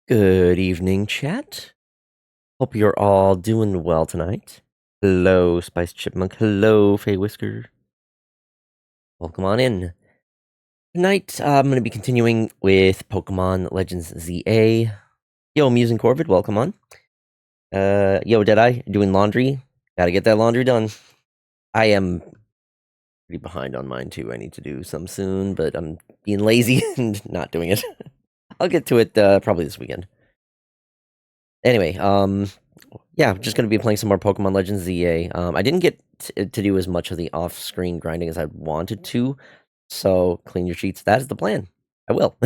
Good evening, chat. Hope you're all doing well tonight. Hello, Spice Chipmunk. Hello, Fey Whisker. Welcome on in. Tonight, I'm going to be continuing with Pokemon Legends ZA. Yo, Musing Corvid, welcome on. Yo, Deadeye, doing laundry. Gotta get that laundry done. I am pretty behind on mine, too. I need to do some soon, but I'm being lazy and not doing it. I'll get to it probably this weekend. Anyway, yeah, just gonna be playing some more Pokemon Legends ZA. I didn't get to do as much of the off-screen grinding as I wanted to, so clean your sheets. That is the plan. I will.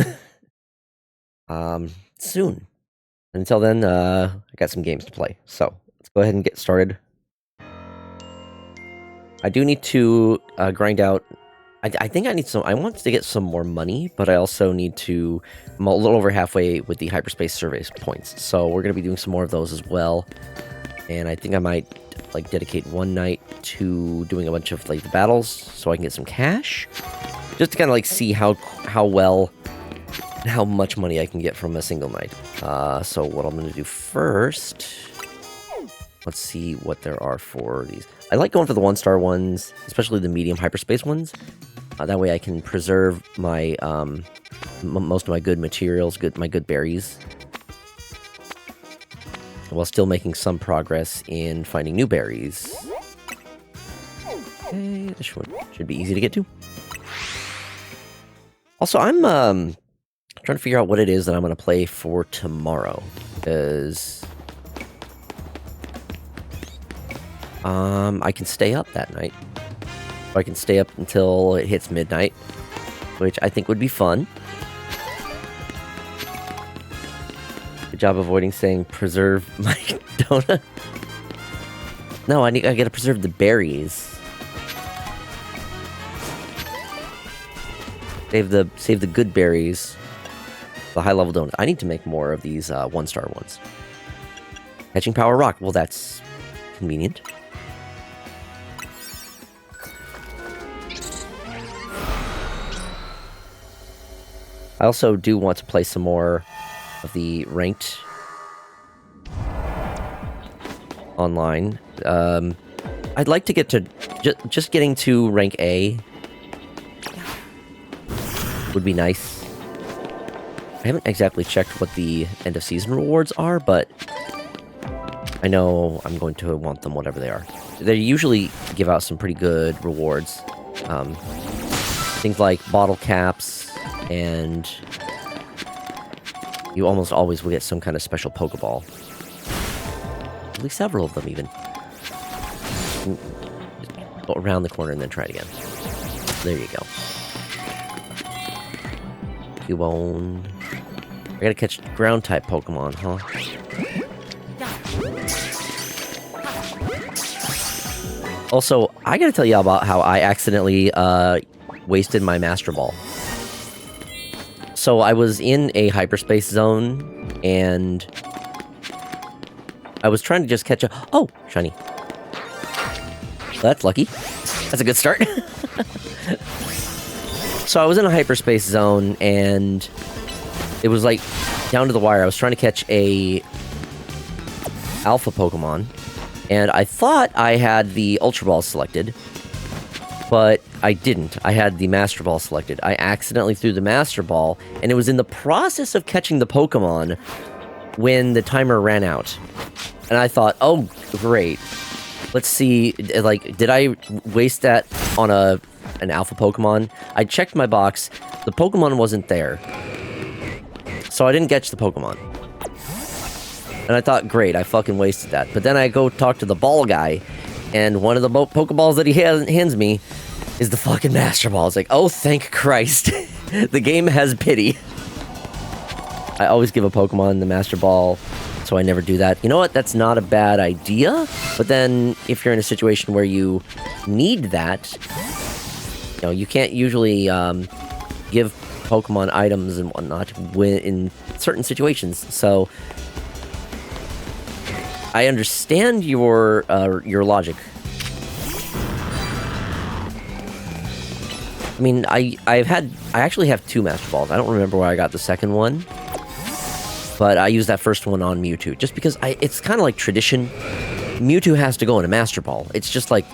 Soon. Until then, I got some games to play, so let's go ahead and get started. I do need to grind out. I think I need some. I want to get some more money, but I also need to. I'm a little over halfway with the Hyperspace survey points, so we're gonna be doing some more of those as well. And I think I might like dedicate one night to doing a bunch of like the battles, so I can get some cash, just to kind of like see how well and how much money I can get from a single night. So what I'm gonna do first. Let's see what there are for these. I like going for the 1-star ones, especially the medium Hyperspace ones. That way I can preserve my most of my good materials, my good berries, while still making some progress in finding new berries. Okay, this should be easy to get to. Also, I'm trying to figure out what it is that I'm going to play for tomorrow, because I can stay up that night. I can stay up until it hits midnight, which I think would be fun. Good job avoiding saying preserve my donut. No, I gotta preserve the berries. Save the good berries. The high level donut. I need to make more of these 1-star ones. Catching Power Rock. Well, that's convenient. I also do want to play some more of the ranked online. I'd like to get to just getting to rank A would be nice. I haven't exactly checked what the end of season rewards are, but I know I'm going to want them whatever they are. They usually give out some pretty good rewards. Things like bottle caps, and you almost always will get some kind of special Pokeball. At least several of them, even. Go around the corner and then try it again. There you go. Cubone. I gotta catch ground-type Pokemon, huh? Also, I gotta tell you about how I accidentally wasted my Master Ball. So I was in a Hyperspace zone, and I was trying to just catch a... Oh, shiny. That's lucky. That's a good start. So I was in a Hyperspace zone, and it was like down to the wire. I was trying to catch a Alpha Pokemon, and I thought I had the Ultra Ball selected, but I didn't. I had the Master Ball selected. I accidentally threw the Master Ball, and it was in the process of catching the Pokemon when the timer ran out. And I thought, oh, great. Let's see, like, did I waste that on an Alpha Pokemon? I checked my box. The Pokemon wasn't there. So I didn't catch the Pokemon. And I thought, great, I fucking wasted that. But then I go talk to the ball guy, and one of the Pokeballs that he hands me is the fucking Master Ball. It's like, oh, thank Christ. The game has pity. I always give a Pokemon the Master Ball, so I never do that. You know what? That's not a bad idea. But then, if you're in a situation where you need that, you know, you can't usually give Pokemon items and whatnot in certain situations. So I understand your logic. I mean, I actually have 2 Master Balls. I don't remember where I got the second one. But I use that first one on Mewtwo, just because it's kind of like tradition. Mewtwo has to go in a Master Ball. It's just like...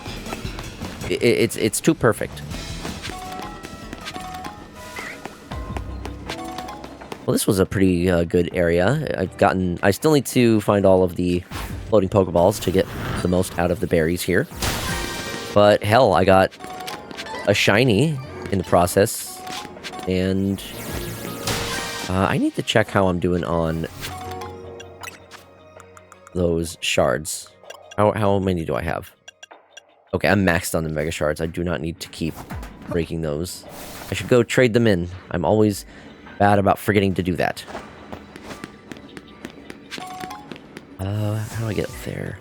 It's too perfect. Well, this was a pretty good area. I still need to find all of the floating Pokeballs to get the most out of the berries here. But hell, I got a shiny in the process. And I need to check how I'm doing on those shards. How many do I have? Okay, I'm maxed on the Mega Shards. I do not need to keep breaking those. I should go trade them in. I'm always bad about forgetting to do that. How do I get there?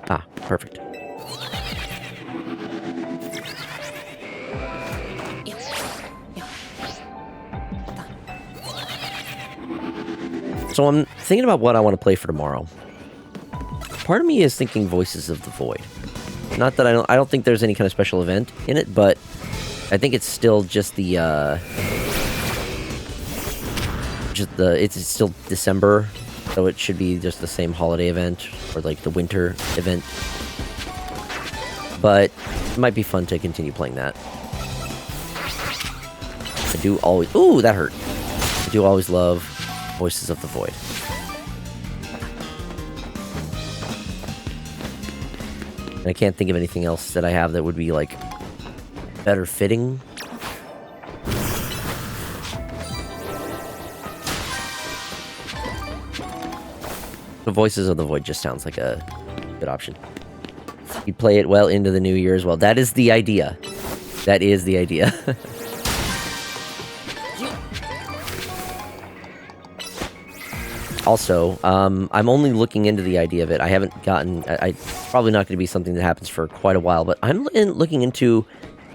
Ah, perfect. So I'm thinking about what I want to play for tomorrow. Part of me is thinking Voices of the Void. Not that I don't think there's any kind of special event in it, but I think it's still just the it's still December, so it should be just the same holiday event or like the winter event. But it might be fun to continue playing that. I do always... Ooh, that hurt. I do always love Voices of the Void. And I can't think of anything else that I have that would be, like, better fitting. The Voices of the Void just sounds like a good option. You play it well into the new year as well. That is the idea. That is the idea. Also, I'm only looking into the idea of it. I haven't gotten... It's probably not going to be something that happens for quite a while, but I'm looking into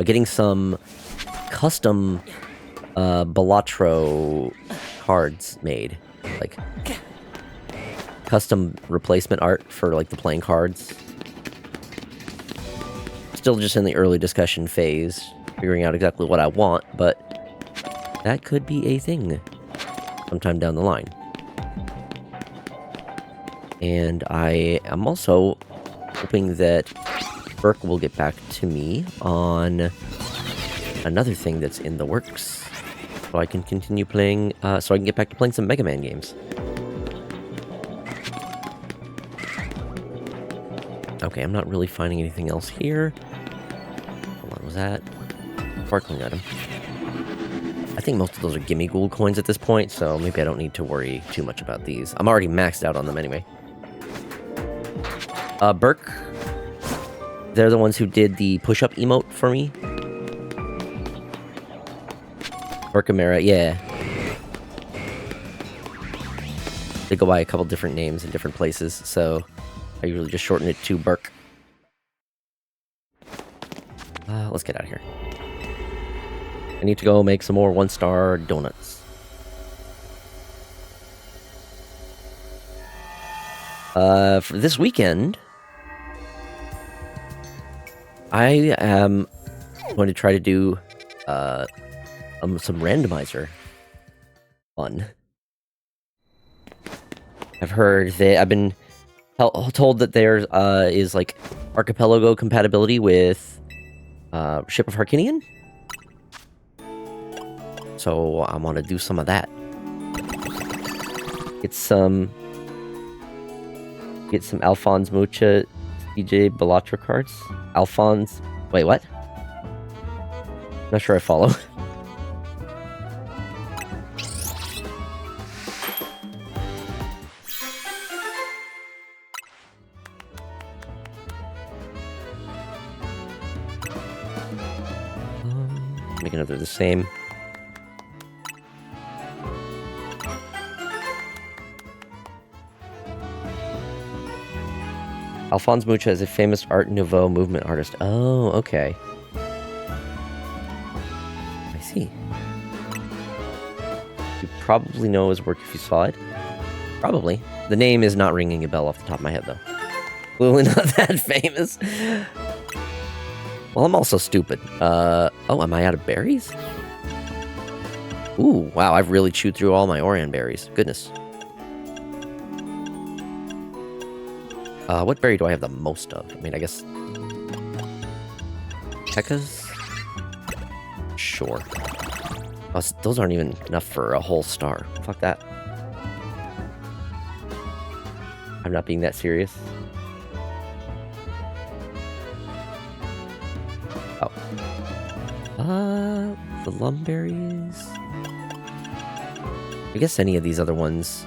getting some custom Balatro cards made. Like, custom replacement art for, like, the playing cards. Still just in the early discussion phase, figuring out exactly what I want, but that could be a thing sometime down the line. And I am also hoping that Burke will get back to me on another thing that's in the works, so I can continue playing, so I can get back to playing some Mega Man games. Okay, I'm not really finding anything else here. What was that? Sparkling item. I think most of those are Gimme Gold coins at this point, so maybe I don't need to worry too much about these. I'm already maxed out on them anyway. Burke, they're the ones who did the push-up emote for me. Burkamera, yeah. They go by a couple different names in different places, so I usually just shorten it to Burke. Let's get out of here. I need to go make some more one-star donuts. For this weekend, I am going to try to do some randomizer fun. I've heard that I've been told that there is like archipelago compatibility with Ship of Harkinian. So I want to do some of that. Get some Alphonse Mucha DJ Balatro cards. Alphonse... Wait, what? Not sure I follow. Make another the same. Alphonse Mucha is a famous Art Nouveau movement artist. Oh, okay. I see. You probably know his work if you saw it. Probably. The name is not ringing a bell off the top of my head, though. Clearly not that famous. Well, I'm also stupid. Oh, am I out of berries? Ooh, wow, I've really chewed through all my Orion berries. Goodness. What berry do I have the most of? I mean, I guess... Pekkas? Sure. Oh, those aren't even enough for a whole star. Fuck that. I'm not being that serious. Oh. The lumberries... I guess any of these other ones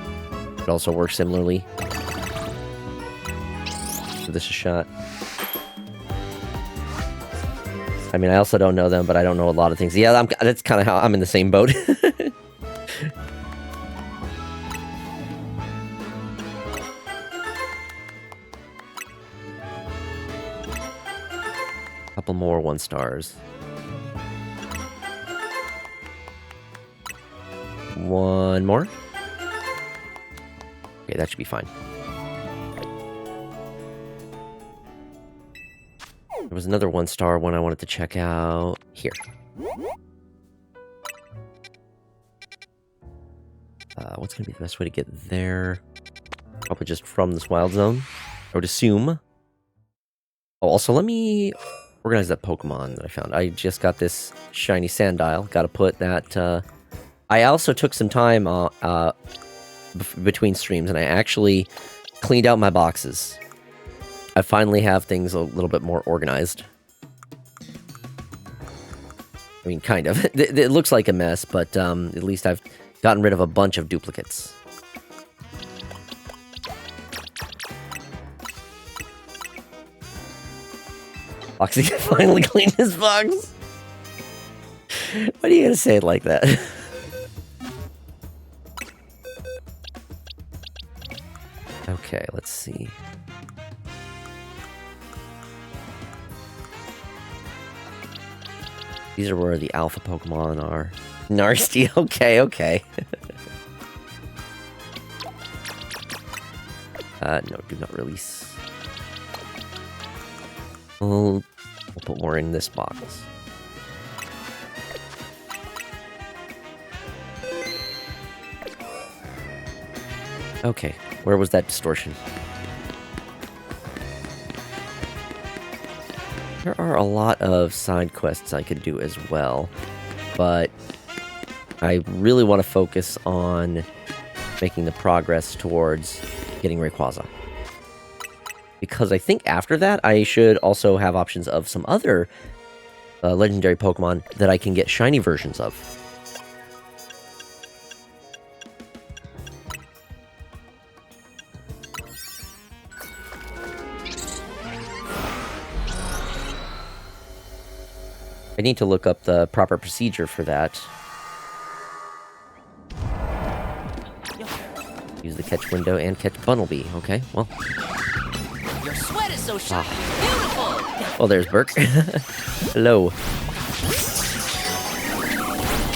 could also work similarly. Give this a shot. I mean, I also don't know them, but I don't know a lot of things. Yeah, that's kind of how I'm in the same boat. Couple more 1 stars. 1 more. Okay, that should be fine. There was another 1 star one I wanted to check out. Here. What's going to be the best way to get there? Probably just from this wild zone, I would assume. Oh, also, let me organize that Pokemon that I found. I just got this shiny Sandile. Got to put that... I also took some time between streams, and I actually cleaned out my boxes. I finally have things a little bit more organized. I mean, kind of. It looks like a mess, but at least I've gotten rid of a bunch of duplicates. Foxy finally cleaned his box. Why are you gonna say it like that? Okay, let's see. These are where the alpha Pokemon are. Nasty, okay. No, do not release. We'll put more in this box. Okay, where was that distortion? There are a lot of side quests I could do as well, but I really want to focus on making the progress towards getting Rayquaza. Because I think after that, I should also have options of some other legendary Pokemon that I can get shiny versions of. I need to look up the proper procedure for that. Use the catch window and catch Bunnelby. Okay, well. Your sweat is so shiny. Beautiful. Well, there's Burke. Hello.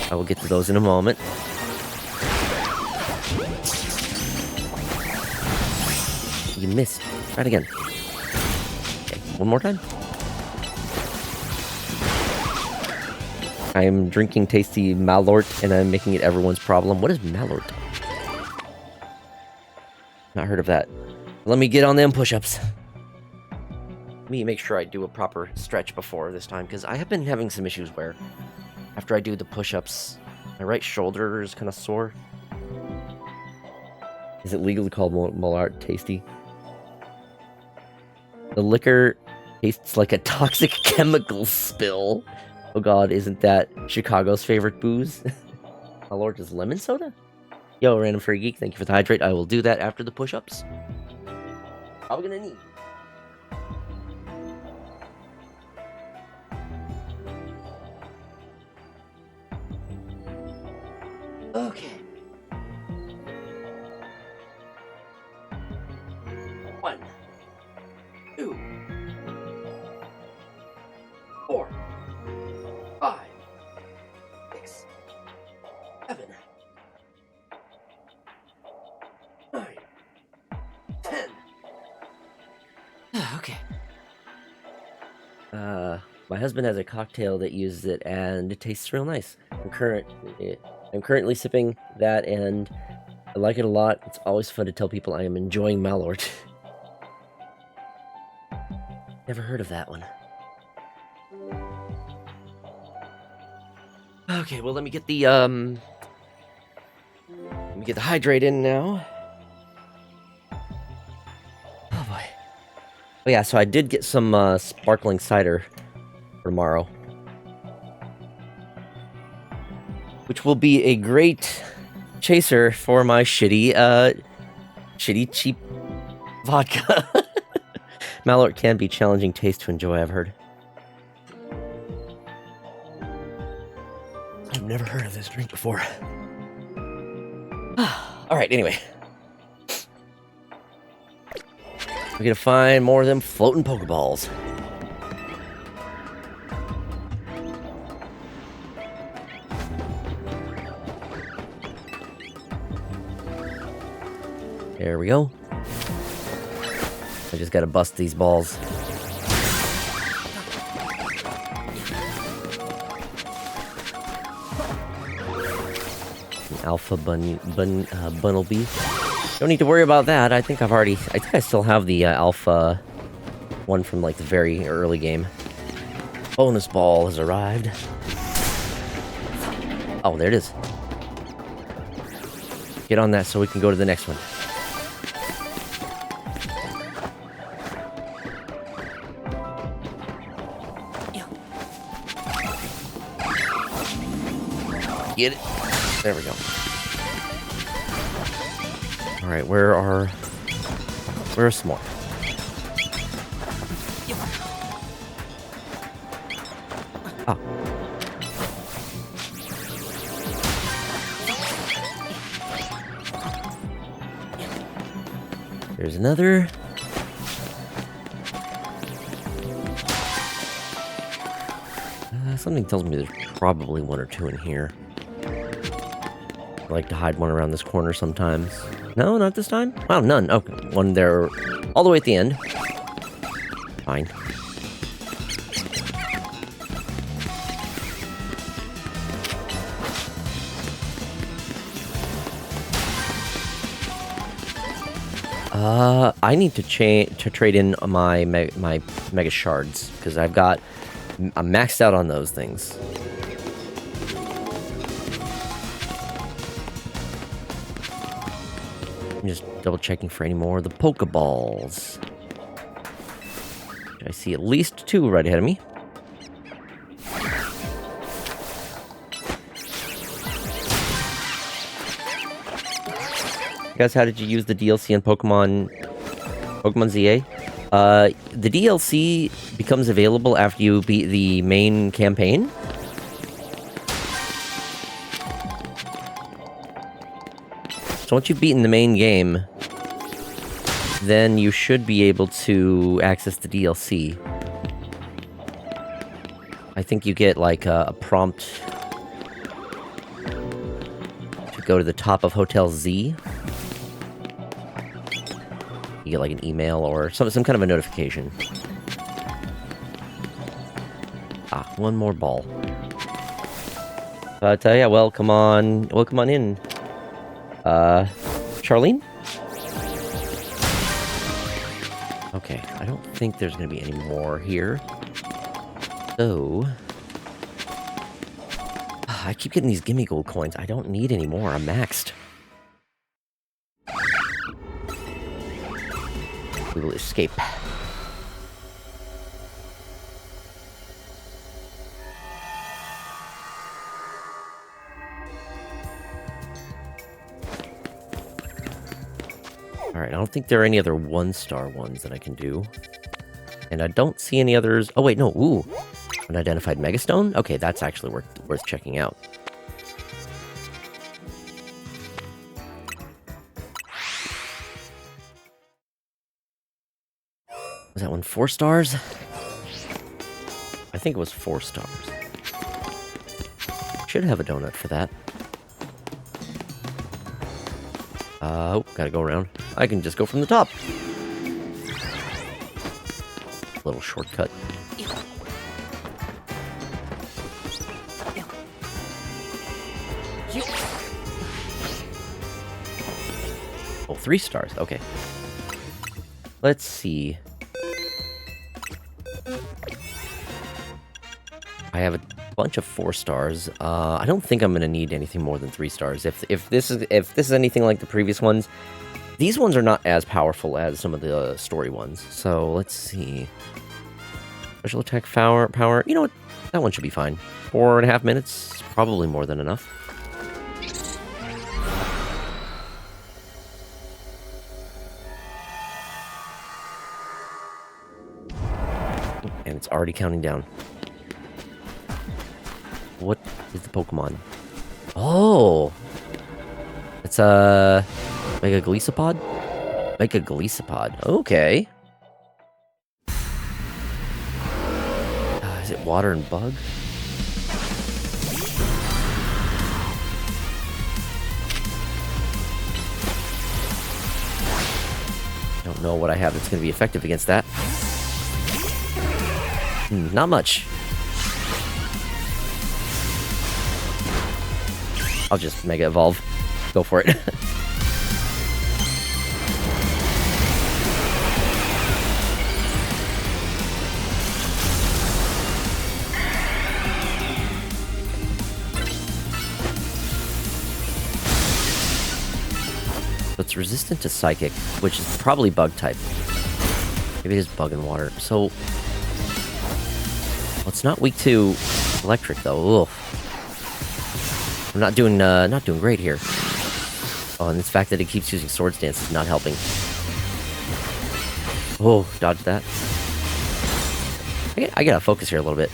I will get to those in a moment. You missed. Try it again. Okay, one more time. I am drinking tasty Malort, and I'm making it everyone's problem. What is Malort? Not heard of that. Let me get on them push-ups. Let me make sure I do a proper stretch before this time, because I have been having some issues where after I do the push-ups, my right shoulder is kind of sore. Is it legally called Malort tasty? The liquor tastes like a toxic chemical spill. Oh god, isn't that Chicago's favorite booze? Malort is lemon soda? Yo, Random Furry Geek, thank you for the hydrate. I will do that after the push-ups. Probably gonna need. Okay. 1, 2, 4, 5, 6, 7, 9, 10. Okay. My husband has a cocktail that uses it, and it tastes real nice. I'm currently sipping that, and I like it a lot. It's always fun to tell people I am enjoying Malort. Never heard of that one. Okay, well, let me get the hydrate in now. Oh boy. Oh yeah, so I did get some sparkling cider for tomorrow, which will be a great chaser for my shitty cheap vodka. Malort can be challenging taste to enjoy, I've heard. I've never heard of this drink before. Alright, anyway. We gotta find more of them floating Pokeballs. There we go. I just gotta bust these balls. Alpha Bunnelby. Don't need to worry about that. I think I still have the Alpha one from like the very early game. Bonus ball has arrived. Oh, there it is. Get on that so we can go to the next one. Get it. There we go. Alright, where are some more? Ah. There's another. Something tells me there's probably one or two in here. I like to hide one around this corner sometimes. No, not this time? Wow, none. Okay, one there all the way at the end. Fine. I need to trade in my mega shards because I'm maxed out on those things. I'm just double checking for any more of the Pokeballs. I see at least two right ahead of me. Guys, how did you use the DLC in Pokemon ZA? The DLC becomes available after you beat the main campaign. So once you've beaten the main game, then you should be able to access the DLC. I think you get like a prompt to go to the top of Hotel Z. You get like an email or some kind of a notification. Ah, one more ball. But yeah, welcome on in. Charlene? Okay, I don't think there's gonna be any more here. So... I keep getting these gimme gold coins. I don't need any more. I'm maxed. We will escape. Alright, I don't think there are any other one-star ones that I can do. And I don't see any others... Oh, wait, no. Ooh. Unidentified Megastone? Okay, that's actually worth checking out. Was that one 4 stars? I think it was 4 stars. Should have a donut for that. Oh, gotta go around. I can just go from the top. Little shortcut. Oh, 3 stars. Okay. Let's see. I have a bunch of 4 stars. I don't think I'm gonna need anything more than 3 stars. If this is anything like the previous ones, these ones are not as powerful as some of the story ones. So let's see. Special attack power. You know what? That one should be fine. 4.5 minutes, probably more than enough. And it's already counting down. What is the Pokemon? Oh! It's a Mega Glisopod? Mega Glisopod. Okay. Is it water and bug? I don't know what I have that's going to be effective against that. Not much. I'll just Mega Evolve. Go for it. So it's resistant to Psychic, which is probably Bug type. Maybe it is Bug and Water. So, well, it's not weak to Electric though. Ugh. I'm not doing great here. Oh, and the fact that it keeps using Swords Dance is not helping. Oh, dodge that. I gotta focus here a little bit.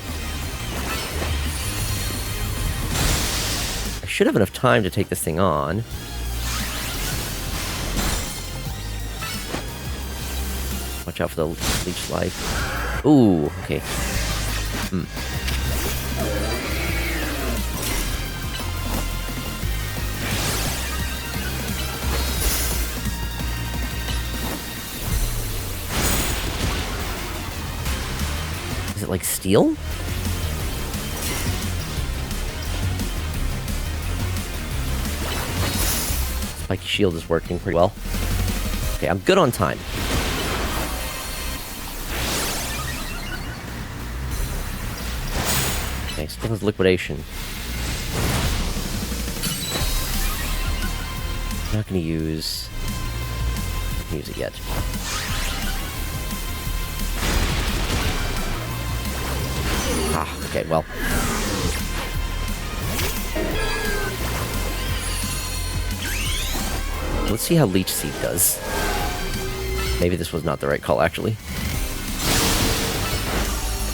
I should have enough time to take this thing on. Watch out for the Leech Life. Ooh, okay. Is it like steel? Spiky Shield is working pretty well. Okay, I'm good on time. Okay, still has Liquidation. I'm not gonna use it yet. Ah, okay, well. Let's see how Leech Seed does. Maybe this was not the right call, actually.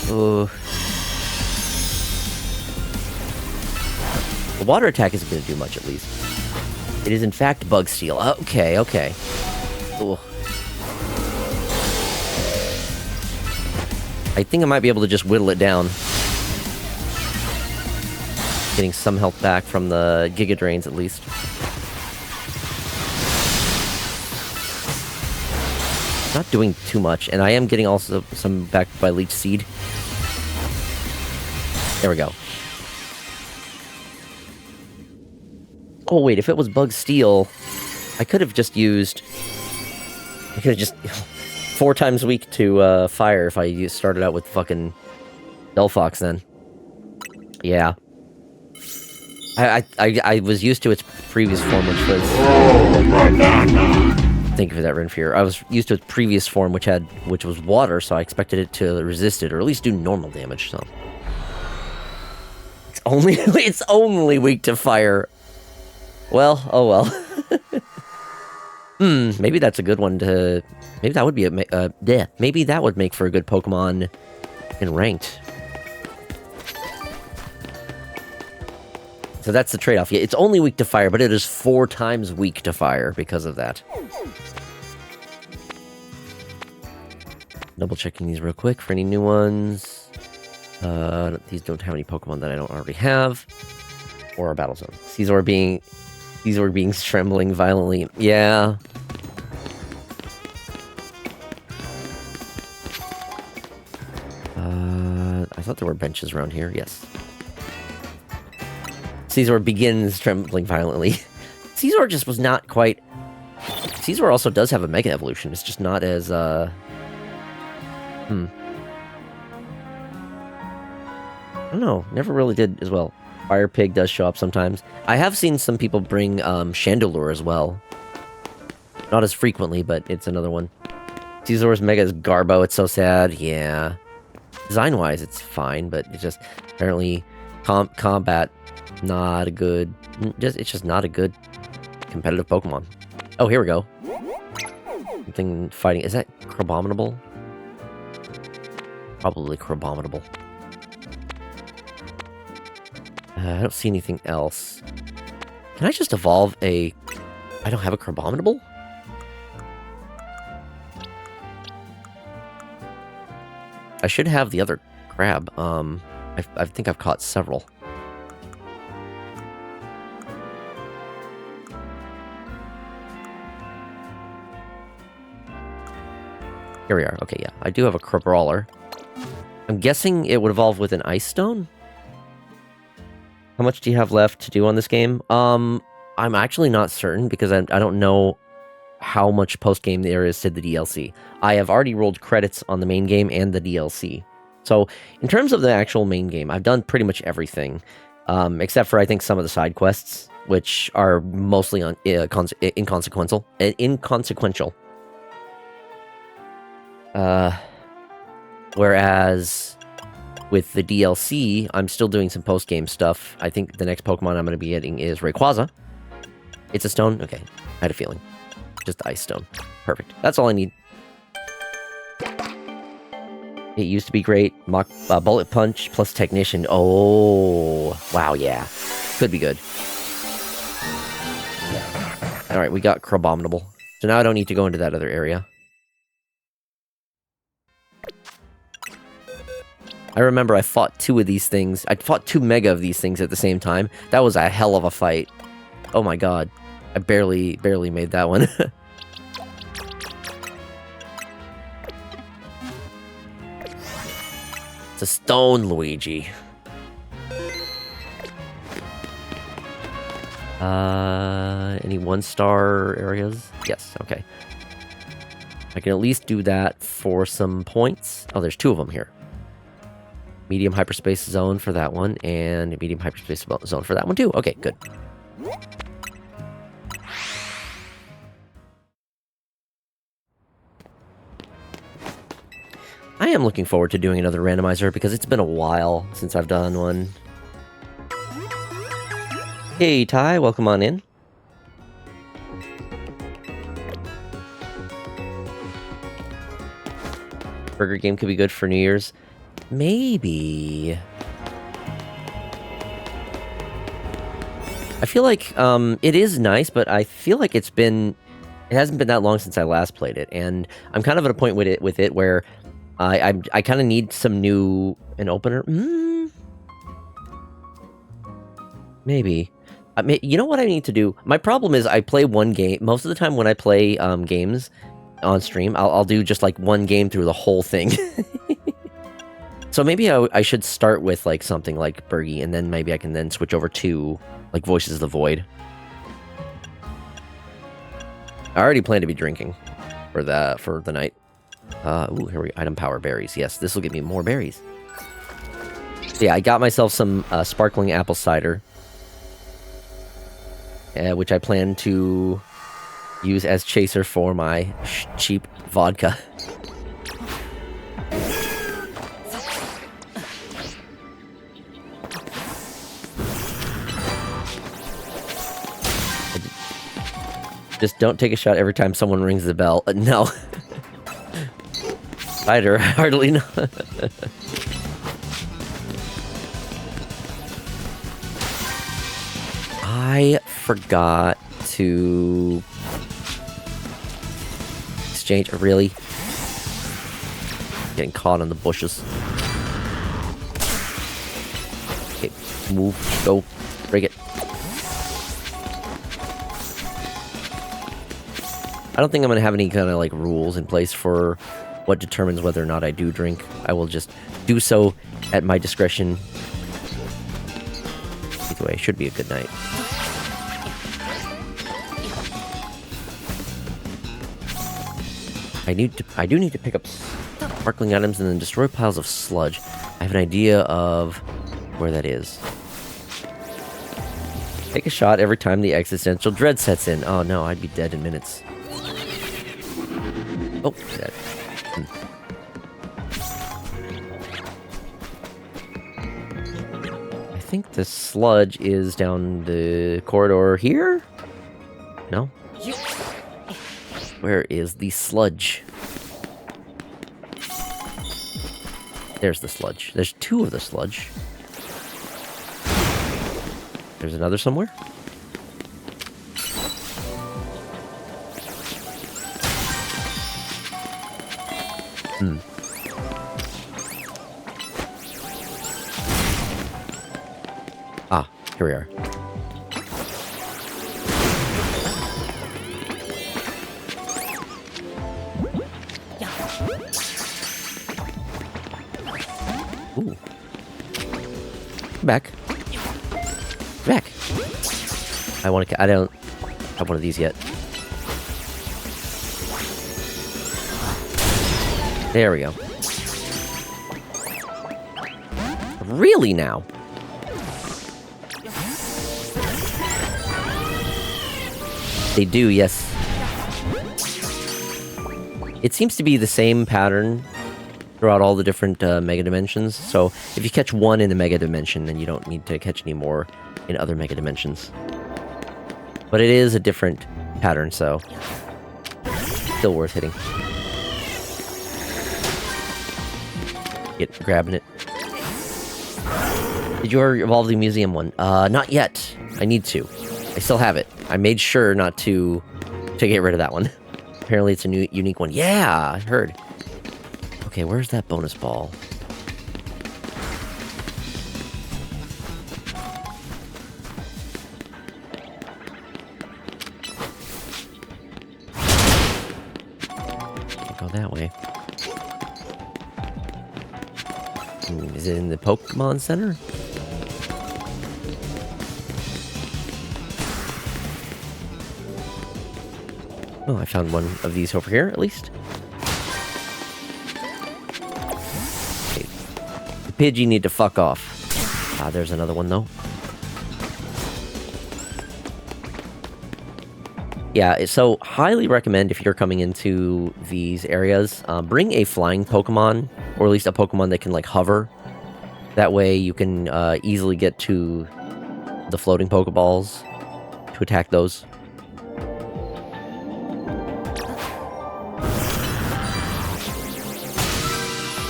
Oh. The water attack isn't going to do much, at least. It is, in fact, Bug Steel. Okay, okay. Ugh. I think I might be able to just whittle it down. Getting some health back from the Giga Drains, at least. Not doing too much, and I am getting also some back by Leech Seed. There we go. Oh wait, if it was Bug Steel, I could have just used... I could have just... 4 times weak to fire if I started out with fucking Delphox then. Yeah. I was used to its previous form, which was... Thank you for that, Renfear. I was used to its previous form, which was water, so I expected it to resist it, or at least do normal damage, so... It's only weak to fire. Well, oh well. Maybe that's a good one to... Maybe that would be maybe that would make for a good Pokemon in Ranked. So that's the trade-off. Yeah, it's only weak to fire, but it is 4 times weak to fire because of that. Double-checking these real quick for any new ones. These don't have any Pokemon that I don't already have. Or a Battle Zone. Caesar being trembling violently. Yeah. I thought there were benches around here. Yes. Caesar begins trembling violently. Caesar just was not quite... Caesar also does have a Mega Evolution. It's just not as, I don't know. Never really did as well. Fire Pig does show up sometimes. I have seen some people bring Chandelure as well. Not as frequently, but it's another one. Caesar's Mega is Garbo. It's so sad. Yeah. Design-wise, it's fine, but it's just apparently combat not a good. It's just not a good competitive Pokemon. Oh, here we go. Something fighting. Is that Crabominable? Probably Crabominable. I don't see anything else. Can I just evolve a... I don't have a Crabominable? I should have the other crab. I think I've caught several. Here we are. Okay, yeah. I do have a Crabrawler. I'm guessing it would evolve with an Ice Stone? How much do you have left to do on this game? I'm actually not certain because I don't know how much post-game there is to the DLC. I have already rolled credits on the main game and the DLC. So, in terms of the actual main game, I've done pretty much everything. Except for, I think, some of the side quests, which are mostly inconsequential. Whereas with the DLC, I'm still doing some post-game stuff. I think the next Pokemon I'm going to be getting is Rayquaza. It's a stone? Okay, I had a feeling. Just Ice Stone. Perfect. That's all I need. It used to be great. Bullet Punch plus Technician. Oh, wow, yeah. Could be good. Alright, we got Crabominable. So now I don't need to go into that other area. I remember I fought two of these things. I fought 2 mega of these things at the same time. That was a hell of a fight. Oh my god. I barely made that one. It's a stone Luigi. Any 1-star areas? Yes, okay. I can at least do that for some points. Oh, there's 2 of them here. Medium hyperspace zone for that one, and a medium hyperspace zone for that one too. Okay, good. I am looking forward to doing another randomizer because it's been a while since I've done one. Hey, Ty, welcome on in. Burger game could be good for New Year's. Maybe. I feel like it is nice, but I feel like it hasn't been that long since I last played it, and I'm kind of at a point with it where I kind of need an opener. Maybe. You know what I need to do? My problem is I play one game. Most of the time when I play games on stream, I'll do just like one game through the whole thing. So maybe I should start with like something like Bergie, and then maybe I can then switch over to like Voices of the Void. I already plan to be drinking for the night. Ooh, here we go. Item power berries. Yes, this will give me more berries. So yeah, I got myself some sparkling apple cider, which I plan to use as chaser for my cheap vodka. Just don't take a shot every time someone rings the bell. No. Cider, hardly know. I forgot to exchange. Really? Getting caught on the bushes. Okay, move, go, break it. I don't think I'm going to have any kind of like rules in place for what determines whether or not I do drink. I will just do so at my discretion. Either way, should be a good night. I do need to pick up sparkling items and then destroy piles of sludge. I have an idea of where that is. Take a shot every time the existential dread sets in. Oh no, I'd be dead in minutes. Oh, dead. I think the sludge is down the corridor here? No? Where is the sludge? There's the sludge. There's 2 of the sludge. There's another somewhere? Ah, here we are. Ooh. Back. Back. I don't have one of these yet. There we go. Really now? They do, yes. It seems to be the same pattern throughout all the different mega dimensions. So if you catch one in the mega dimension, then you don't need to catch any more in other mega dimensions. But it is a different pattern, so still worth hitting. Grabbing it. Did you ever evolve the museum one? Not yet. I need to. I still have it. I made sure not to get rid of that one. Apparently it's a new unique one. Yeah, I heard. Okay, where's that bonus ball? Can't go that way. Is it in the Pokemon Center? Oh, I found one of these over here, at least. Okay. The Pidgey need to fuck off. Ah, there's another one, though. Yeah, so highly recommend if you're coming into these areas, bring a flying Pokemon, or at least a Pokemon that can, like, hover. That way you can easily get to the floating Pokeballs to attack those.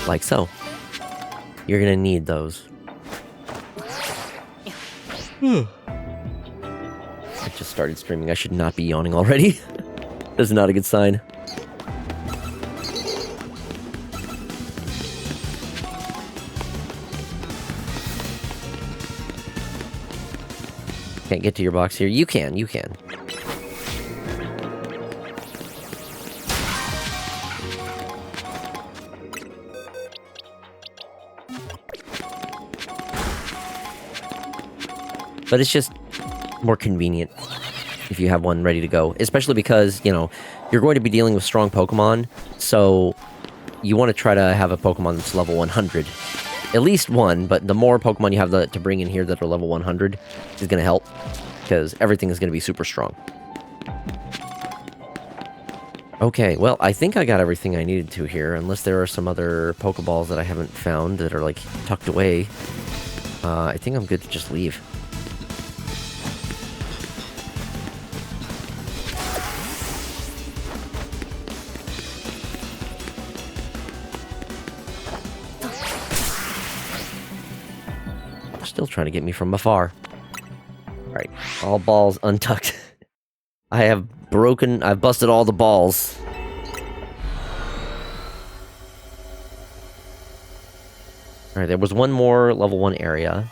Like so. You're gonna need those. I just started streaming. I should not be yawning already. That's not a good sign. Can't get to your box here. You can. But it's just more convenient if you have one ready to go. Especially because, you know, you're going to be dealing with strong Pokemon. So you want to try to have a Pokemon that's level 100. At least one, but the more Pokemon you have to bring in here that are level 100 is going to help. Because everything is going to be super strong. Okay, well, I think I got everything I needed to here. Unless there are some other Pokeballs that I haven't found that are, like, tucked away. I think I'm good to just leave. Still trying to get me from afar. Alright, all balls untucked. I've busted all the balls. Alright, there was one more level 1 area.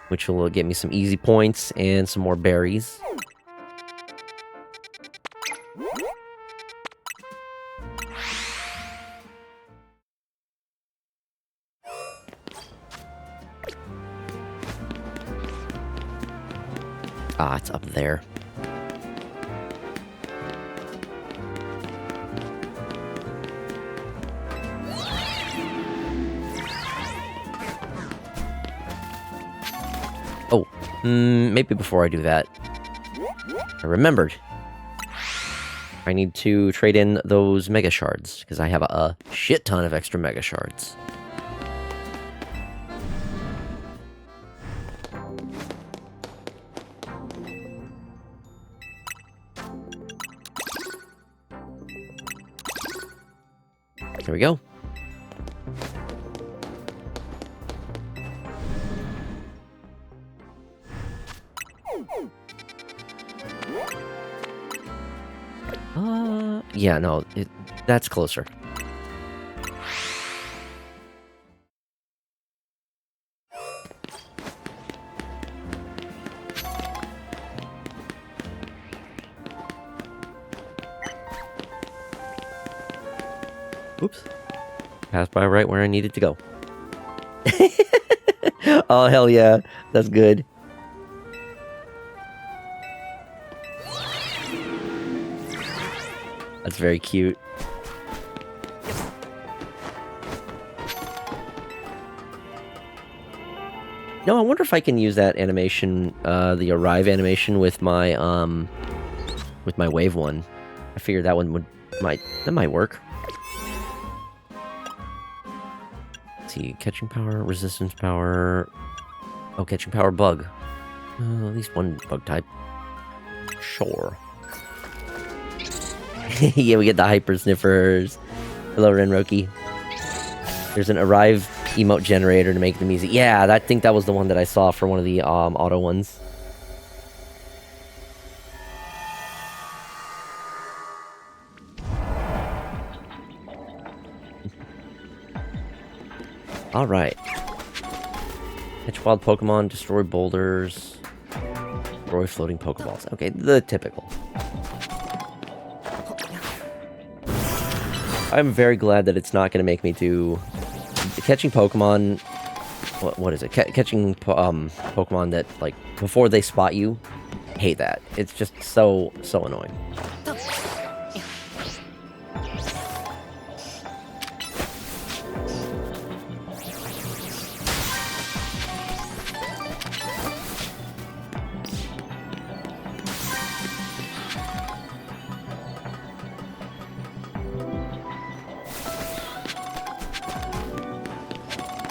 Which will get me some easy points and some more berries. Ah, it's up there. Maybe before I do that, I remembered. I need to trade in those Mega Shards, because I have a shit ton of extra Mega Shards. Here we go. Yeah, no, that's closer. Oops. Passed by right where I needed to go. Oh, hell yeah. That's good. That's very cute. No, I wonder if I can use that animation, the arrive animation with my wave one. I figured that one that might work. Let's see, catching power, resistance power. Oh, catching power bug. At least one bug type. Sure. Yeah, we get the hyper sniffers. Hello, Renroki. There's an arrive emote generator to make them easy. Yeah, I think that was the one that I saw for one of the auto ones. All right. Catch wild Pokemon, destroy boulders, destroy floating Pokeballs. Okay, the typical. I'm very glad that it's not going to make me do catching Pokemon. What is it? Catching Pokemon that, like, before they spot you. Hate that. It's just so annoying.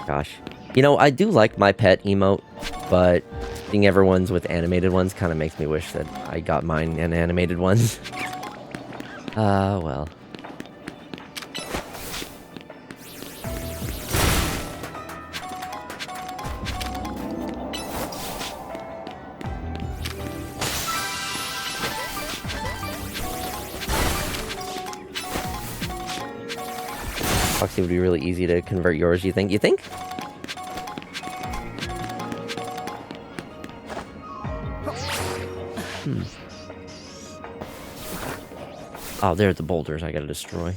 Gosh. You know, I do like my pet emote, but seeing everyone's with animated ones kind of makes me wish that I got mine in animated ones. Well. Foxy would be really easy to convert yours, you think? You think? Oh, there are the boulders I gotta destroy.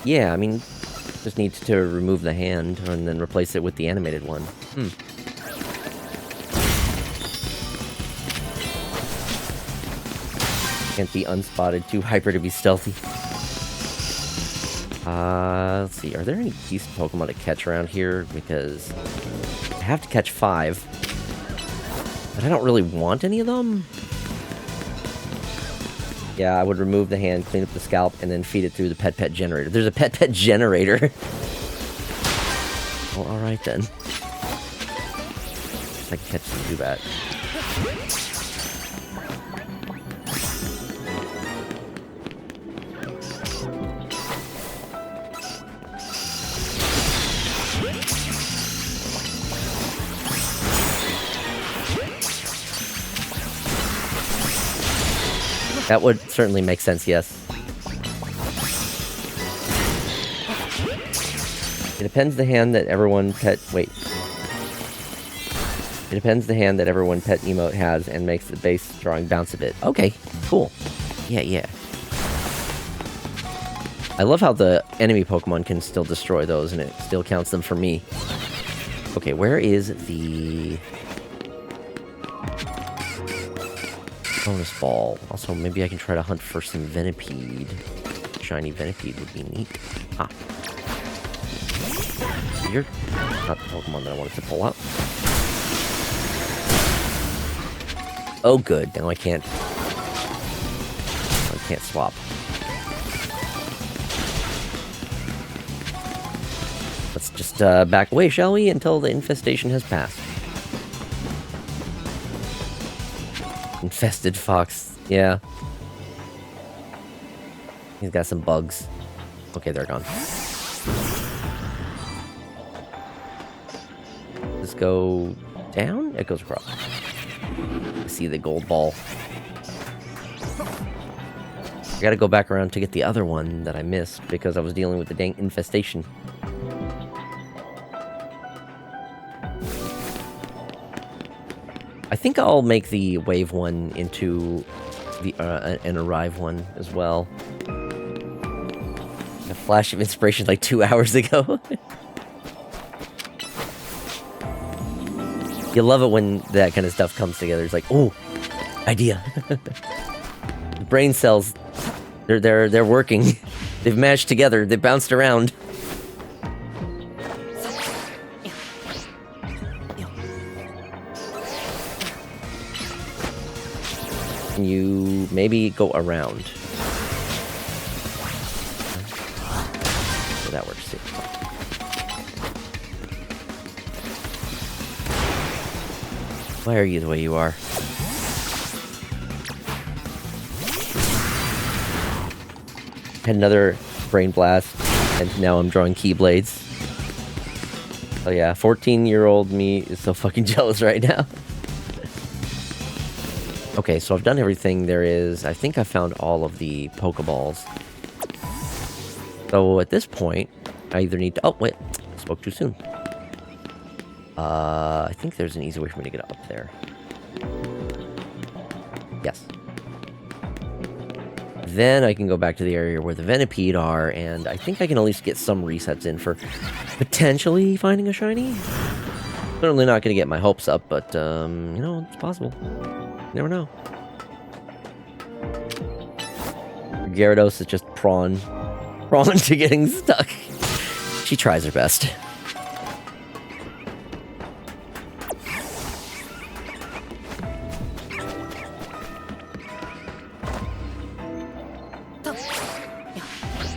Yeah, I mean, just needs to remove the hand and then replace it with the animated one. Can't be unspotted, too hyper to be stealthy. Let's see, are there any decent Pokemon to catch around here? Because I have to catch 5, but I don't really want any of them. Yeah, I would remove the hand, clean up the scalp, and then feed it through the pet generator. There's a pet generator. Well, alright then. I can catch some Zubat. That would certainly make sense, yes. It depends the hand that everyone pet... Wait. It depends the hand that everyone pet emote has and makes the base drawing bounce a bit. Okay, cool. Yeah. I love how the enemy Pokemon can still destroy those and it still counts them for me. Okay, where is the... bonus ball? Also, maybe I can try to hunt for some Venipede. Shiny Venipede would be neat. Ah. You're not Pokemon that I wanted to pull out. Oh, good. Now I can't swap. Let's just back away, shall we, until the infestation has passed. Infested fox. Yeah. He's got some bugs. Okay, they're gone. Let's go down? It goes across. I see the gold ball. I gotta go back around to get the other one that I missed because I was dealing with the dang infestation. I think I'll make the wave one into the an arrive one as well. A flash of inspiration like 2 hours ago. You love it when that kind of stuff comes together. It's like, oh, idea. The brain cells, they're working. They've mashed together. They bounced around. Can you maybe go around? So that works too. Why are you the way you are? Had another brain blast, and now I'm drawing keyblades. Oh yeah, 14-year-old me is so fucking jealous right now. Okay, so I've done everything there is. I think I found all of the Pokeballs. So at this point, I either need to... Oh, wait. Spoke too soon. I think there's an easy way for me to get up there. Yes. Then I can go back to the area where the Venipede are, and I think I can at least get some resets in for potentially finding a shiny. Certainly not going to get my hopes up, but, you know, it's possible. You never know. Gyarados is just prawn to getting stuck. She tries her best.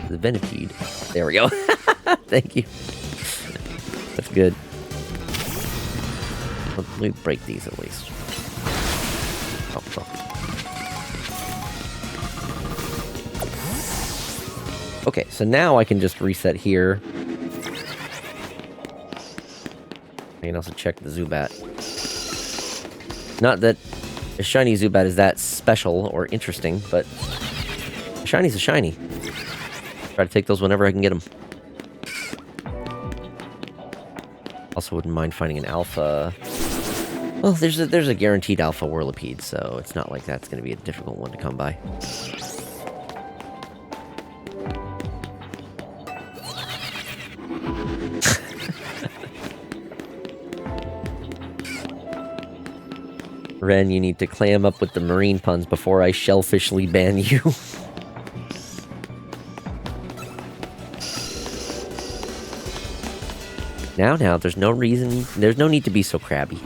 The Venipede. There we go. Thank you. That's good. Let me break these at least. Oh, well. Okay, so now I can just reset here. I can also check the Zubat. Not that a shiny Zubat is that special or interesting, but a shiny's a shiny. Try to take those whenever I can get them. Also wouldn't mind finding an alpha. Well, there's a guaranteed alpha Whirlipede, so it's not like that's going to be a difficult one to come by. Ren, you need to clam up with the marine puns before I shellfishly ban you. Now, there's no reason, there's no need to be so crabby.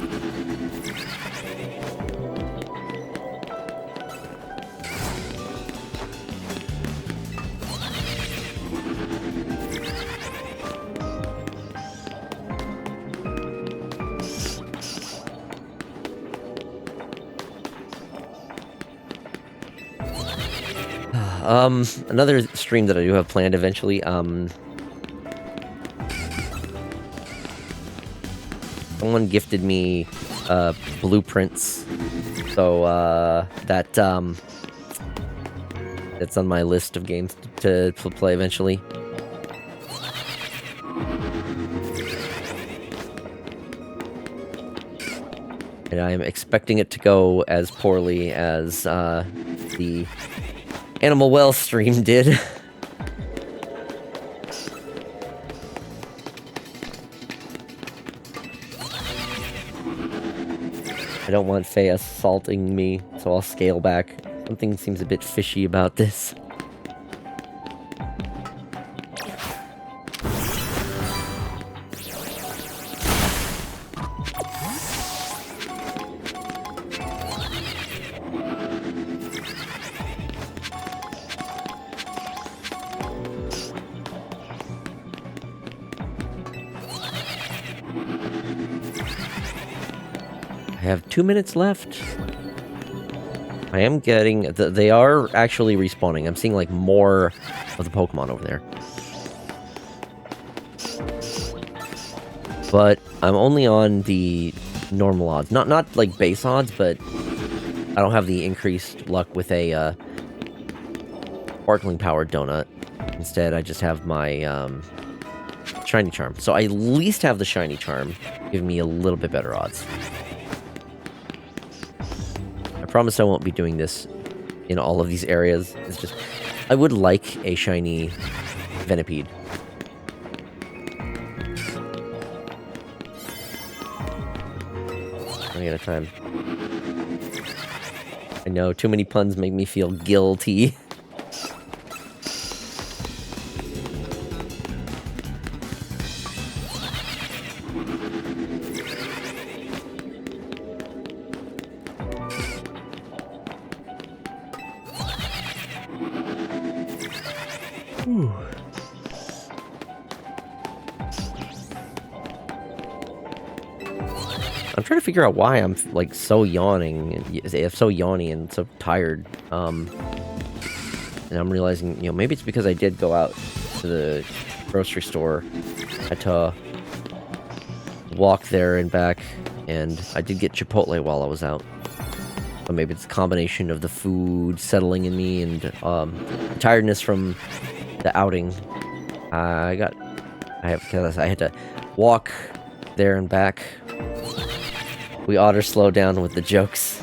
Another stream that I do have planned eventually, someone gifted me, blueprints, so, that's on my list of games to play eventually. And I'm expecting it to go as poorly as, the Animal Well stream did. I don't want Faye assaulting me, so I'll scale back. Something seems a bit fishy about this. have 2 minutes left. I am getting... They are actually respawning. I'm seeing, like, more of the Pokemon over there. But I'm only on the normal odds. Not like, base odds, but I don't have the increased luck with a, sparkling-powered donut. Instead, I just have my, shiny charm. So I at least have the shiny charm, giving me a little bit better odds. I promise I won't be doing this in all of these areas. It's just... I would like a shiny Venipede. Running out of time. I know, too many puns make me feel guilty. Whew. I'm trying to figure out why I'm, like, so yawning, so yawny and so tired. And I'm realizing, you know, maybe it's because I did go out to the grocery store. I had to walk there and back, and I did get Chipotle while I was out. But maybe it's a combination of the food settling in me and the tiredness from the outing. I had to walk there and back. We ought to slow down with the jokes.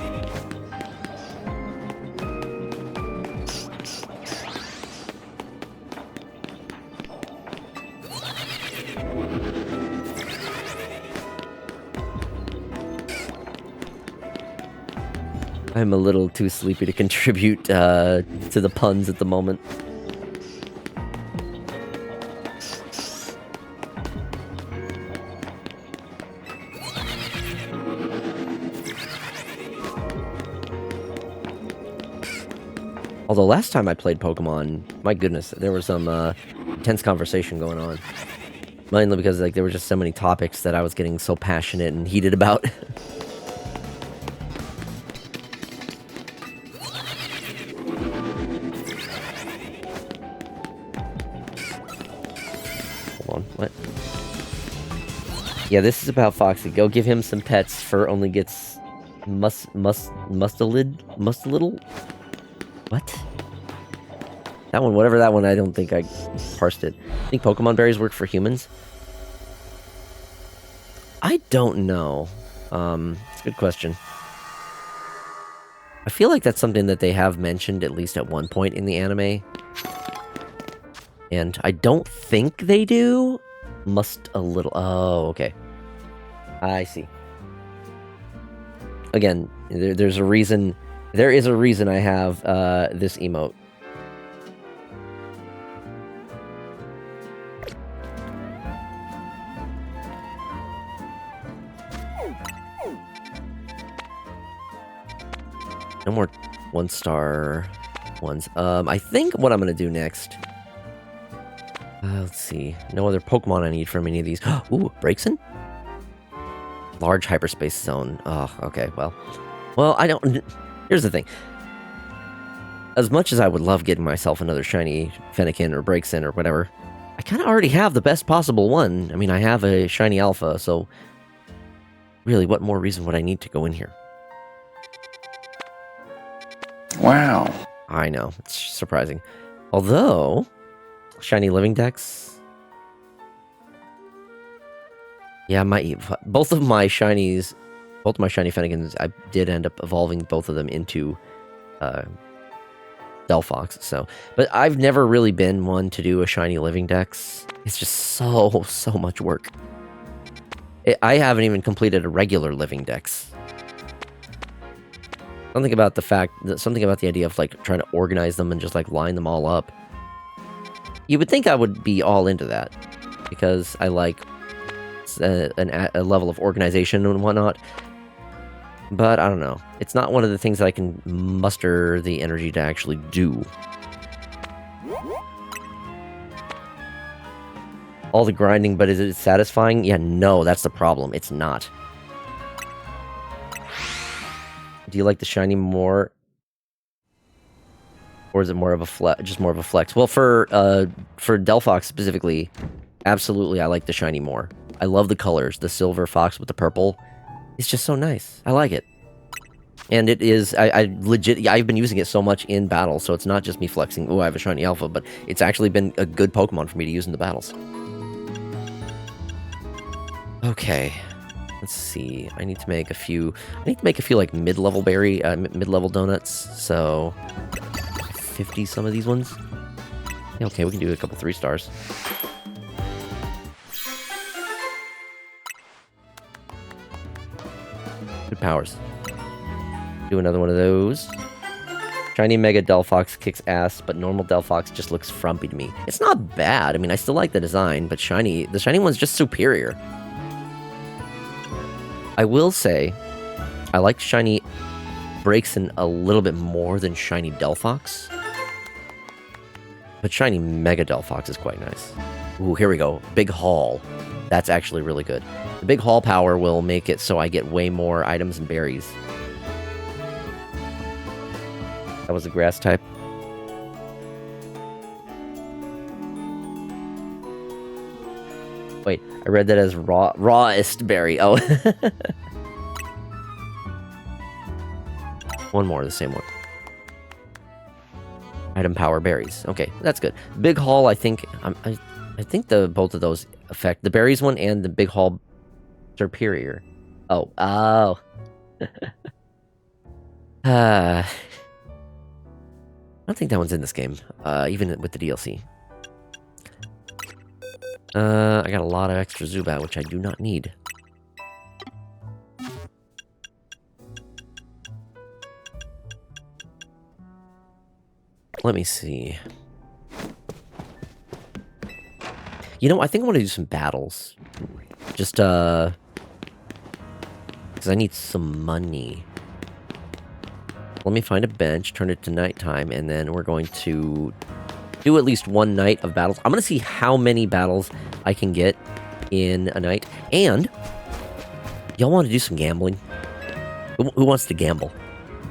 I'm a little too sleepy to contribute to the puns at the moment. Although last time I played Pokemon, my goodness, there was some intense conversation going on. Mainly because, like, there were just so many topics that I was getting so passionate and heated about. Hold on, what? Yeah, this is about Foxy. Go give him some pets. Fur only gets mustelid? What? That one, whatever that one, I don't think I parsed it. I think Pokemon berries work for humans? I don't know. It's a good question. I feel like that's something that they have mentioned at least at one point in the anime. And I don't think they do. Must a little... Oh, okay. I see. Again, there's a reason... There is a reason I have this emote. No more 1-star ones. I think what I'm going to do next... let's see. No other Pokemon I need from any of these. Ooh, Braixen? Large hyperspace zone. Oh, okay, well. Well, I don't... Here's the thing. As much as I would love getting myself another shiny Fennekin or Braixen or whatever, I kind of already have the best possible one. I mean, I have a shiny Alpha, so... Really, what more reason would I need to go in here? Wow. I know, it's surprising. Although... Shiny Living Dex. Yeah, both of my shinies, both of my shiny Fennekins, I did end up evolving both of them into Delphox. So, but I've never really been one to do a shiny Living Dex. It's just so much work. I haven't even completed a regular Living Dex. Something about the idea of like trying to organize them and just like line them all up. You would think I would be all into that, because I like a level of organization and whatnot, but I don't know. It's not one of the things that I can muster the energy to actually do. All the grinding, but is it satisfying? Yeah, no, that's the problem. It's not. Do you like the shiny more? Or is it more of a just more of a flex? Well, for Delphox specifically, absolutely I like the shiny more. I love the colors. The silver fox with the purple. It's just so nice. I like it. And it is, I've been using it so much in battles, so it's not just me flexing, oh, I have a shiny alpha, but it's actually been a good Pokemon for me to use in the battles. Okay. Let's see. I need to make a few like mid-level mid-level donuts, so 50 some of these ones. Yeah, okay, we can do a couple 3 stars. Good powers. Do another one of those. Shiny Mega Delphox kicks ass, but normal Delphox just looks frumpy to me. It's not bad. I mean, I still like the design, but the shiny one's just superior. I will say, I like shiny Braixen a little bit more than shiny Delphox. But shiny Mega Delphox is quite nice. Ooh, here we go. Big Haul. That's actually really good. The Big Haul power will make it so I get way more items and berries. That was a grass type. Wait, I read that as rawest berry. Oh. One more, the same one. Item power berries. Okay, that's good. Big Haul, I think I think both of those affect the berries one and the Big Haul superior. Oh. I don't think that one's in this game, even with the DLC. I got a lot of extra Zubat, which I do not need. Let me see. You know, I think I want to do some battles. Just, because I need some money. Let me find a bench, turn it to nighttime, and then we're going to do at least one night of battles. I'm going to see how many battles I can get in a night. And, y'all want to do some gambling? Who wants to gamble?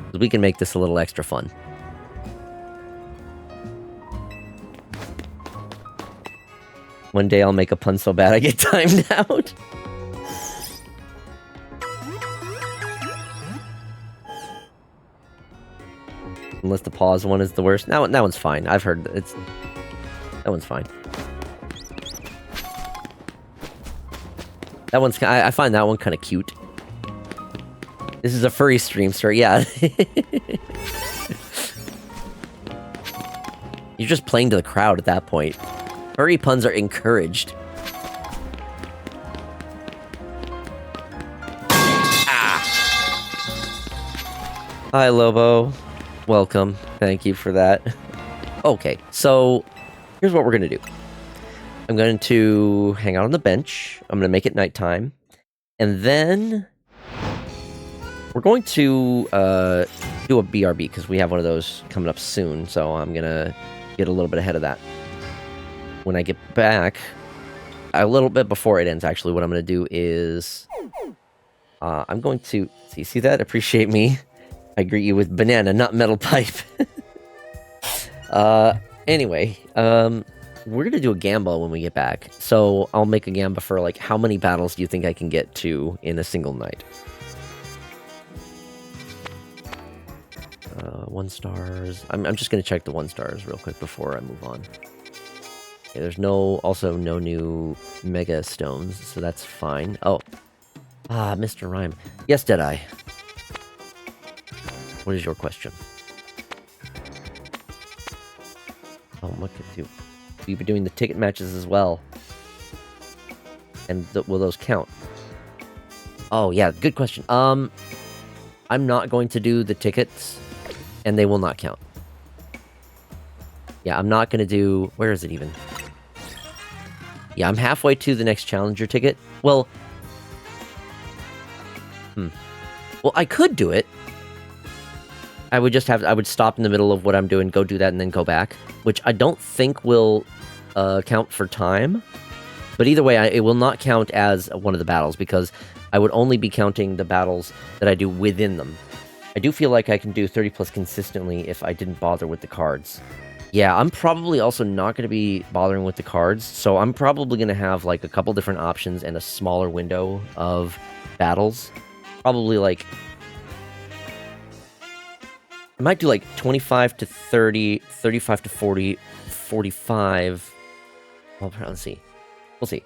Because we can make this a little extra fun. One day I'll make a pun so bad I get timed out. Unless the pause one is the worst. That one's fine. I've heard that that one's fine. That one's I find that one kind of cute. This is a furry stream, sir. Yeah. You're just playing to the crowd at that point. Furry puns are encouraged. Ah. Hi, Lobo. Welcome. Thank you for that. Okay, so here's what we're going to do. I'm going to hang out on the bench. I'm going to make it nighttime. And then we're going to do a BRB because we have one of those coming up soon. So I'm going to get a little bit ahead of that. When I get back, a little bit before it ends, actually, what I'm going to do is I'm going to... See that? Appreciate me. I greet you with banana, not metal pipe. Anyway, we're gonna do a Gamba when we get back. So I'll make a Gamba for, like, how many battles do you think I can get to in a single night? 1 stars. I'm just gonna check the 1 stars real quick before I move on. Okay, there's also no new Mega Stones, so that's fine. Oh. Mr. Rhyme. Yes, Deadeye. What is your question? Oh, look at you. We've been doing the ticket matches as well. And will those count? Oh, yeah, good question. I'm not going to do the tickets, and they will not count. Yeah, I'm not going to do... Where is it even? Yeah, I'm halfway to the next Challenger ticket. Well... Well, I could do it. I would just I would stop in the middle of what I'm doing, go do that, and then go back. Which I don't think will count for time. But either way, it will not count as one of the battles, because I would only be counting the battles that I do within them. I do feel like I can do 30 plus consistently if I didn't bother with the cards. Yeah, I'm probably also not going to be bothering with the cards, so I'm probably going to have like a couple different options and a smaller window of battles. Probably like... I might do like 25 to 30, 35 to 40, 45... Well, let's see. We'll see.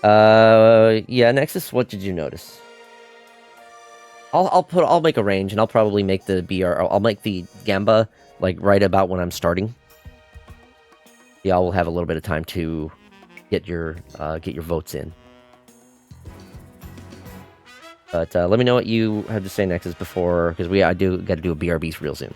Yeah, Nexus, what did you notice? I'll make a range, and I'll probably make the I'll make the Gamba like right about when I'm starting. Yeah, I'll have a little bit of time to get your votes in. But let me know what you have to say, Nexus, before, because I do got to do a BRB real soon.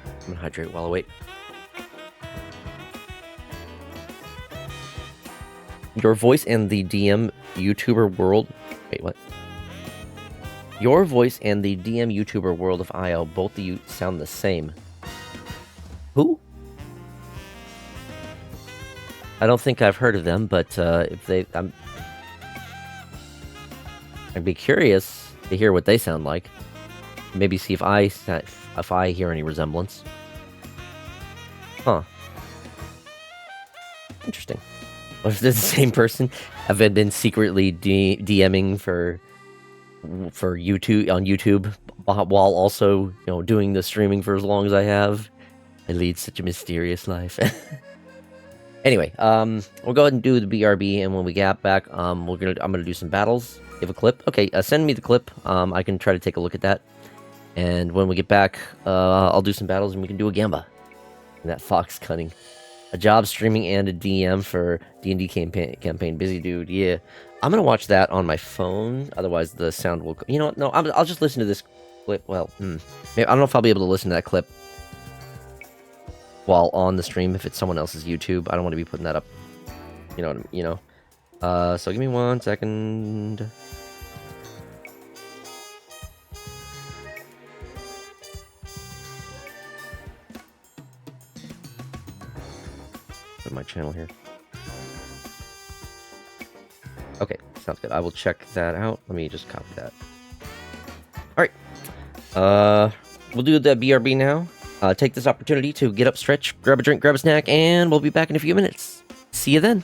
I'm gonna hydrate while I wait. Your voice and the DM YouTuber world... Wait, what? Your voice and the DM YouTuber world of IO, both of you sound the same. Who? I don't think I've heard of them, but if they... I'd be curious to hear what they sound like. Maybe see if I hear any resemblance. Huh. Interesting. What if they're the same person? Have I been secretly DMing for YouTube on YouTube while also, doing the streaming for as long as I have? I lead such a mysterious life. Anyway, we'll go ahead and do the BRB, and when we get back, I'm gonna do some battles. You have a clip? Okay, send me the clip. I can try to take a look at that. And when we get back, I'll do some battles, and we can do a Gamba. And that Fox cunning. A job streaming and a DM for D&D campaign. Busy dude, yeah. I'm gonna watch that on my phone, otherwise the sound will... You know what? No, I'll just listen to this clip. Well, maybe, I don't know if I'll be able to listen to that clip while on the stream if it's someone else's YouTube. I don't want to be putting that up. So give me 1 second. My channel here. Okay, sounds good. I will check that out. Let me just copy that. Alright. We'll do the BRB now. Take this opportunity to get up, stretch, grab a drink, grab a snack, and we'll be back in a few minutes. See you then.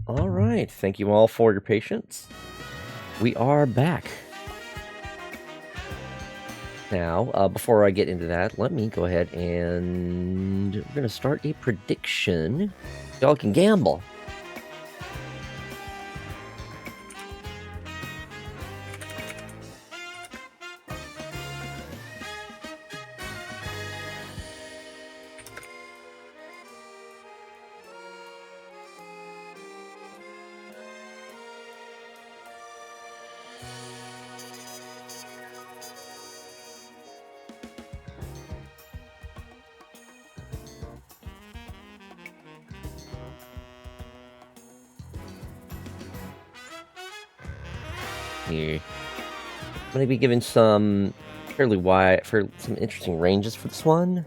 All right, thank you all for your patience. We are back. Now, before I get into that, let me go ahead and we're going to start a prediction. Y'all can gamble. Here. I'm going to be giving some fairly wide, for some interesting ranges for this one.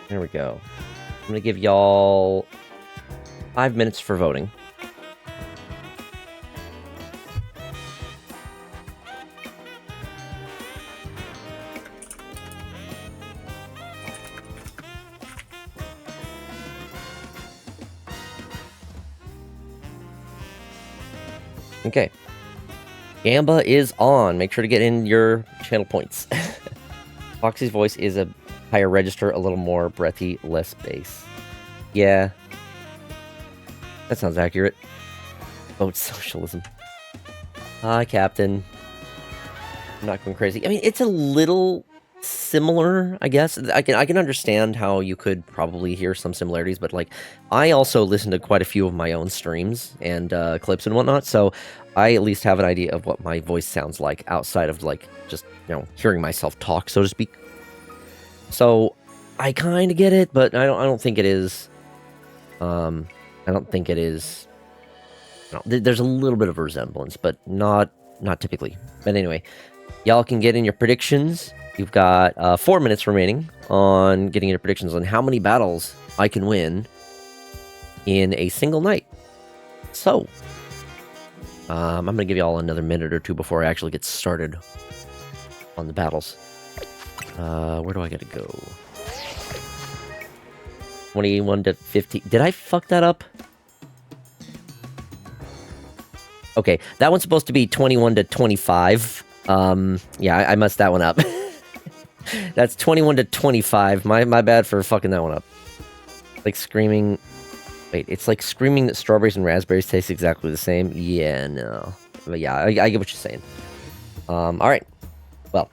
There we go. I'm going to give y'all 5 minutes for voting. Okay. Gamba is on. Make sure to get in your channel points. Foxy's voice is a higher register, a little more breathy, less bass. Yeah. That sounds accurate. Vote socialism. Hi, Captain. I'm not going crazy. I mean, it's a little similar, I guess. I can understand how you could probably hear some similarities, but like I also listen to quite a few of my own streams and clips and whatnot, so I at least have an idea of what my voice sounds like outside of like just, you know, hearing myself talk, so to speak. So I kind of get it, but I don't think it is. I don't think it is. No, there's a little bit of a resemblance, but not typically. But anyway, y'all can get in your predictions. You've got 4 minutes remaining on getting your predictions on how many battles I can win in a single night. So, I'm going to give you all another minute or two before I actually get started on the battles. Where do I got to go? 21 to 50. Did I fuck that up? Okay, that one's supposed to be 21 to 25. Yeah, I messed that one up. That's 21 to 25. My bad for fucking that one up. Like screaming... Wait, it's like screaming that strawberries and raspberries taste exactly the same? Yeah, no. But yeah, I get what you're saying. Alright. Well.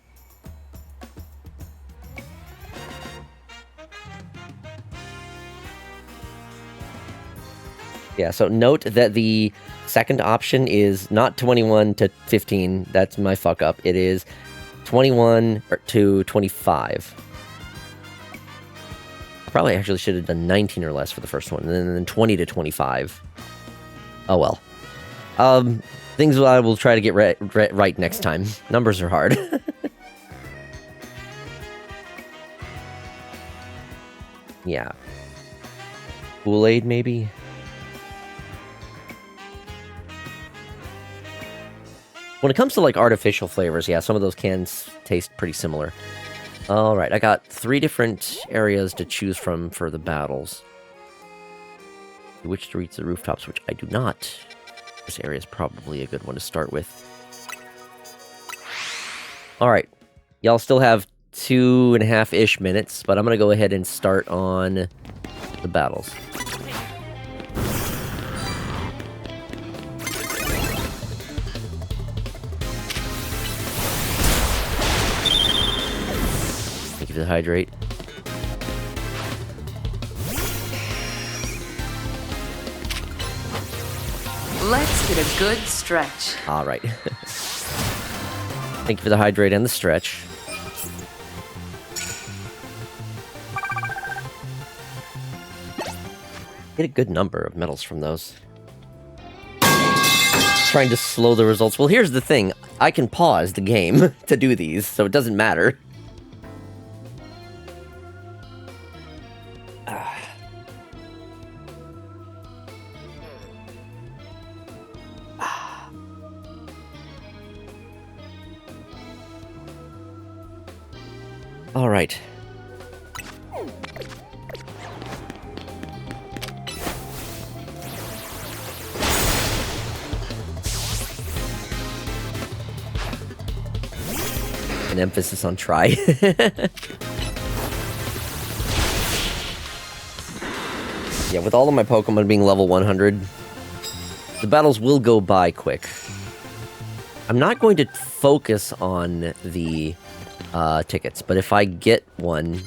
Yeah, so note that the second option is not 21 to 15. That's my fuck up. It is 21 to 25. I probably actually should have done 19 or less for the first one, and then 20 to 25. Oh well. Things I will try to get right next time. Numbers are hard. Yeah. Kool-Aid, maybe? When it comes to, like, artificial flavors, yeah, some of those cans taste pretty similar. Alright, I got 3 different areas to choose from for the battles. Which to reach the rooftops, which I do not. This area is probably a good one to start with. Alright, y'all still have 2.5-ish minutes, but I'm gonna go ahead and start on the battles. To the hydrate. Let's get a good stretch. All right. Thank you for the hydrate and the stretch. Get a good number of medals from those. Trying to slow the results. Well, here's the thing. I can pause the game to do these, so it doesn't matter. All right. An emphasis on try. Yeah, with all of my Pokemon being level 100, the battles will go by quick. I'm not going to focus on the tickets, but if I get one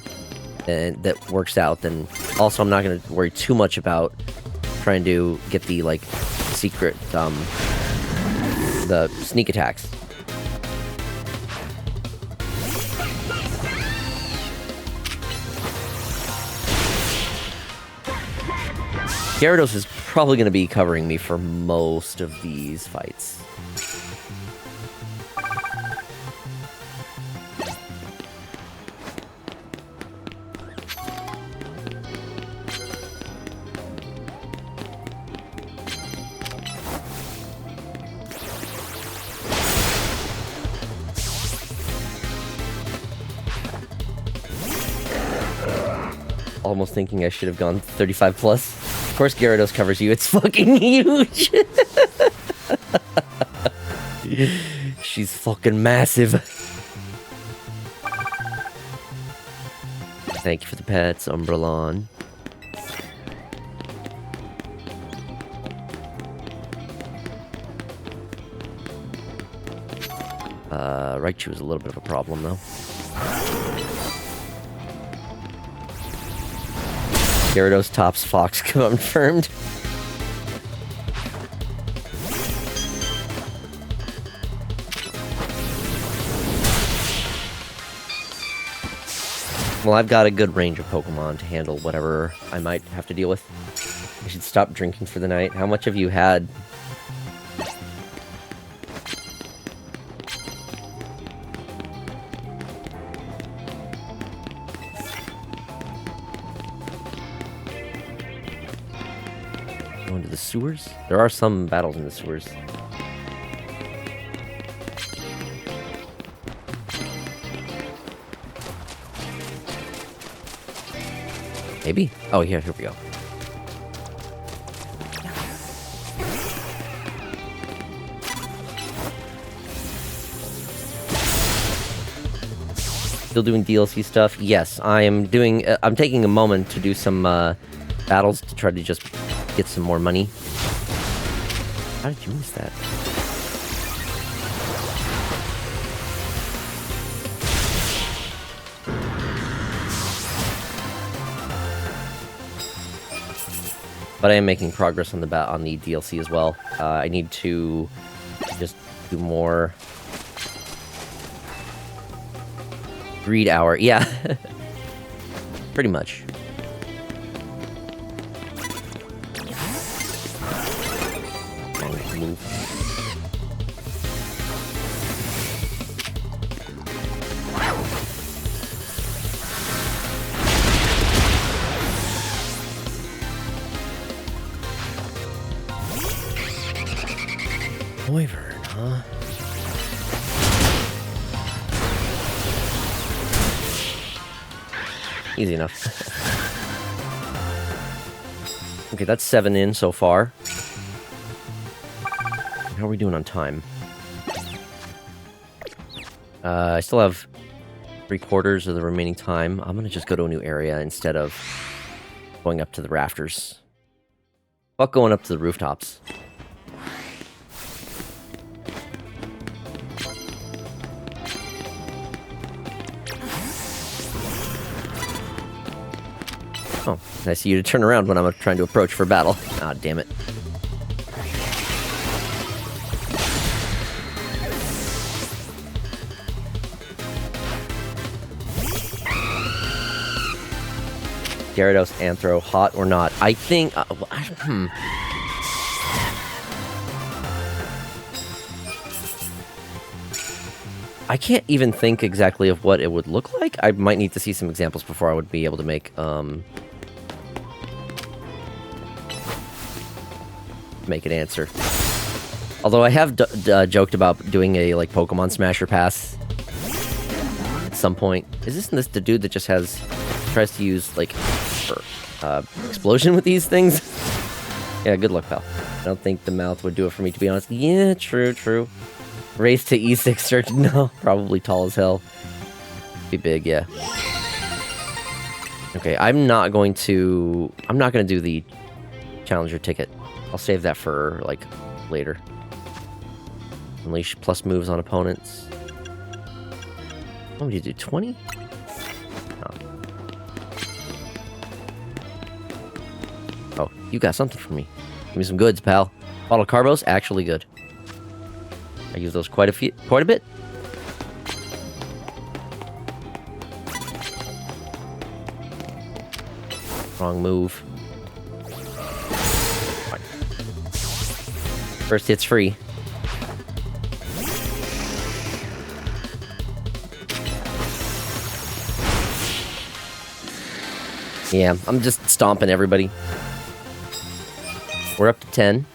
that works out, then also I'm not going to worry too much about trying to get the, like, secret, the sneak attacks. Gyarados is probably going to be covering me for most of these fights. Almost thinking I should have gone 35 plus. Of course Gyarados covers you, it's fucking huge! She's fucking massive. Thank you for the pets, Umbrelon. Raichu is a little bit of a problem, though. Gyarados tops Fox confirmed. Well, I've got a good range of Pokemon to handle whatever I might have to deal with. I should stop drinking for the night. How much have you had? Going to the sewers? There are some battles in the sewers. Maybe? Oh, yeah, here we go. Still doing DLC stuff? Yes, I am doing... I'm taking a moment to do some battles to try to just get some more money. How did you miss that? But I am making progress on the DLC as well. I need to just do more greed hour. Yeah, pretty much. Move. Wyvern, huh? Easy enough. Okay, that's 7 in so far. How are we doing on time? I still have 3/4 of the remaining time. I'm gonna just go to a new area instead of going up to the rafters. Fuck going up to the rooftops. Oh, I see you to turn around when I'm trying to approach for battle. Ah, damn it. Gyarados, Anthro, hot or not? I think... I can't even think exactly of what it would look like. I might need to see some examples before I would be able to make an answer. Although I have joked about doing a, like, Pokemon Smasher Pass at some point. Isn't this the dude that just tries to use, like, explosion with these things? Yeah, good luck, pal. I don't think the mouth would do it for me, to be honest. Yeah, true. Race to E6 search. No, probably tall as hell. Be big, yeah. Okay, I'm not gonna do the challenger ticket. I'll save that for, like, later. Unleash plus moves on opponents. What would you do, 20? Oh, you got something for me. Give me some goods, pal. Bottle carbos, actually good. I use those quite a bit. Wrong move. Fine. First hit's free. Yeah, I'm just stomping everybody. We're up to 10.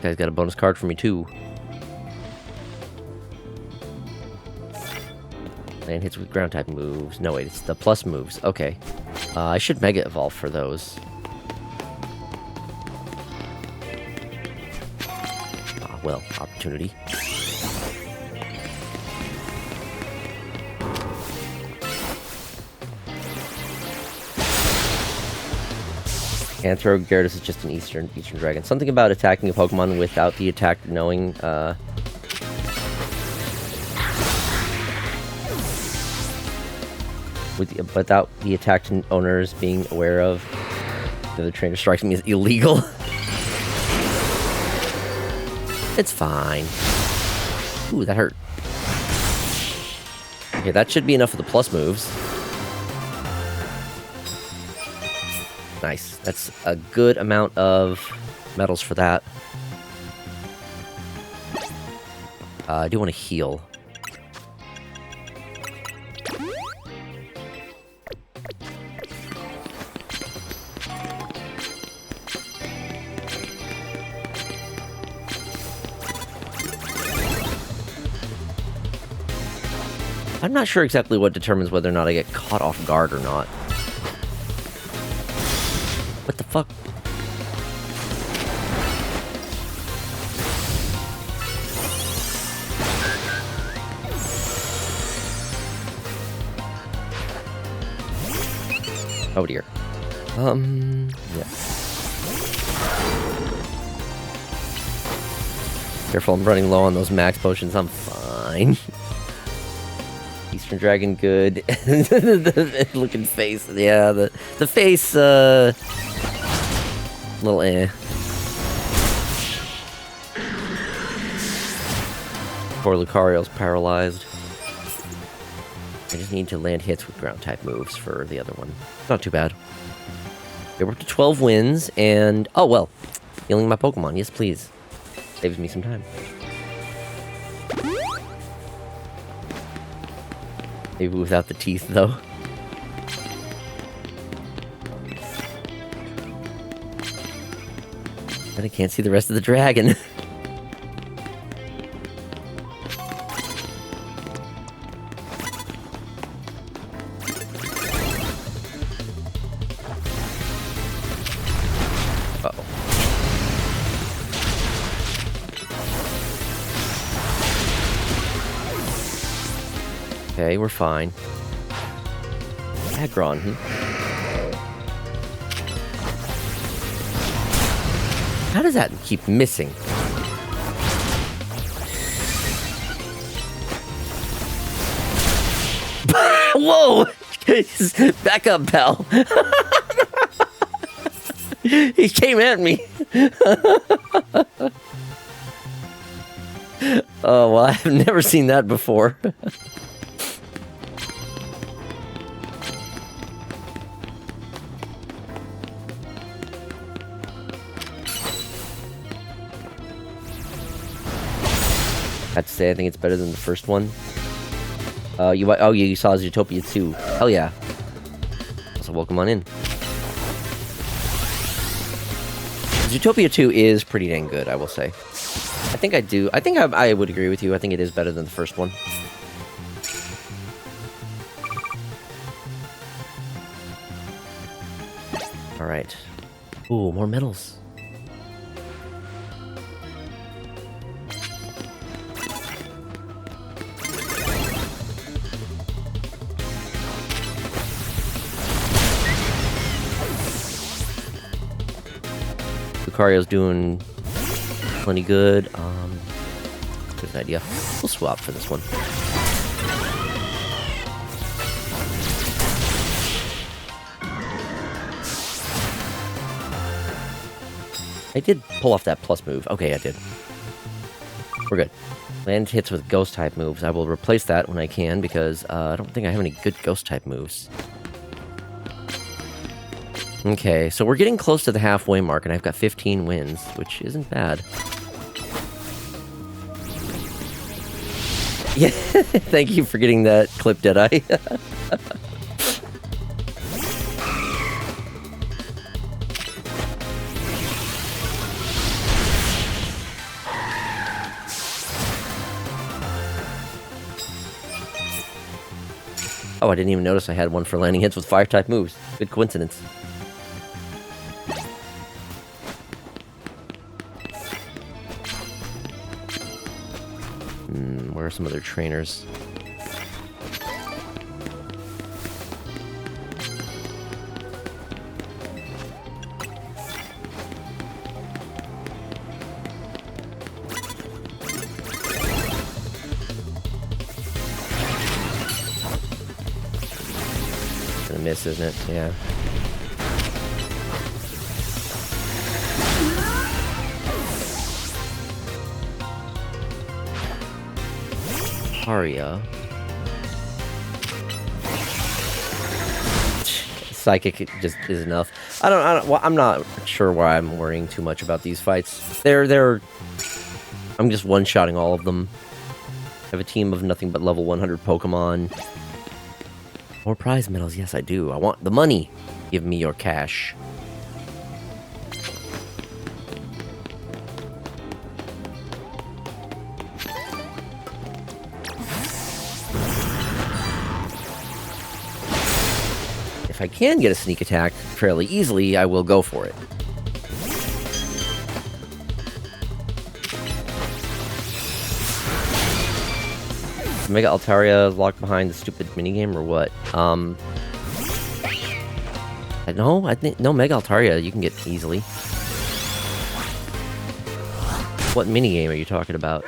Guy's got a bonus card for me too. Land hits with ground type moves. No, wait, it's the plus moves. Okay. I should Mega Evolve for those. Ah, well, opportunity. And throw Gyarados is just an Eastern Dragon. Something about attacking a Pokemon without the attack knowing, without the attacked owners being aware of the other trainer strikes me as illegal. It's fine. Ooh, that hurt. Okay, that should be enough of the plus moves. Nice. That's a good amount of medals for that. I do want to heal. I'm not sure exactly what determines whether or not I get caught off guard or not. What the fuck? Oh dear. Yeah. Careful, I'm running low on those max potions. I'm fine. Eastern Dragon, good. The looking face, yeah. The face, little eh. Poor Lucario's paralyzed. I just need to land hits with ground type moves for the other one. Not too bad. Okay, we're up to 12 wins, and oh well, healing my Pokemon. Yes, please. Saves me some time. Maybe without the teeth, though. But I can't see the rest of the dragon. Uh-oh. Okay, we're fine. Aggron, How does that keep missing? Whoa! Back up, pal. He came at me. Oh, well, I've never seen that before. I have to say, I think it's better than the first one. You saw Zootopia 2. Hell yeah. So welcome on in. Zootopia 2 is pretty dang good, I will say. I think I would agree with you. I think it is better than the first one. Alright. Ooh, more medals. Lucario's doing plenty good. Good idea. We'll swap for this one. I did pull off that plus move. Okay, I did. We're good. Land hits with ghost type moves. I will replace that when I can because I don't think I have any good ghost type moves. Okay, so we're getting close to the halfway mark, and I've got 15 wins, which isn't bad. Yeah, thank you for getting that clip, Deadeye. Oh, I didn't even notice I had one for landing hits with fire-type moves. Good coincidence. Where are some other trainers? Gonna miss, isn't it? Yeah. Aria. Psychic just is enough. Well, I'm not sure why I'm worrying too much about these fights. I'm just one-shotting all of them. I have a team of nothing but level 100 Pokemon. More prize medals, yes I do. I want the money. Give me your cash. If I can get a sneak attack fairly easily, I will go for it. Mega Altaria locked behind the stupid minigame or what? No, I think no Mega Altaria you can get easily. What minigame are you talking about?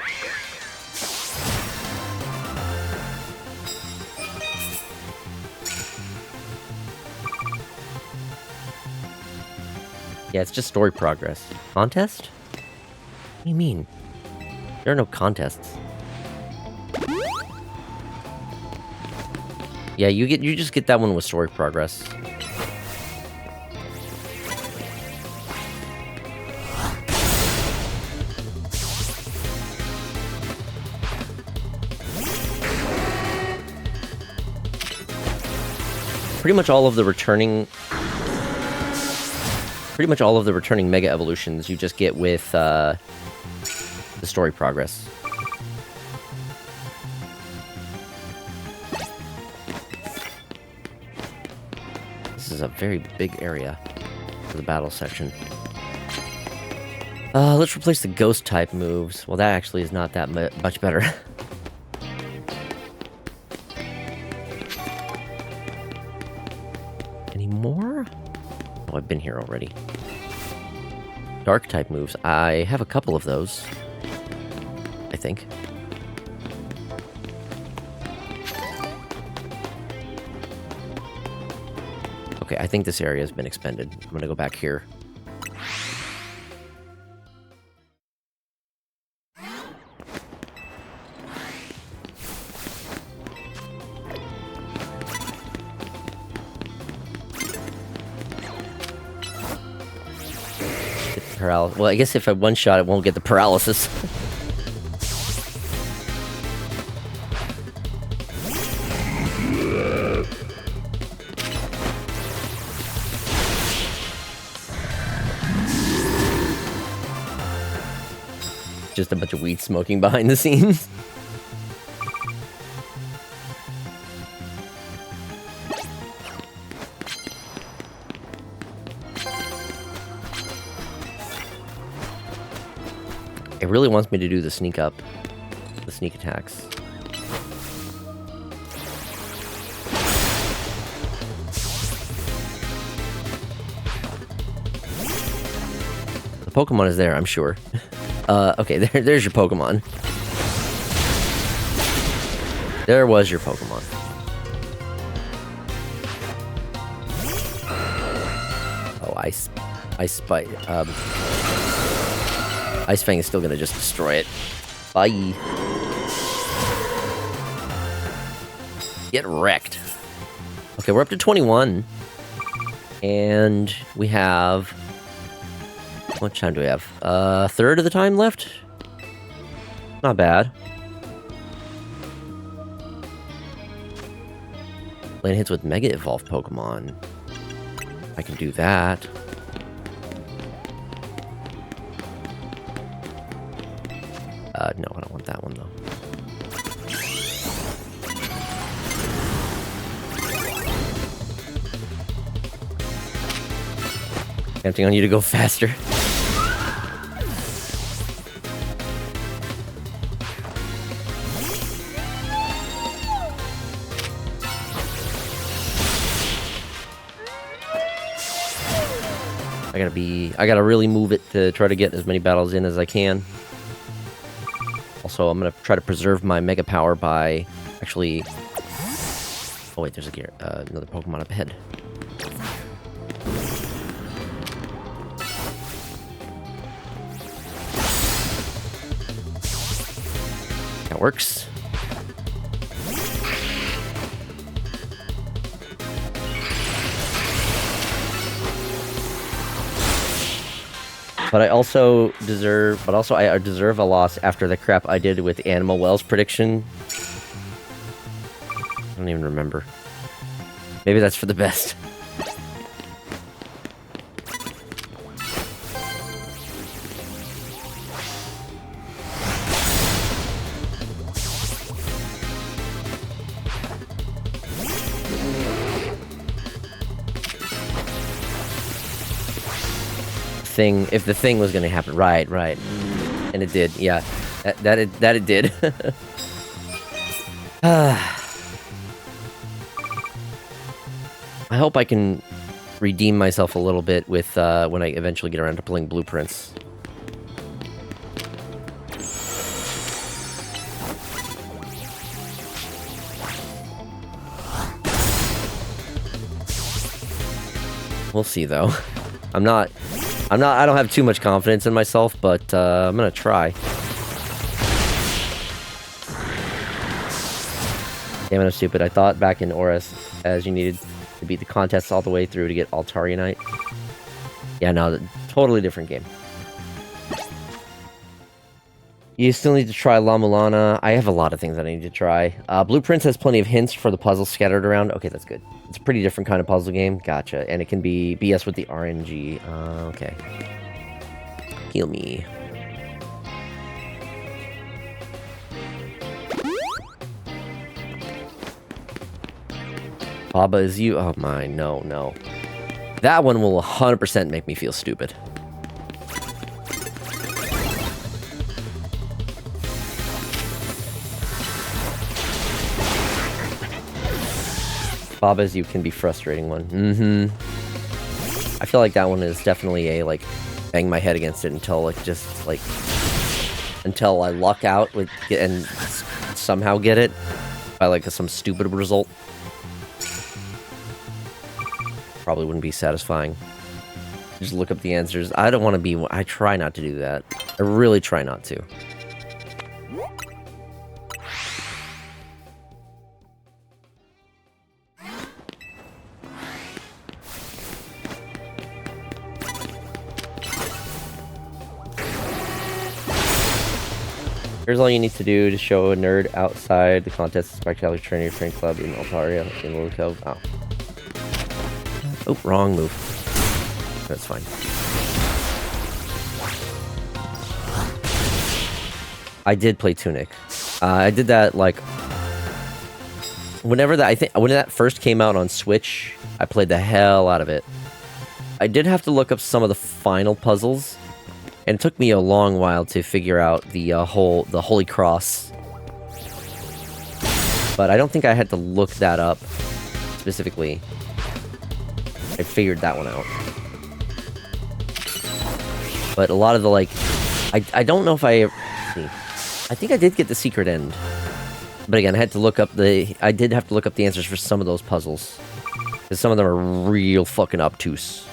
Yeah, it's just story progress. Contest? What do you mean? There are no contests. Yeah, you just get that one with story progress. Pretty much all of the returning Mega Evolutions you just get with the story progress. This is a very big area for the battle section. Let's replace the ghost type moves. Well, that actually is not that much better. Any more? Oh, I've been here already. Dark type moves. I have a couple of those, I think. Okay, I think this area has been expended. I'm gonna go back here. Well, I guess if I one-shot, it won't get the paralysis. Just a bunch of weed smoking behind the scenes. It really wants me to do the sneak up. The sneak attacks. The Pokemon is there, I'm sure. Okay, there's your Pokemon. There was your Pokemon. Oh, Ice Fang is still gonna just destroy it. Bye. Get wrecked. Okay, we're up to 21. And we have... What time do we have? A third of the time left? Not bad. Land hits with Mega Evolved Pokemon. I can do that. No, I don't want that one, though. Counting on you to go faster. I gotta really move it to try to get as many battles in as I can. Also, I'm gonna try to preserve my Mega Power by actually... Oh wait, there's another Pokemon up ahead. That works. But I also deserve a loss after the crap I did with Animal Wells prediction. I don't even remember. Maybe that's for the best. If the thing was gonna happen, right, and it did, yeah, that it did. I hope I can redeem myself a little bit with when I eventually get around to pulling blueprints. We'll see, though. I don't have too much confidence in myself, but I'm gonna try. Damn it, I'm stupid. I thought back in Oris, as you needed to beat the contests all the way through to get Altaria. Yeah, no, totally different game. You still need to try La Mulana. I have a lot of things that I need to try. Blueprints has plenty of hints for the puzzles scattered around. Okay, that's good. It's a pretty different kind of puzzle game. Gotcha. And it can be BS with the RNG. Okay. Heal me. Baba is you? Oh my, no. That one will 100% make me feel stupid. Baba's you can be frustrating one. I feel like that one is definitely a, like, bang my head against it until, like, just, like... Until I luck out with and somehow get it by, like, some stupid result. Probably wouldn't be satisfying. Just look up the answers. I don't want to be... I try not to do that. I really try not to. Here's all you need to do to show a nerd outside the contest spectacular training train club in Altaria in Little Cove. Oh. Oh, wrong move. That's fine. I did play Tunic. I did that like when that first came out on Switch, I played the hell out of it. I did have to look up some of the final puzzles. And it took me a long while to figure out the Holy Cross. But I don't think I had to look that up specifically. I figured that one out. But a lot of the, like... I don't know if I... See. I think I did get the secret end. But again, I had to look up the... I did have to look up the answers for some of those puzzles. Because some of them are real fucking obtuse.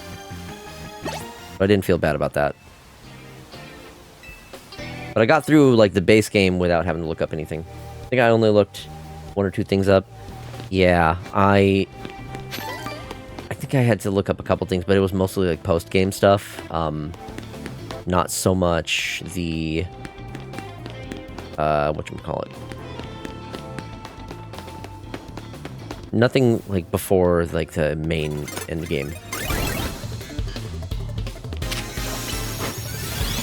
But I didn't feel bad about that. But I got through, like, the base game without having to look up anything. I think I only looked 1 or 2 things up. Yeah, I think I had to look up a couple things, but it was mostly, like, post-game stuff. Not so much the... whatchamacallit. Nothing, like, before, like, the main end game.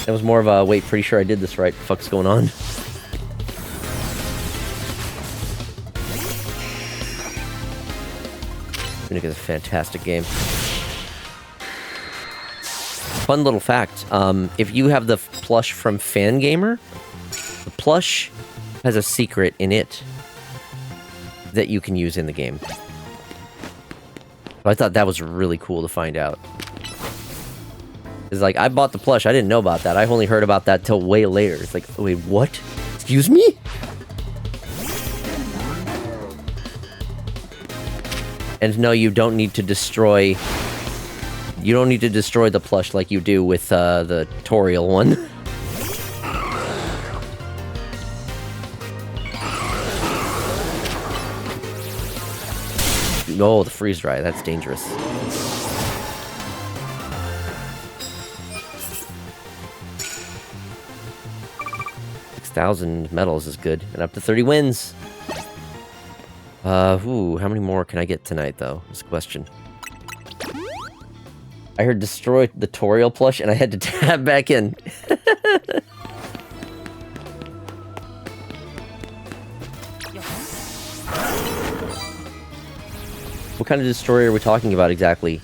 It was more of a, wait, pretty sure I did this right. What the fuck's going on? Tunic is a fantastic game. Fun little fact. If you have the plush from Fangamer, the plush has a secret in it that you can use in the game. I thought that was really cool to find out. It's like, I bought the plush, I didn't know about that. I only heard about that till way later. It's like, wait, what? Excuse me? And no, you don't need to destroy... You don't need to destroy the plush like you do with the Toriel one. Oh, the freeze dry, that's dangerous. $6,000 medals is good, and up to 30 wins. How many more can I get tonight, though? Is the question. I heard destroy the Toriel plush, and I had to tab back in. What kind of destroyer are we talking about exactly?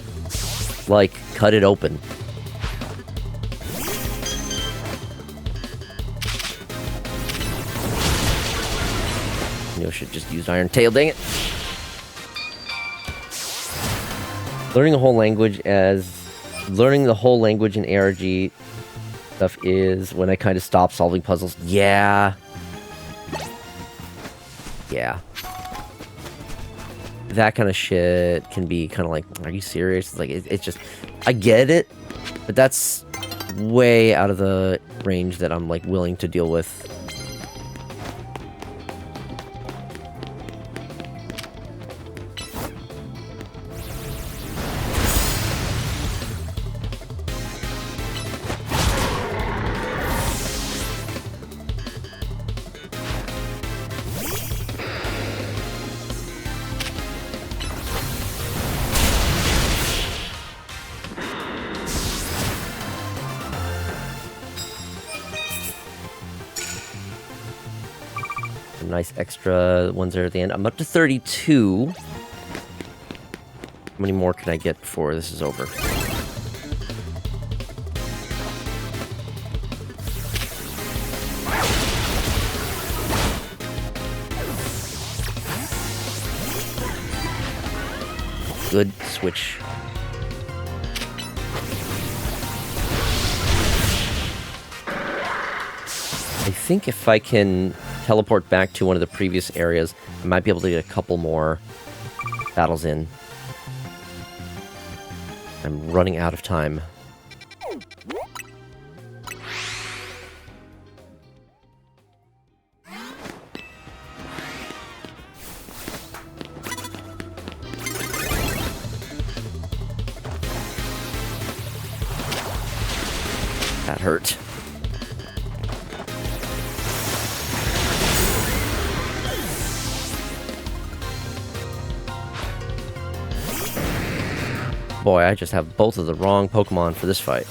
Like, cut it open. You should just use Iron Tail, dang it. Learning the whole language in ARG stuff is when I kind of stop solving puzzles. Yeah. Yeah. That kind of shit can be kind of like, are you serious? It's like, it's just, I get it, but that's way out of the range that I'm, like, willing to deal with. Nice extra ones there at the end. I'm up to 32. How many more can I get before this is over? Good switch. I think if I can teleport back to one of the previous areas, I might be able to get a couple more battles in. I'm running out of time. That hurt. Boy, I just have both of the wrong Pokemon for this fight.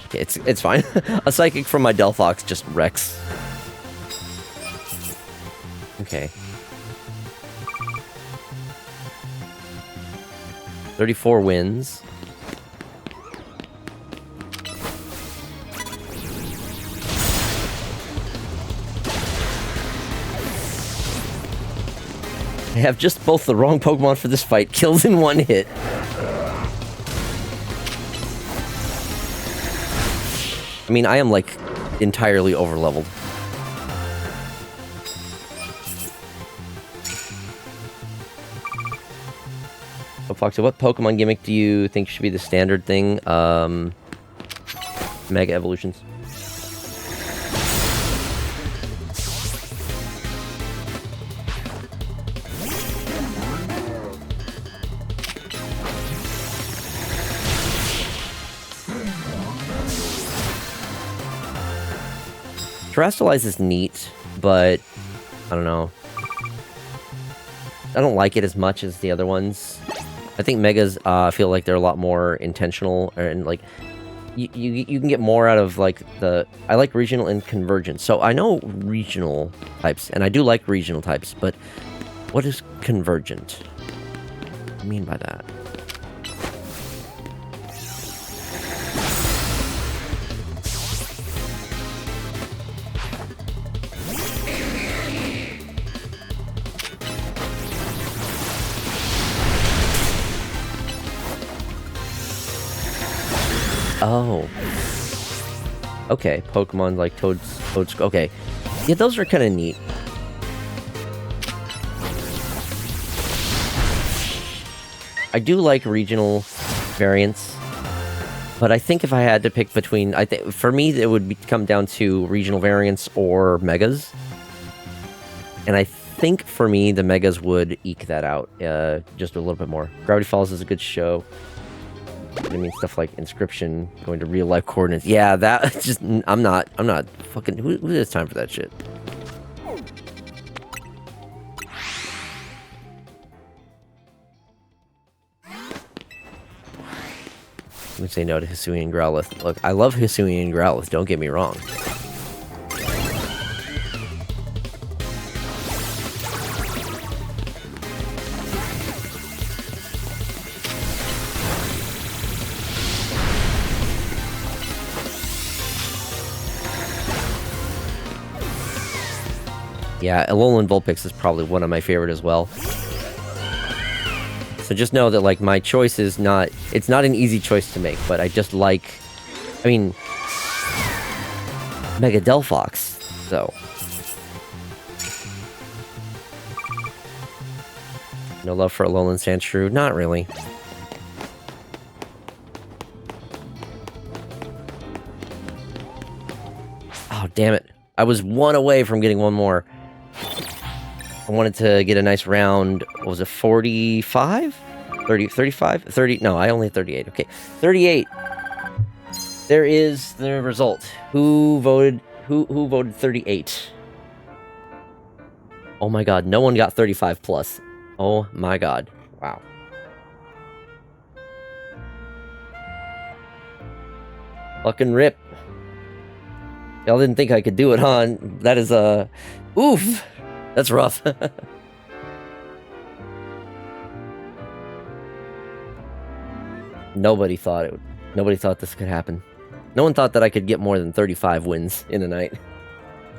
Okay, it's fine. A Psychic from my Delphox just wrecks. Okay. 34 wins. have just both the wrong Pokemon for this fight. Kills in one hit. I mean, I am, like, entirely overleveled. Oh, Foxy, what Pokemon gimmick do you think should be the standard thing? Mega Evolutions. Terrestrialize is neat, but I don't know. I don't like it as much as the other ones. I think Megas feel like they're a lot more intentional, and like you can get more out of like the. I like regional and convergent. So I know regional types, and I do like regional types, but what is convergent? What do you mean by that? Oh. Okay, Pokemon like Toads. Okay. Yeah, those are kind of neat. I do like regional variants, but I think if I had to pick between, for me it would come down to regional variants or Megas. And I think for me the Megas would eke that out just a little bit more. Gravity Falls is a good show. I mean, stuff like Inscription, going to real life coordinates. Yeah, that just, I'm not fucking, who has time for that shit? Let me say no to Hisuian and Growlithe. Look, I love Hisuian and Growlithe, don't get me wrong. Yeah, Alolan Vulpix is probably one of my favorite as well. So just know that, like, my choice is not... It's not an easy choice to make, but I just like... I mean... Mega Delphox, though. No love for Alolan Sandshrew? Not really. Oh, damn it. I was one away from getting one more. I wanted to get a nice round, what was it, 45? 30, 35? 30, no, I only had 38, okay. 38! There is the result. Who voted 38? Oh my god, no one got 35 plus. Oh my god, wow. Fucking rip. Y'all didn't think I could do it, huh? That is, oof! That's rough. Nobody thought this could happen. No one thought that I could get more than 35 wins in a night.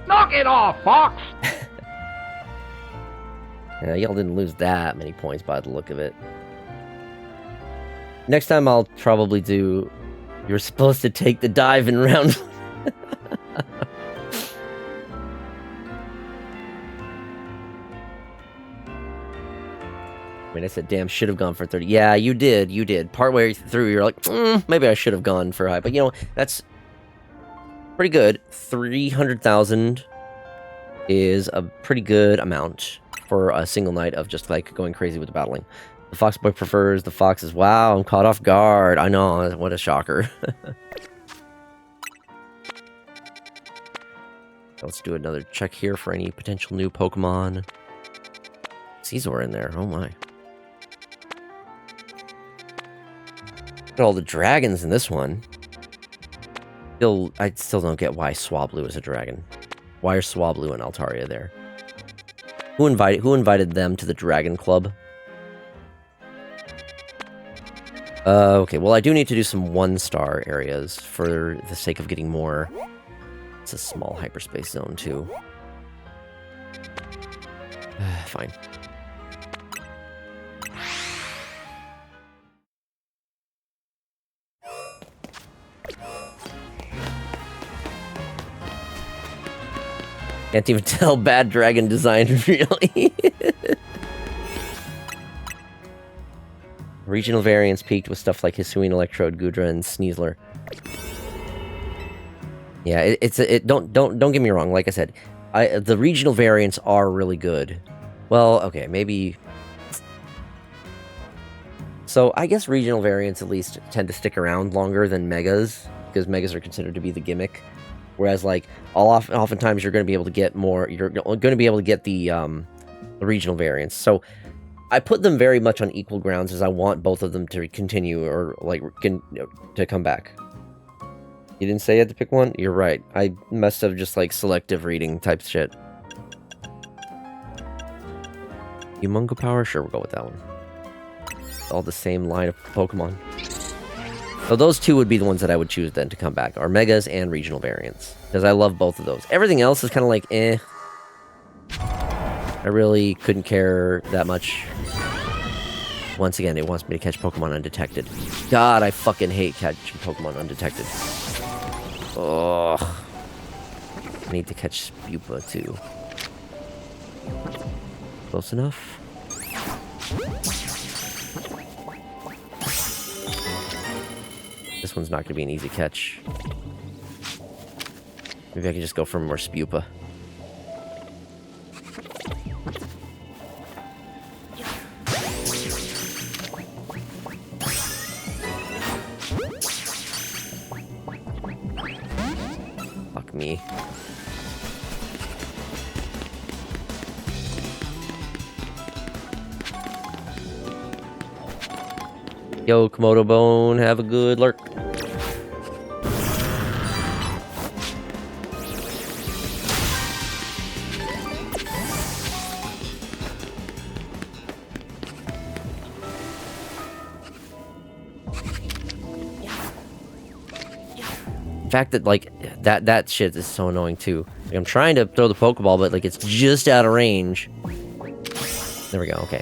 Knock it off, Fox! Yeah, y'all didn't lose that many points by the look of it. Next time I'll probably do... You're supposed to take the dive in round... I mean, I said, damn, should have gone for 30. Yeah, you did. Partway through, you're like, maybe I should have gone for high. But, you know, that's pretty good. 300,000 is a pretty good amount for a single night of just, like, going crazy with the battling. The Fox Boy prefers the Foxes. Wow, I'm caught off guard. I know, what a shocker. Let's do another check here for any potential new Pokemon. Caesar in there, oh my. Look at all the dragons in this one. I still don't get why Swablu is a dragon. Why are Swablu and Altaria there? Who invited them to the Dragon Club? Okay, well I do need to do some 1-star areas for the sake of getting more. It's a small hyperspace zone too. Fine. Can't even tell bad dragon design, really. Regional variants peaked with stuff like Hisuian Electrode, Gudra, and Sneasler. Yeah, don't get me wrong. Like I said, the regional variants are really good. Well, okay, maybe. So I guess regional variants at least tend to stick around longer than megas, because megas are considered to be the gimmick. Whereas, like, oftentimes you're going to be able to get more. You're going to be able to get the regional variants. So I put them very much on equal grounds, as I want both of them to continue or like to come back. You didn't say you had to pick one? You're right. I must have just like selective reading type shit. Humongo Power? Sure, we'll go with that one. All the same line of Pokemon. So those two would be the ones that I would choose then to come back, are Megas and regional variants. Because I love both of those. Everything else is kind of like, eh. I really couldn't care that much. Once again, it wants me to catch Pokemon undetected. God, I fucking hate catching Pokemon undetected. Ugh. I need to catch Spupa, too. Close enough? This one's not going to be an easy catch. Maybe I can just go for more Spupa. Fuck me. Yo, Komodo Bone, have a good lurk. The fact that, like, that shit is so annoying, too. Like, I'm trying to throw the Pokeball, but, like, it's just out of range. There we go, okay.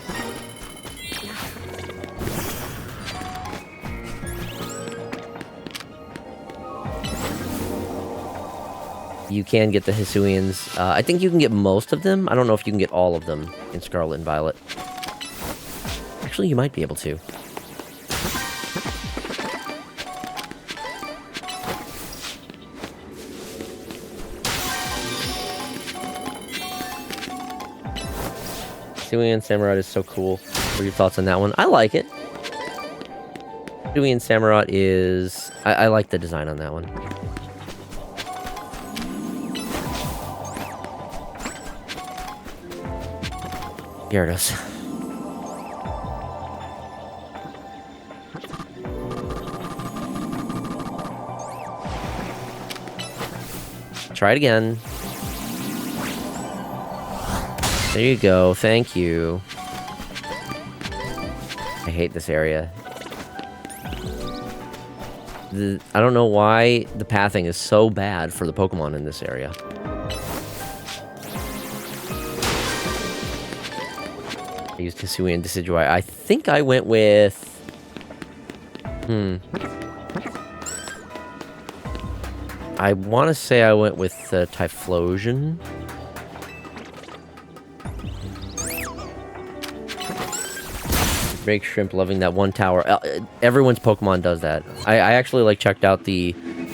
You can get the Hisuians. I think you can get most of them. I don't know if you can get all of them in Scarlet and Violet. Actually, you might be able to. Hisuian Samurott is so cool. What are your thoughts on that one? I like it. Hisuian Samurott is... I like the design on that one. Gyarados. Try it again. There you go. Thank you. I hate this area. I don't know why the pathing is so bad for the Pokemon in this area. I used Hisuian Decidueye. I think I went with... I want to say I went with Typhlosion. Drake Shrimp loving that one tower. Everyone's Pokemon does that. I actually like checked out the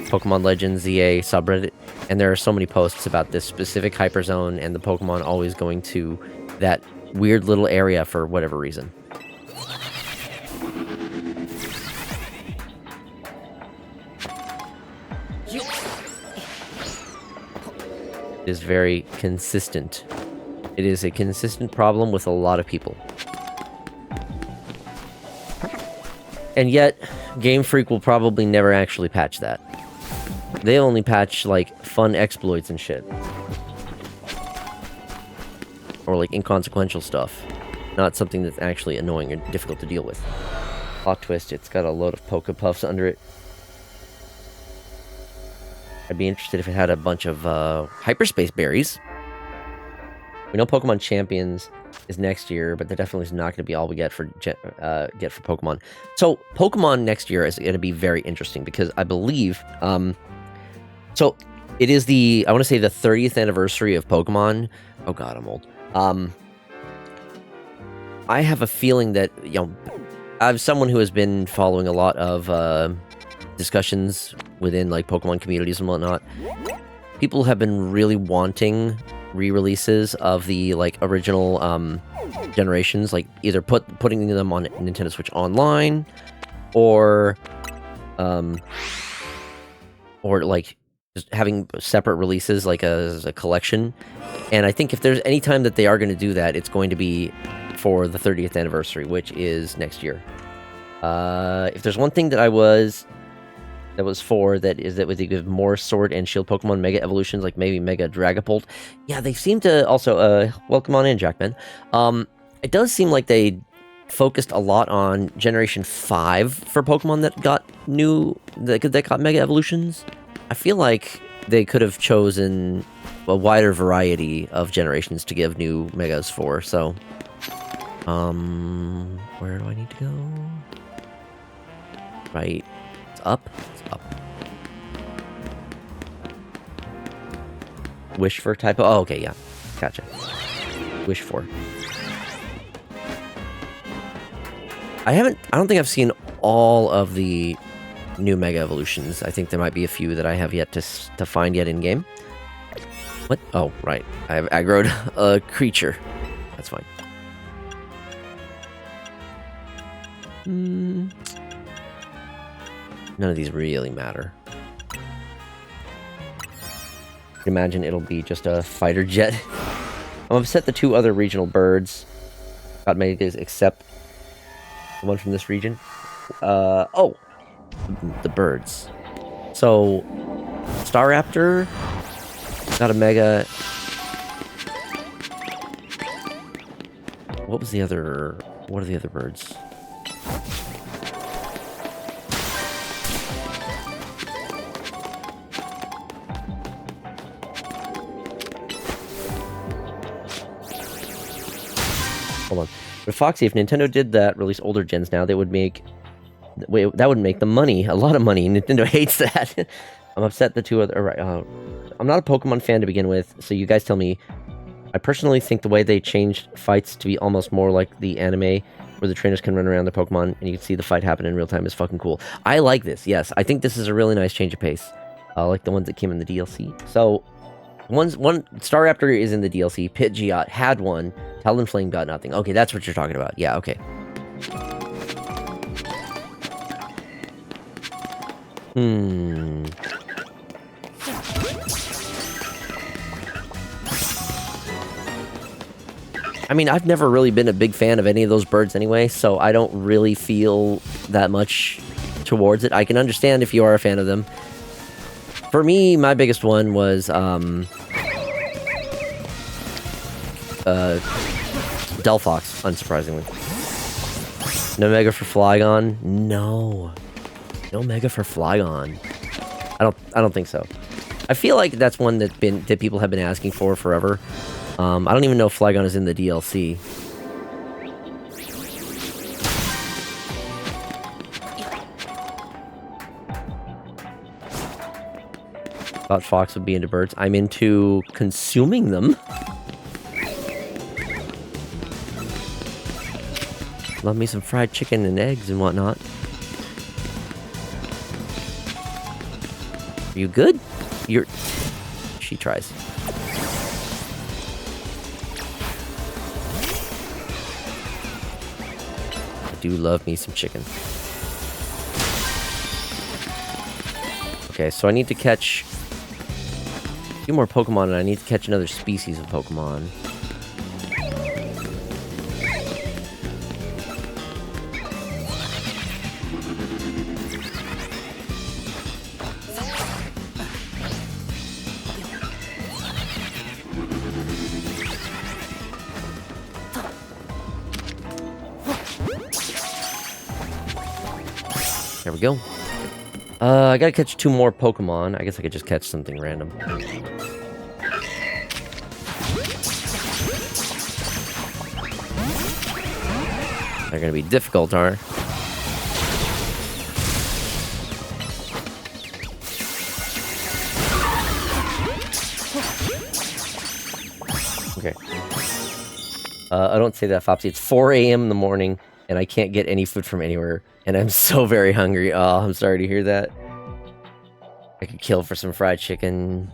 Pokemon Legends ZA subreddit, and there are so many posts about this specific hyperzone and the Pokemon always going to that weird little area for whatever reason. It is very consistent. It is a consistent problem with a lot of people. And yet, Game Freak will probably never actually patch that. They only patch, like, fun exploits and shit. Or, like, inconsequential stuff. Not something that's actually annoying or difficult to deal with. Plot twist, it's got a load of Pokepuffs under it. I'd be interested if it had a bunch of Hyperspace berries. We know Pokemon Champions is next year, but that definitely is not going to be all we get for Pokemon. So Pokemon next year is going to be very interesting because I believe, so it is I want to say the 30th anniversary of Pokemon. Oh God, I'm old. I have a feeling that, as someone who has been following a lot of discussions within like Pokemon communities and whatnot, people have been really wanting re-releases of the like original generations, like either putting them on Nintendo Switch Online, or like just having separate releases like as a collection. And I think if there's any time that they are going to do that, it's going to be for the 30th anniversary, which is next year. If there's one thing that was would they give more Sword and Shield Pokemon Mega Evolutions, like maybe Mega Dragapult. Yeah, they seem to also, welcome on in, Jackman. It does seem like they focused a lot on Generation 5 for Pokemon that got that got Mega Evolutions. I feel like they could have chosen a wider variety of generations to give new Megas for, so... where do I need to go? Right. It's up? It's up. Wish for typo? Oh, okay, yeah. Gotcha. Wish for. I don't think I've seen all of the new Mega Evolutions. I think there might be a few that I have yet to find yet in-game. What? Oh, right. I have aggroed a creature. That's fine. None of these really matter. I can imagine it'll be just a fighter jet. I'm upset the two other regional birds got Megas except the one from this region. Oh! The birds. So, Staraptor got a Mega... What are the other birds? Hold on. But Foxy, if Nintendo did that, release older gens now, that would make them money, a lot of money. Nintendo hates that. I'm upset the two other... Right, I'm not a Pokemon fan to begin with, so you guys tell me. I personally think the way they changed fights to be almost more like the anime, where the trainers can run around the Pokemon and you can see the fight happen in real time, is fucking cool. I like this, yes. I think this is a really nice change of pace. Like the ones that came in the DLC. So, one Staraptor is in the DLC. Pidgeot had one. Talonflame got nothing. Okay, that's what you're talking about. Yeah, okay. I mean, I've never really been a big fan of any of those birds anyway, so I don't really feel that much towards it. I can understand if you are a fan of them. For me, my biggest one was, Delphox, unsurprisingly. No Mega for Flygon? No. No Mega for Flygon. I don't think so. I feel like that's one that people have been asking for forever. I don't even know if Flygon is in the DLC. Thought Fox would be into birds. I'm into consuming them. Love me some fried chicken and eggs and whatnot. Are you good? She tries. I do love me some chicken. Okay, so I need to catch a few more Pokemon, and I need to catch another species of Pokemon. There we go. I gotta catch 2 more Pokemon. I guess I could just catch something random. They're gonna be difficult, aren't they? Okay. I don't say that, Fopsy. It's 4 a.m. in the morning, and I can't get any food from anywhere, and I'm so very hungry. Oh, I'm sorry to hear that. I could kill for some fried chicken.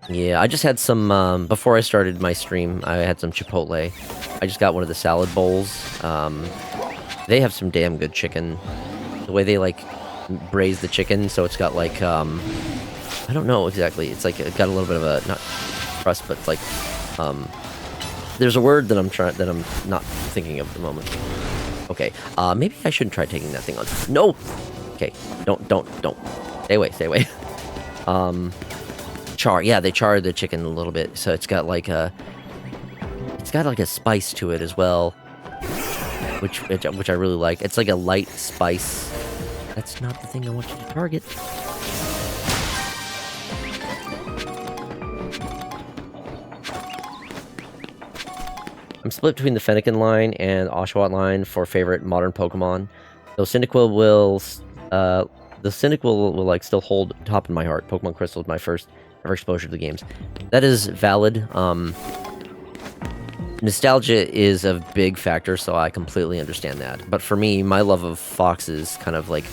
Yeah, I just had some, before I started my stream, I had some Chipotle. I just got one of the salad bowls. They have some damn good chicken. The way they, like, braise the chicken, so it's got, like, I don't know exactly. It's, like, it got a little bit of a, not crust, but, like, there's a word that I'm not thinking of at the moment. Okay, maybe I shouldn't try taking that thing on. No! Okay, don't. Stay away. Char, yeah, they charred the chicken a little bit, so it's got like a spice to it as well, which I really like. It's like a light spice. That's not the thing I want you to target. I'm split between the Fennekin line and Oshawott line for favorite modern Pokemon. Though Cyndaquil will, like still hold top in my heart. Pokemon Crystal is my first ever exposure to the games. That is valid. Nostalgia is a big factor, so I completely understand that. But for me, my love of foxes kind of like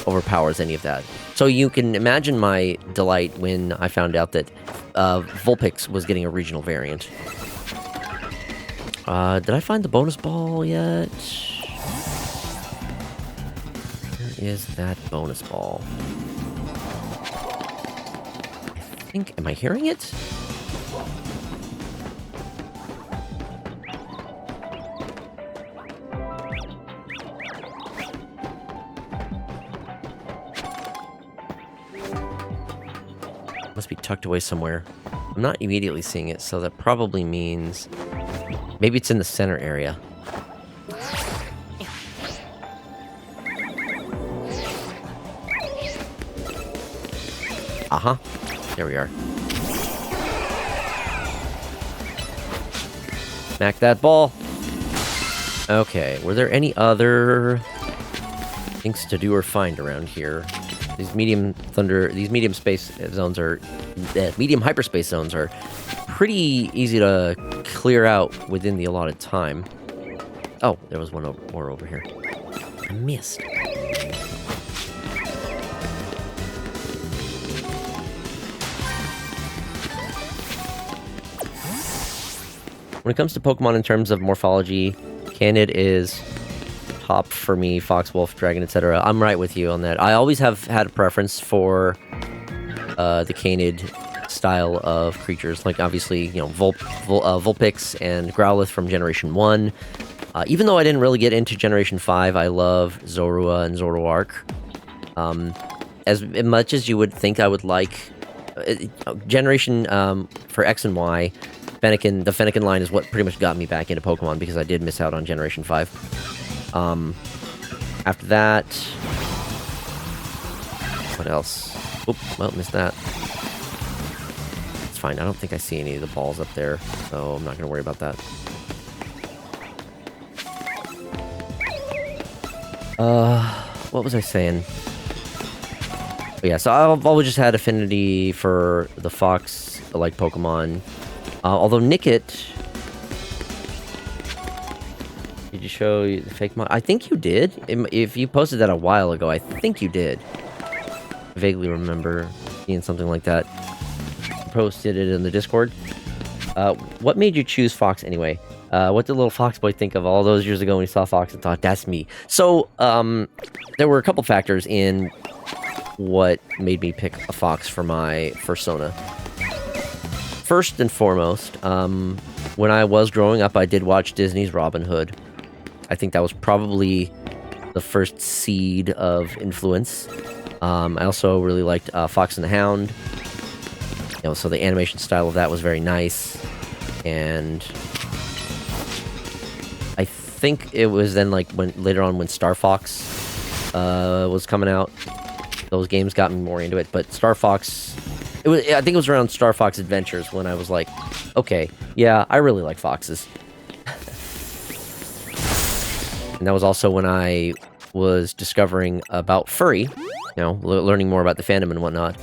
overpowers any of that. So you can imagine my delight when I found out that Vulpix was getting a regional variant. Did I find the bonus ball yet? Where is that bonus ball? I think, am I hearing it? Must be tucked away somewhere. I'm not immediately seeing it, so that probably means maybe it's in the center area. Uh-huh. There we are. Smack that ball. Okay, were there any other things to do or find around here? These medium space zones are, medium hyperspace zones are pretty easy to clear out within the allotted time. Oh, there was one more over here. I missed. When it comes to Pokemon in terms of morphology, Canid is top for me, Fox, Wolf, Dragon, etc. I'm right with you on that. I always have had a preference for the Canid style of creatures, like obviously, you know, Vulpix and Growlithe from Generation 1. Even though I didn't really get into Generation 5, I love Zorua and Zoroark. As much as you would think I would like Generation for X and Y, the Fennekin line is what pretty much got me back into Pokemon because I did miss out on Generation 5. After that, what else? Oop, well, missed that. It's fine. I don't think I see any of the balls up there, so I'm not going to worry about that. What was I saying? Oh, yeah, so I've always just had affinity for the fox-like Pokemon. Although Nickit... Did you show the fake mod? I think you did. If you posted that a while ago, I think you did. I vaguely remember seeing something like that. Posted it in the Discord. What made you choose Fox anyway? What did little Fox boy think of all those years ago when he saw Fox and thought, that's me? So, there were a couple factors in what made me pick a Fox for my persona. First and foremost, when I was growing up, I did watch Disney's Robin Hood. I think that was probably the first seed of influence. I also really liked Fox and the Hound. You know, so the animation style of that was very nice. And I think it was then like later on when Star Fox was coming out. Those games got me more into it. But Star Fox, I think it was around Star Fox Adventures when I was like, okay, yeah, I really like foxes. And that was also when I was discovering about furry, learning more about the fandom and whatnot,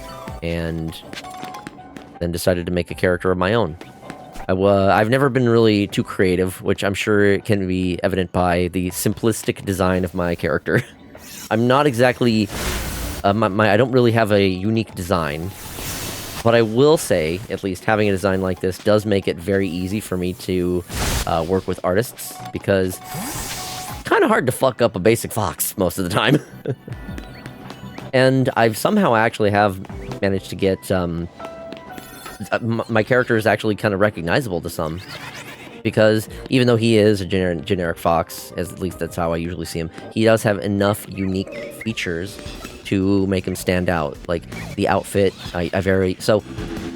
and then decided to make a character of my own. I've never been really too creative, which I'm sure can be evident by the simplistic design of my character. I'm not exactly... I don't really have a unique design, but I will say, at least, having a design like this does make it very easy for me to work with artists, because it's kind of hard to fuck up a basic fox most of the time. And I've somehow actually have managed to get... my character is actually kind of recognizable to some, because even though he is a generic fox, at least that's how I usually see him, he does have enough unique features to make him stand out. Like the outfit, so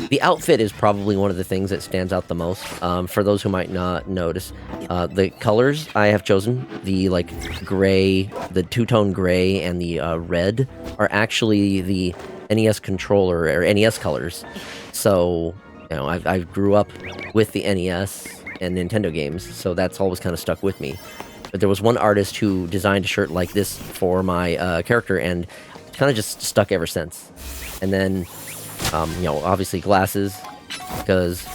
the outfit is probably one of the things that stands out the most. For those who might not notice, the colors I have chosen, the gray, the two-tone gray and the red, are actually the NES controller or NES colors. So, I grew up with the NES and Nintendo games, so that's always kind of stuck with me. But there was one artist who designed a shirt like this for my character, and kind of just stuck ever since. And then, obviously glasses, because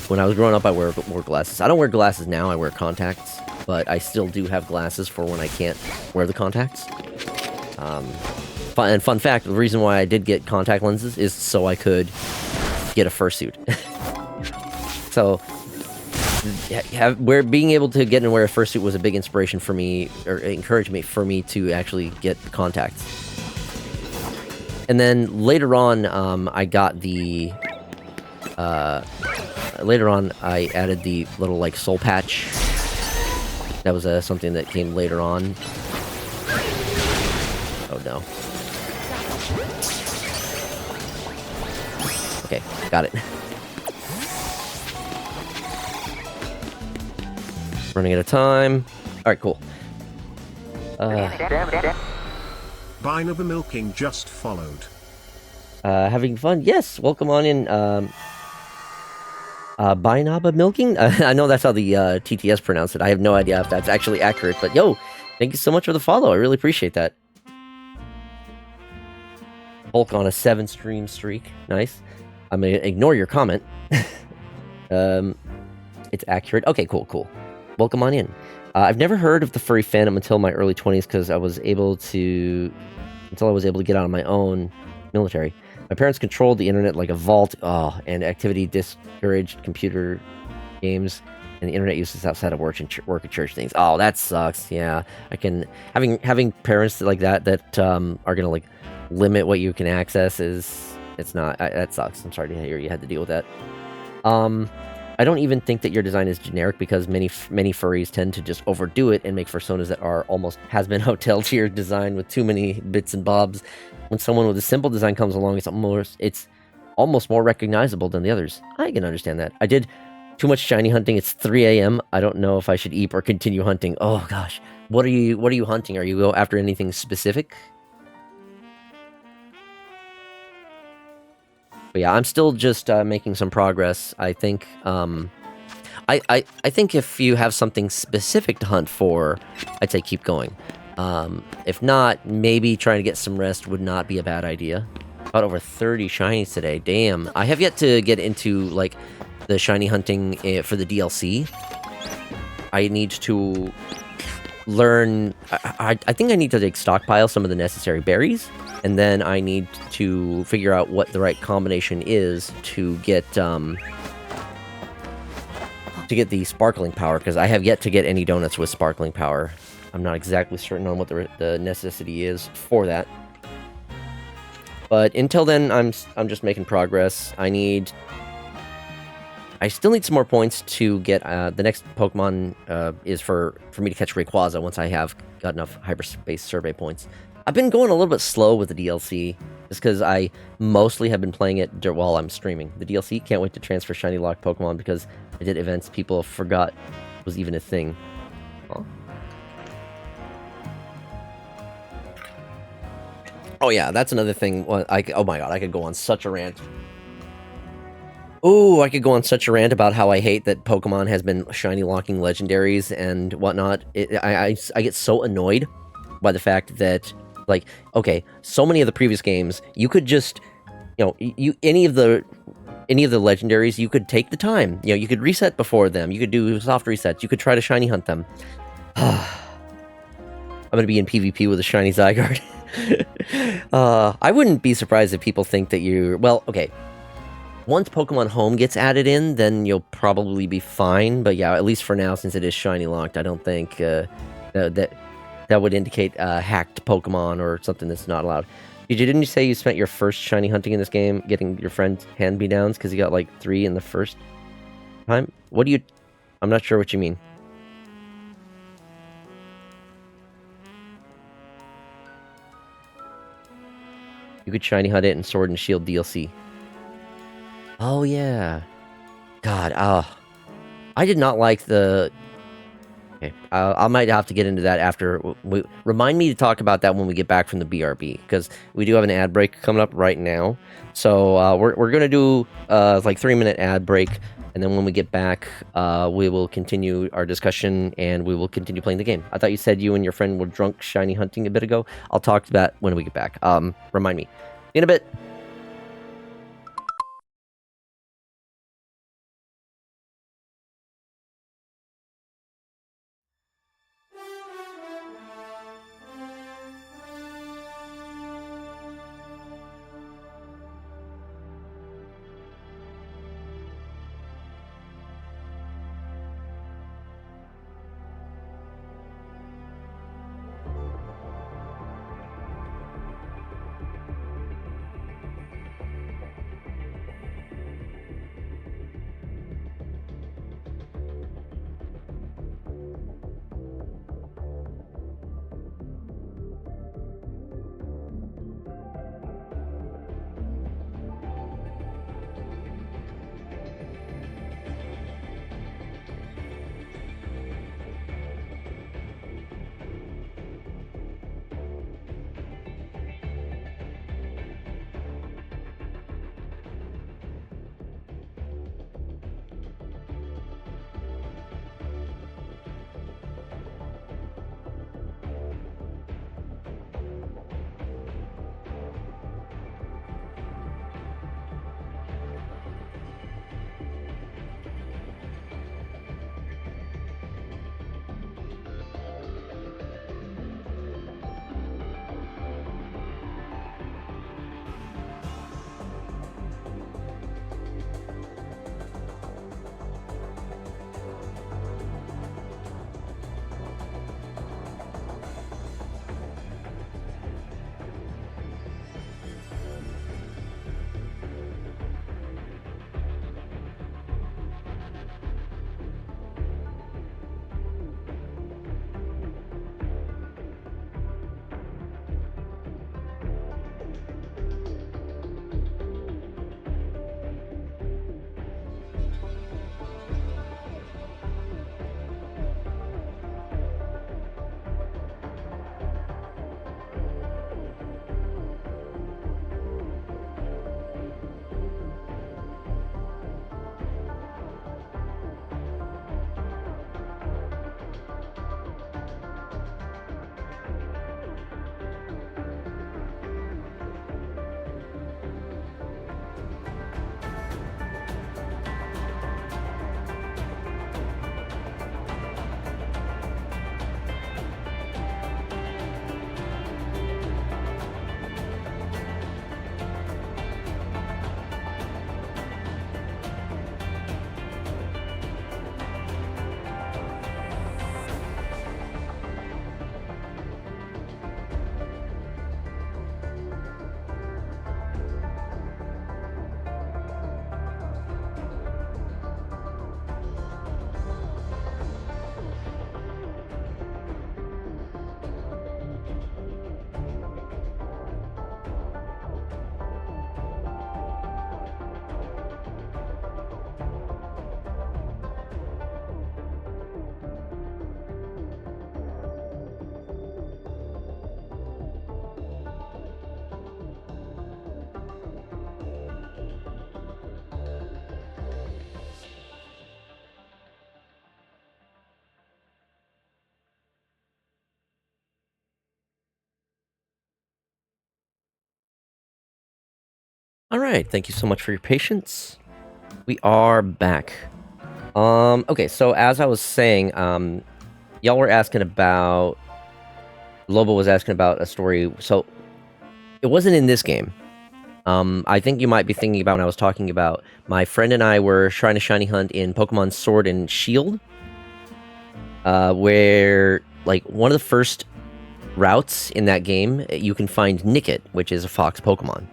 when I was growing up, I wore glasses. I don't wear glasses now, I wear contacts, but I still do have glasses for when I can't wear the contacts. Fun fact, the reason why I did get contact lenses is so I could get a fursuit. So, being able to get and wear a fursuit was a big inspiration for me, or encouragement for me to actually get contacts. And then later on, I got the... later on, I added the little, soul patch. That was something that came later on. Oh, no. Okay, got it. Running out of time. Alright, cool. Binaba Milking just followed. Having fun? Yes, welcome on in. Binaba Milking? I know that's how the TTS pronounced it. I have no idea if that's actually accurate, but yo, thank you so much for the follow. I really appreciate that. Hulk on a 7-stream streak. Nice. I'm gonna ignore your comment. It's accurate. Okay, cool. Welcome on in. I've never heard of the furry fandom until my early 20s, because I was able to get out on my own military. My parents controlled the internet like a vault, and activity discouraged computer games and the internet uses outside of work and church things. Oh, that sucks. Yeah, having parents like that are gonna limit what you can access that sucks. I'm sorry to hear you had to deal with that. I don't even think that your design is generic, because many furries tend to just overdo it and make personas that are almost has-been hotel tier design with too many bits and bobs. When someone with a simple design comes along, it's almost more recognizable than the others. I can understand that. I did too much shiny hunting. It's 3 a.m. I don't know if I should eat or continue hunting. Oh gosh, what are you hunting? Are you go after anything specific? But yeah, I'm still just making some progress. I think I think if you have something specific to hunt for, I'd say keep going. If not, maybe trying to get some rest would not be a bad idea. About over 30 shinies today. Damn. I have yet to get into the shiny hunting for the DLC. I need to learn. I think I need to stockpile some of the necessary berries. And then I need to figure out what the right combination is to get the sparkling power, because I have yet to get any donuts with sparkling power. I'm not exactly certain on what the necessity is for that. But until then, I'm just making progress. I still need some more points to get the next Pokemon is for me to catch Rayquaza once I have got enough Hyperspace survey points. I've been going a little bit slow with the DLC, just because I mostly have been playing it while I'm streaming. The DLC, can't wait to transfer Shiny Lock Pokemon, because I did events people forgot was even a thing. Huh? Oh yeah, that's another thing. Oh my god, I could go on such a rant. Oh, I could go on such a rant about how I hate that Pokemon has been shiny locking legendaries and whatnot. I get so annoyed by the fact that, like, okay, so many of the previous games, you could just, any of the legendaries, you could take the time. You could reset before them. You could do soft resets. You could try to shiny hunt them. I'm gonna be in PvP with a shiny Zygarde. I wouldn't be surprised if people think that you're... Well, okay. Once Pokemon Home gets added in, then you'll probably be fine. But yeah, at least for now, since it is shiny locked, I don't think that would indicate hacked Pokemon or something that's not allowed. Didn't you say you spent your first shiny hunting in this game getting your friend's hand-me-downs because you got like 3 in the first time? What do you... I'm not sure what you mean. You could shiny hunt it in Sword and Shield DLC. Oh, yeah. God, I did not like the... Okay, I might have to get into that after... Remind me to talk about that when we get back from the BRB, because we do have an ad break coming up right now. So, we're going to do, like, 3-minute ad break, and then when we get back, we will continue our discussion, and we will continue playing the game. I thought you said you and your friend were drunk shiny hunting a bit ago. I'll talk to that when we get back. Remind me. In a bit. All right, thank you so much for your patience. We are back. Okay, so as I was saying, y'all were asking about... Lobo was asking about a story. So, it wasn't in this game. I think you might be thinking about when I was talking about my friend and I were trying to shiny hunt in Pokemon Sword and Shield. Where, like, one of the first routes in that game, you can find Nickit, which is a fox Pokemon.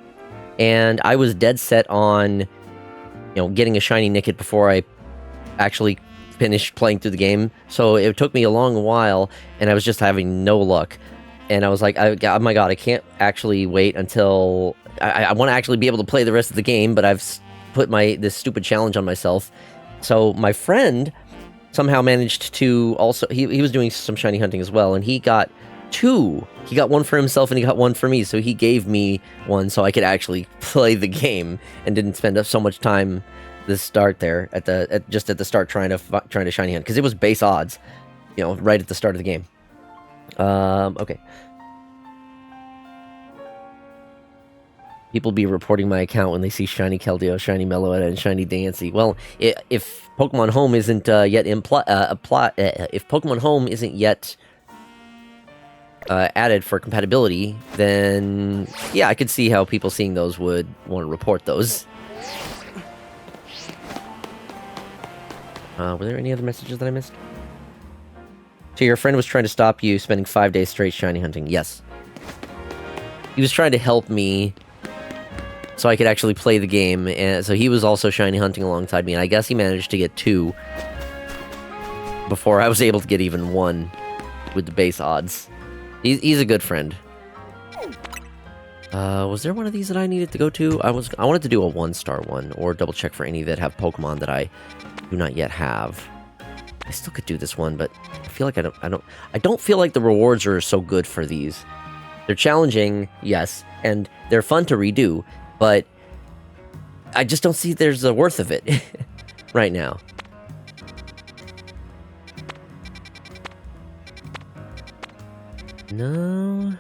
And I was dead set on, getting a shiny Nickit before I actually finished playing through the game. So it took me a long while, and I was just having no luck. And I was like, oh my god, I can't actually wait until... I want to actually be able to play the rest of the game, but I've put this stupid challenge on myself. So my friend somehow managed to also... He was doing some shiny hunting as well, and he got 2. He got one for himself and he got one for me, so he gave me one so I could actually play the game and didn't spend up so much time the start there at the start trying to shiny hunt, because it was base odds, right at the start of the game. Okay. People be reporting my account when they see shiny Keldeo, shiny Meloetta, and shiny Dansey. Well, if Pokemon Home isn't yet if Pokemon Home isn't yet added for compatibility, then yeah, I could see how people seeing those would want to report those. Were there any other messages that I missed? So your friend was trying to stop you spending 5 days straight shiny hunting. Yes. He was trying to help me so I could actually play the game, and so he was also shiny hunting alongside me, and I guess he managed to get 2 before I was able to get even 1 with the base odds. He's a good friend. Was there one of these that I needed to go to? I wanted to do a 1-star one, or double check for any that have Pokemon that I do not yet have. I still could do this one, but I feel like I don't feel like the rewards are so good for these. They're challenging, yes, and they're fun to redo, but I just don't see there's a worth of it right now. No.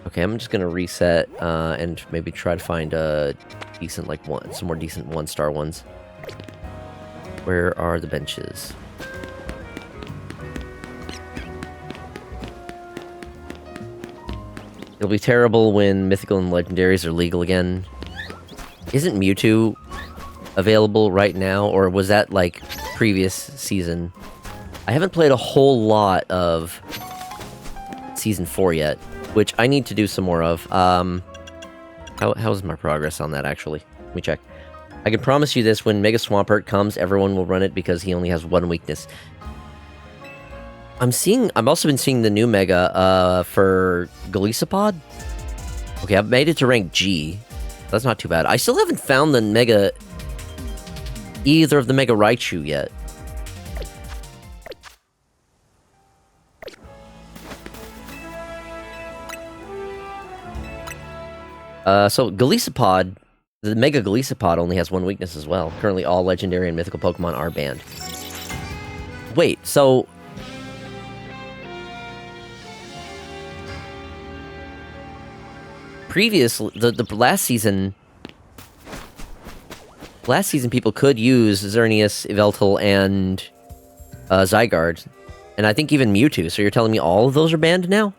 Okay, I'm just gonna reset and maybe try to find a decent, some more decent 1-star ones. Where are the benches? It'll be terrible when mythical and legendaries are legal again. Isn't Mewtwo available right now, or was that like previous season? I haven't played a whole lot of Season 4 yet, which I need to do some more of. How's my progress on that, actually? Let me check. I can promise you this, when Mega Swampert comes, everyone will run it because he only has 1 weakness. I've also been seeing the new Mega, for Golisopod. Okay, I've made it to rank G. That's not too bad. I still haven't found either of the Mega Raichu yet. So Golisopod, the Mega Golisopod only has 1 weakness as well. Currently, all legendary and mythical Pokemon are banned. Wait, so... the last season... Last season, people could use Xerneas, Yveltal, and Zygarde. And I think even Mewtwo, so you're telling me all of those are banned now?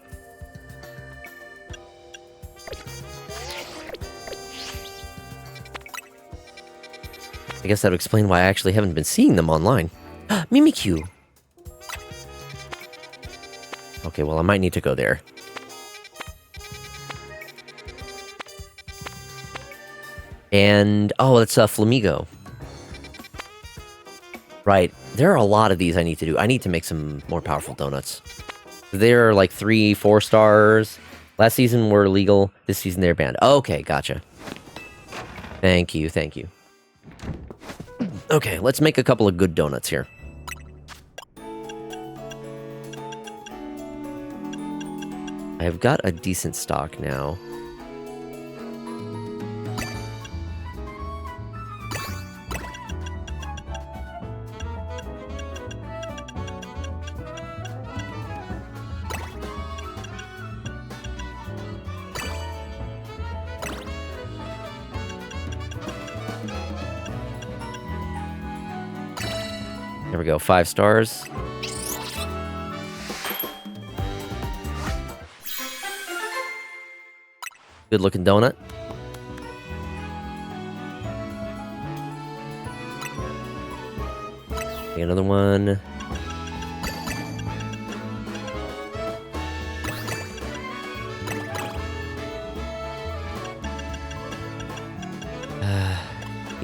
I guess that would explain why I actually haven't been seeing them online. Mimikyu! Okay, well, I might need to go there. And... oh, it's Flamigo. Right. There are a lot of these I need to do. I need to make some more powerful donuts. There are like 3, 4 stars. Last season were legal. This season they're banned. Okay, gotcha. Thank you, thank you. Okay, let's make a couple of good donuts here. I've got a decent stock now. There we go, 5 stars. Good looking donut. Okay, another one.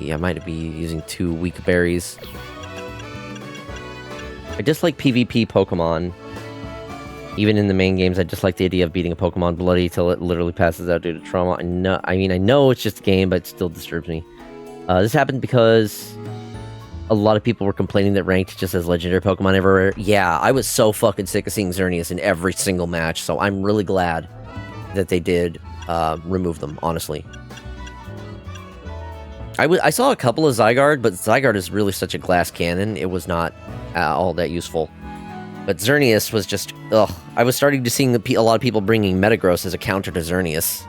Yeah, I might be using 2 weak berries. I dislike PvP Pokemon. Even in the main games, I just like the idea of beating a Pokemon bloody till it literally passes out due to trauma. I know it's just a game, but it still disturbs me. This happened because a lot of people were complaining that ranked just as legendary Pokemon everywhere. Yeah, I was so fucking sick of seeing Xerneas in every single match, so I'm really glad that they did remove them, honestly. I saw a couple of Zygarde, but Zygarde is really such a glass cannon, it was not all that useful. But Xerneas was just, ugh. I was starting to see a lot of people bringing Metagross as a counter to Xerneas.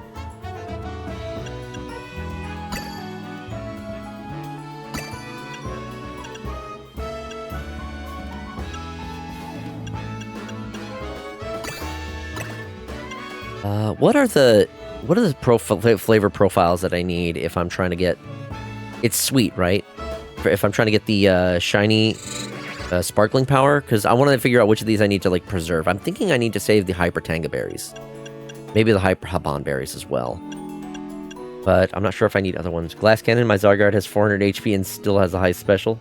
What are the flavor profiles that I need if I'm trying to get... It's sweet, right? If I'm trying to get the shiny sparkling power, because I want to figure out which of these I need to like preserve. I'm thinking I need to save the Hyper Tanga berries. Maybe the Hyper Haban berries as well. But I'm not sure if I need other ones. Glass Cannon, my Zygarde has 400 HP and still has a high special.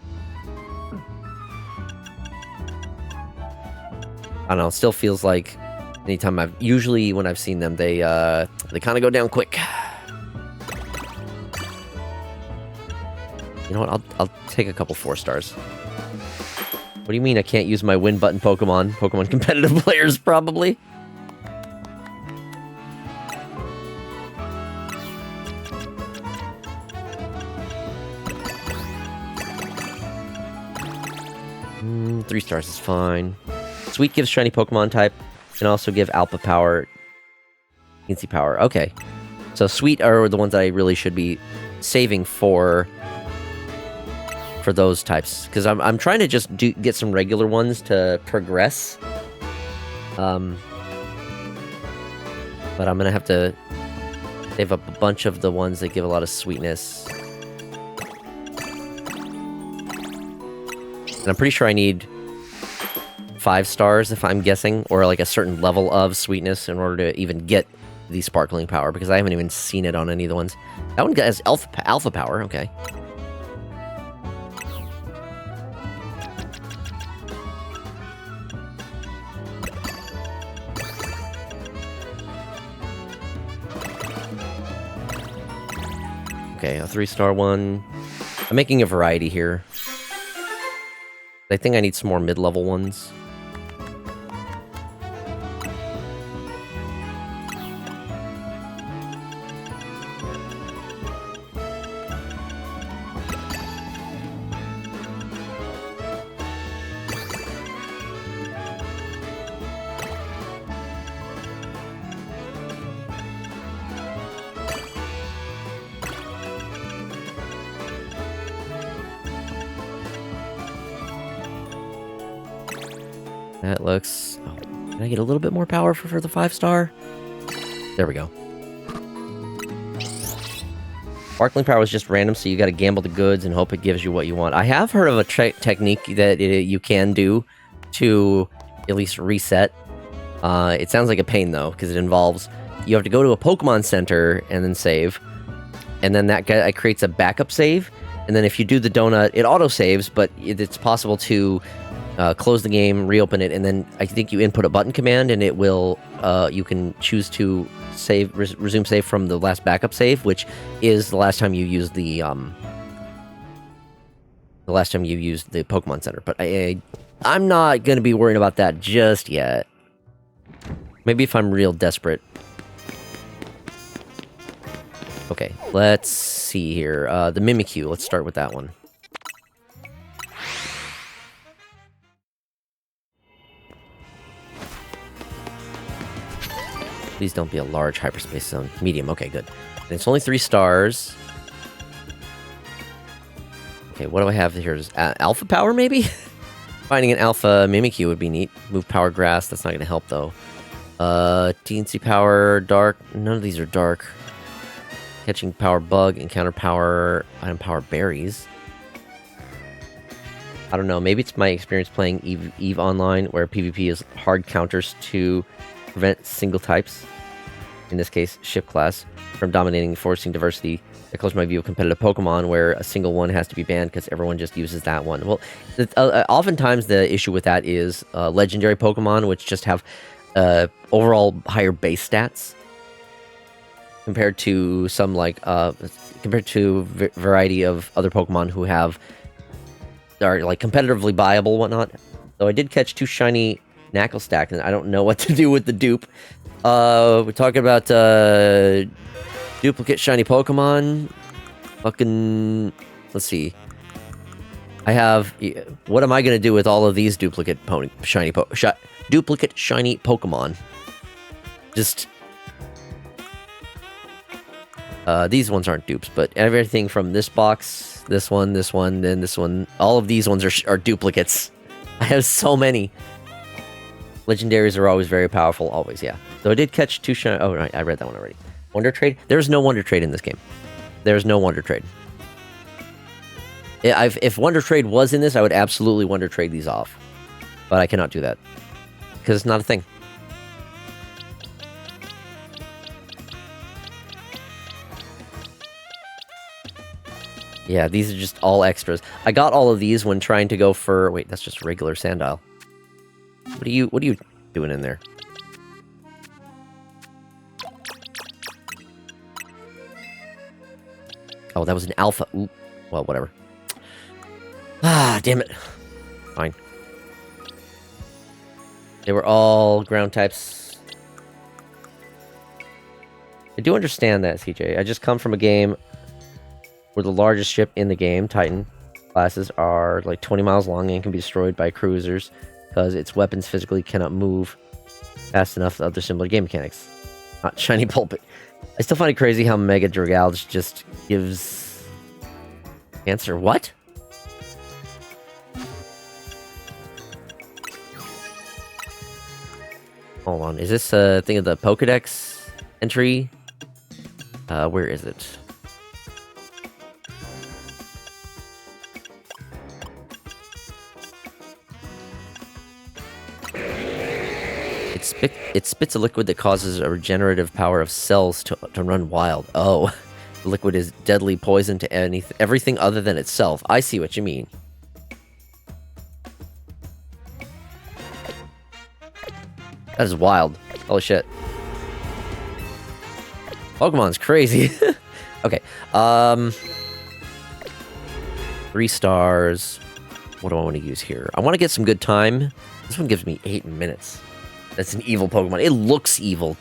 I don't know, it still feels like anytime usually when I've seen them, they kind of go down quick. You know what, I'll take a couple 4 stars. What do you mean I can't use my win button Pokemon? Pokemon competitive players, probably. Three stars is fine. Sweet gives shiny Pokemon type. Can also give Alpha Power. Teensy Power. Okay. So Sweet are the ones that I really should be saving for those types, because I'm trying to just get some regular ones to progress. But I'm gonna have to save up a bunch of the ones that give a lot of sweetness. And I'm pretty sure I need 5 stars, if I'm guessing, or like a certain level of sweetness in order to even get the sparkling power, because I haven't even seen it on any of the ones. That one has alpha power, okay. Okay, a 3-star one. I'm making a variety here. I think I need some more mid-level ones. That looks... Oh, can I get a little bit more power for the 5-star? There we go. Sparkling power is just random, so you gotta gamble the goods and hope it gives you what you want. I have heard of a technique that you can do to at least reset. It sounds like a pain, though, because it involves... You have to go to a Pokemon Center and then save. And then that creates a backup save. And then if you do the donut, it auto-saves, but it's possible to... close the game, reopen it, and then I think you input a button command, and it will. You can choose to save, resume save from the last backup save, which is the last time you used the Pokemon Center. But I'm not gonna be worrying about that just yet. Maybe if I'm real desperate. Okay, let's see here. The Mimikyu. Let's start with that one. Please don't be a large hyperspace zone. Medium, okay, good. And it's only 3 stars. Okay, what do I have here? Alpha power, maybe? Finding an alpha Mimikyu would be neat. Move power grass, that's not going to help though. Teensy power, dark. None of these are dark. Catching power bug, encounter power, item power berries. I don't know, maybe it's my experience playing Eve Online, where PvP is hard counters to prevent single types, in this case, ship class, from dominating, forcing diversity. That close my view of competitive Pokemon, where a single one has to be banned because everyone just uses that one. Well, oftentimes the issue with that is legendary Pokemon, which just have overall higher base stats compared to some compared to variety of other Pokemon who are like competitively viable, whatnot. So I did catch 2 shiny Knackle Stack, and I don't know what to do with the dupe. We're talking about duplicate shiny Pokemon. Fucking, let's see. What am I gonna do with all of these duplicate shiny Pokemon? Just these ones aren't dupes, but everything from this box, this one, then this one, all of these ones are duplicates. I have so many. Legendaries are always very powerful, always, yeah. So I did catch 2 shiny. Oh, right, I read that one already. Wonder Trade? There's no Wonder Trade in this game. There's no Wonder Trade. If Wonder Trade was in this, I would absolutely Wonder Trade these off. But I cannot do that. Because it's not a thing. Yeah, these are just all extras. I got all of these when trying to go for... Wait, that's just regular Sandile. What are you doing in there? Oh, that was an alpha. Ooh. Well, whatever. Ah, damn it. Fine. They were all ground types. I do understand that, CJ. I just come from a game where the largest ship in the game, Titan, classes are like 20 miles long and can be destroyed by cruisers because its weapons physically cannot move fast enough to other similar game mechanics. Not shiny pulpit. I still find it crazy how Mega Dragalge just gives... Answer what? Hold on, is this a thing of the Pokedex entry? Where is it? It spits a liquid that causes a regenerative power of cells to run wild. Oh, the liquid is deadly poison to everything other than itself. I see what you mean. That is wild. Holy shit. Pokemon's crazy. Okay. 3 stars. What do I want to use here? I want to get some good time. This one gives me 8 minutes. That's an evil Pokemon. It looks evil.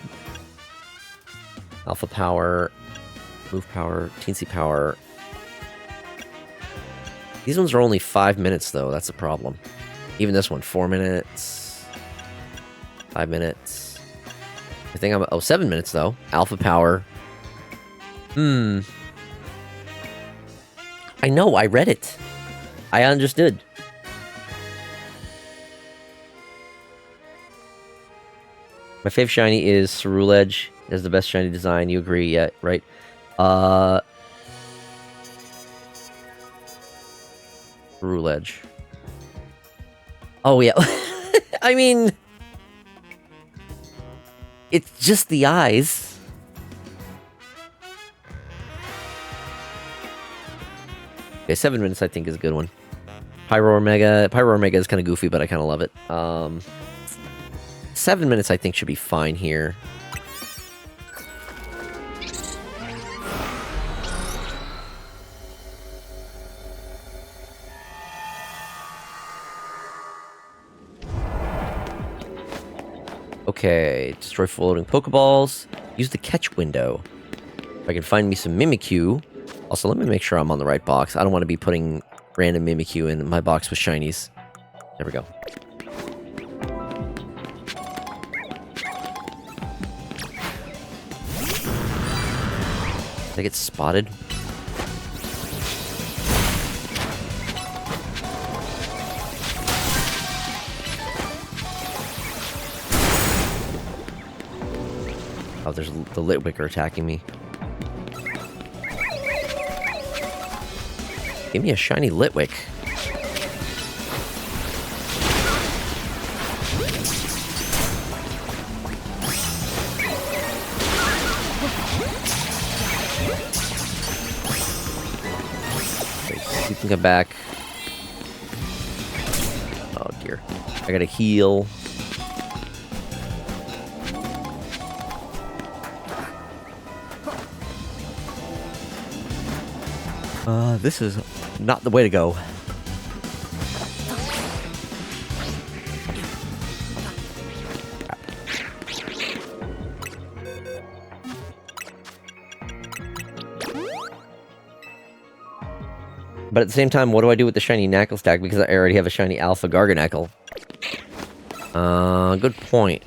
Alpha power. Move power. Teensy power. These ones are only 5 minutes, though. That's a problem. Even this one, 4 minutes. 5 minutes. I think I'm... Oh, 7 minutes, though. Alpha power. I know, I read it. I understood. My fave shiny is Ceruledge. It has the best shiny design. You agree, yeah, right? Ceruledge. Oh, yeah. I mean... It's just the eyes. Okay, 7 minutes I think is a good one. Pyro Omega is kind of goofy, but I kind of love it. 7 minutes I think should be fine here. Okay, destroy floating Pokeballs. Use the catch window. If I can find me some Mimikyu. Also, let me make sure I'm on the right box. I don't want to be putting random Mimikyu in my box with shinies. There we go. Did I get spotted? Oh, there's the Litwicker attacking me. Give me a shiny Litwick. Okay, you can come back. Oh dear. I gotta heal. This is not the way to go. But at the same time, what do I do with the shiny Knackle stack? Because I already have a shiny Alpha Garganackle. Good point.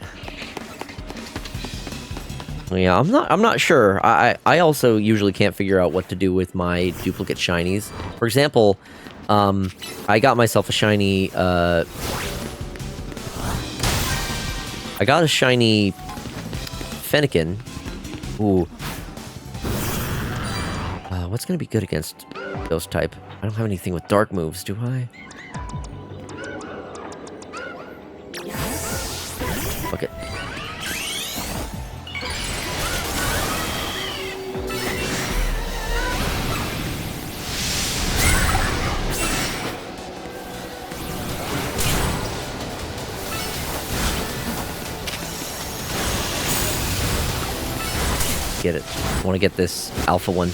Yeah, I'm not sure. I also usually can't figure out what to do with my duplicate shinies. For example, I got myself a shiny, I got a shiny Fennekin. Ooh. What's gonna be good against Ghost type? I don't have anything with dark moves, do I? Okay. Get it. I want to get this alpha one.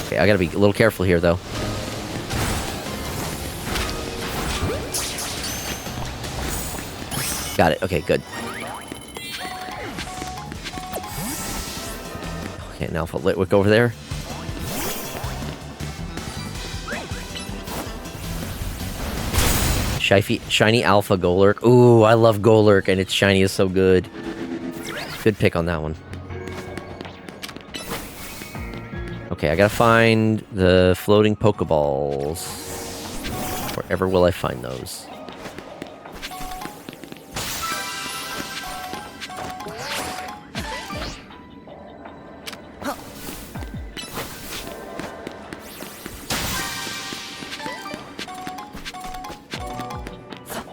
Okay, I gotta be a little careful here, though. Got it. Okay, good. Okay, an alpha Litwick over there. Shiny Alpha Golurk. Ooh, I love Golurk, and its shiny is so good. Good pick on that one. Okay, I gotta find the floating Pokeballs. Wherever will I find those?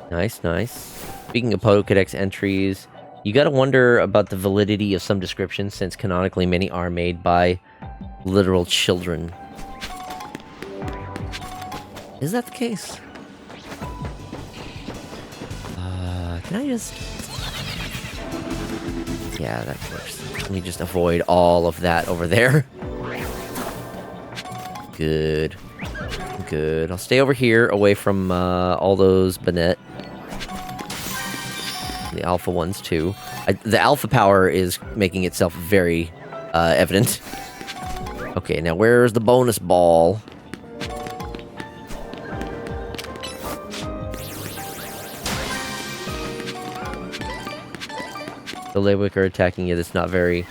Nice, nice. Speaking of Pokédex entries, you gotta wonder about the validity of some descriptions, since canonically many are made by literal children. Is that the case? Can I just... Yeah, that works. Let me just avoid all of that over there. Good. Good. I'll stay over here, away from all those Banette. The alpha ones, too. The alpha power is making itself very evident. Okay, now where's the bonus ball? The Litwick are attacking you. That's not very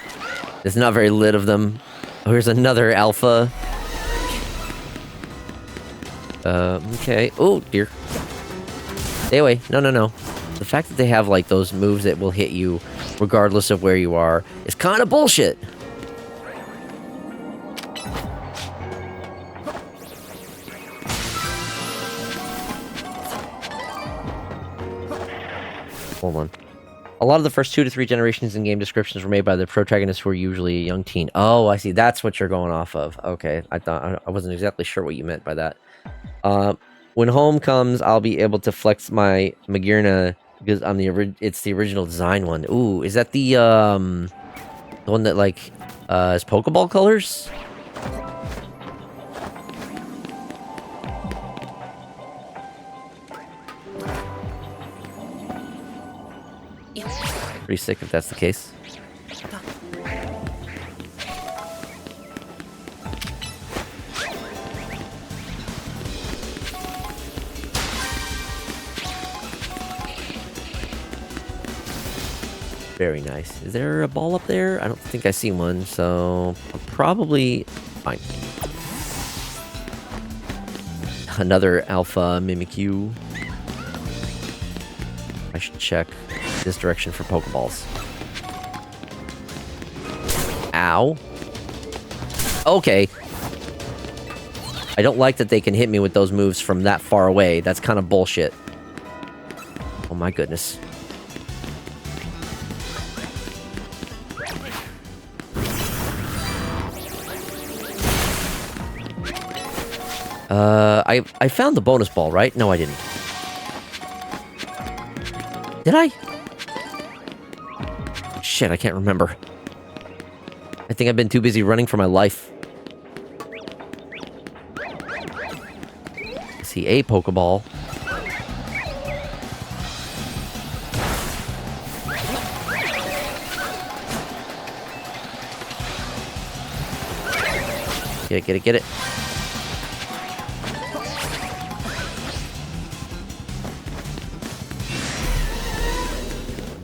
lit of them. Oh, here's another alpha. Okay. Oh, dear. Stay away. No, no, no. The fact that they have, like, those moves that will hit you regardless of where you are is kind of bullshit. Hold on. A lot of the first 2 to 3 generations in-game descriptions were made by the protagonists who were usually a young teen. Oh, I see. That's what you're going off of. Okay. I wasn't exactly sure what you meant by that. When home comes, I'll be able to flex my Magearna because it's the original design one. Ooh, is that the one that, like, is Pokeball colors? Pretty sick if that's the case. Very nice. Is there a ball up there? I don't think I see one, so I'm probably fine. Another alpha Mimikyu. should check this direction for Pokeballs. Ow. Okay. I don't like that they can hit me with those moves from that far away. That's kind of bullshit. Oh my goodness. I found the bonus ball, right? No, I didn't. Did I? Shit, I can't remember. I think I've been too busy running for my life. I see a Pokeball. Get it, get it.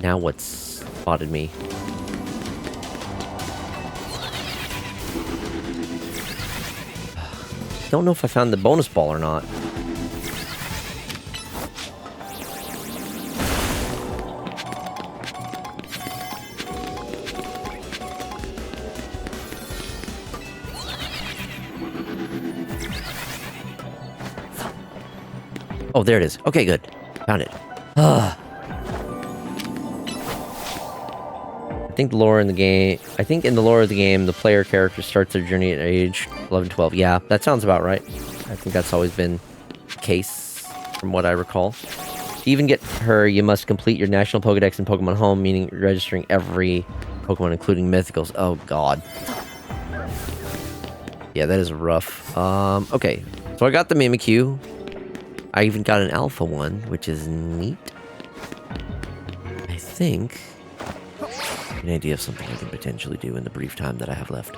Now what's spotted me? Don't know if I found the bonus ball or not. Oh, there it is. Okay, good. Found it. I think the lore in the game... I think in the lore of the game, the player character starts their journey at age 11, 12. Yeah, that sounds about right. I think that's always been the case, from what I recall. To even get her, you must complete your National Pokedex in Pokemon Home, meaning registering every Pokemon, including Mythicals. Oh, God. Yeah, that is rough. Okay. So I got the Mimikyu. I even got an Alpha one, which is neat. I think... an idea of something I can potentially do in the brief time that I have left.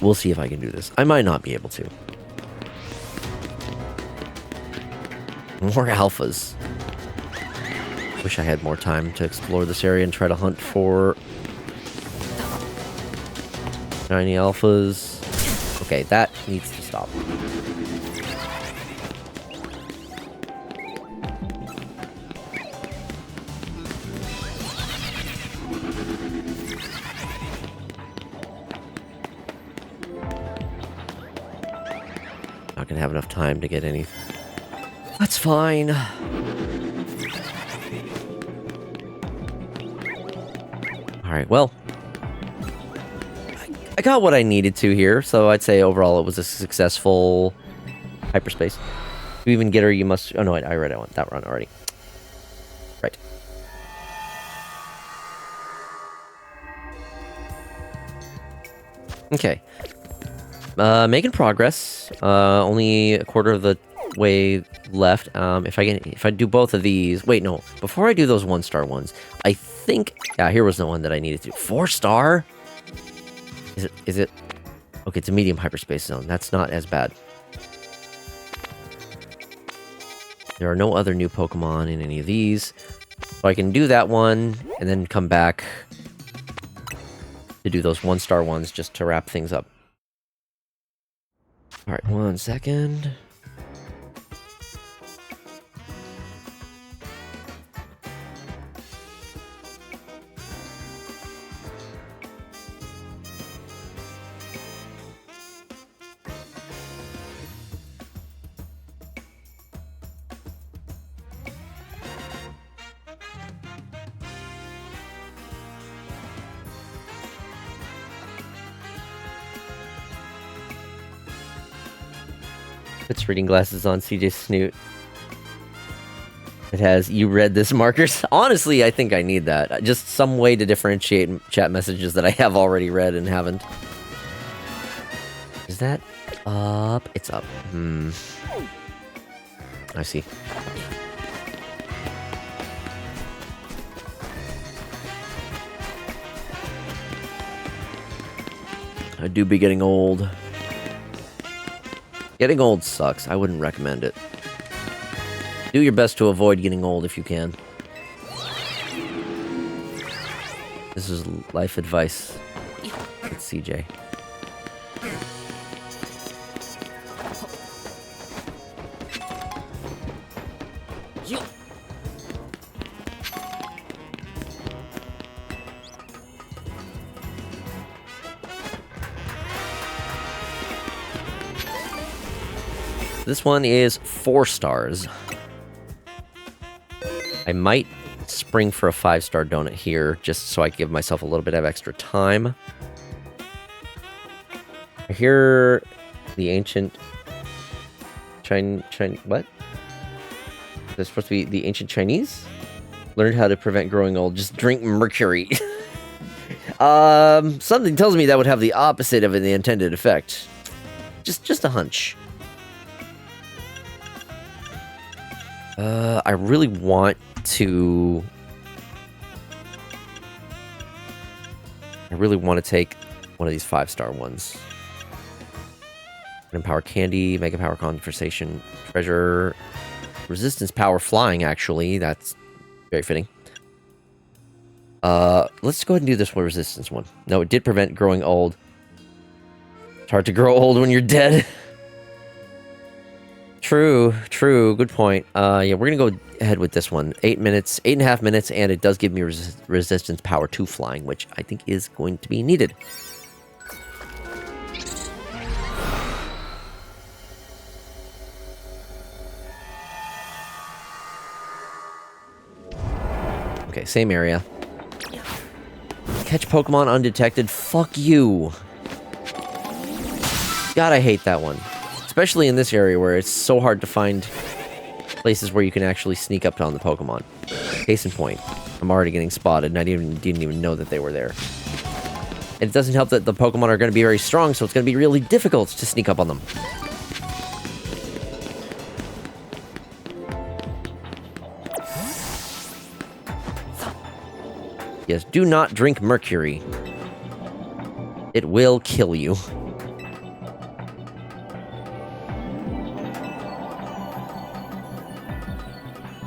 We'll see if I can do this. I might not be able to. More alphas. Wish I had more time to explore this area and try to hunt for shiny alphas. Okay, that needs to stop. Not gonna have enough time to get any. That's fine. Alright, well. I got what I needed to here, so I'd say overall it was a successful hyperspace. To even get her, you must... Oh no, I read that run already. Right. Okay. Making progress. Only a quarter of the way left. If I do both of these... Wait, no. Before I do those 1-star ones, I think... Yeah, here was the one that I needed to do. 4-star? Is it... Okay, it's a medium hyperspace zone. That's not as bad. There are no other new Pokemon in any of these. So I can do that one, and then come back to do those 1-star ones just to wrap things up. Alright, 1 second. Puts reading glasses on CJ Snoot. It has, you read this markers? Honestly, I think I need that. Just some way to differentiate chat messages that I have already read and haven't. Is that up? It's up. I see. I do be getting old. Getting old sucks. I wouldn't recommend it. Do your best to avoid getting old if you can. This is life advice. It's CJ. This one is 4 stars. I might spring for a 5-star donut here, just so I give myself a little bit of extra time. I hear the ancient... what? They're supposed to be the ancient Chinese? Learned how to prevent growing old. Just drink mercury. Something tells me that would have the opposite of the intended effect. Just a hunch. I really want to... take one of these 5-star ones. Empower Candy, Mega Power Conversation, Treasure, Resistance Power Flying, actually. That's very fitting. Let's go ahead and do this one Resistance one. No, it did prevent growing old. It's hard to grow old when you're dead. True, good point. Yeah, we're gonna go ahead with this one. 8.5 minutes, and it does give me Resistance Power 2 Flying, which I think is going to be needed. Okay, same area. Catch Pokemon undetected. Fuck you. God, I hate that one. Especially in this area where it's so hard to find places where you can actually sneak up on the Pokemon. Case in point, I'm already getting spotted and I didn't even know that they were there. And it doesn't help that the Pokemon are going to be very strong, so it's going to be really difficult to sneak up on them. Yes, do not drink mercury. It will kill you.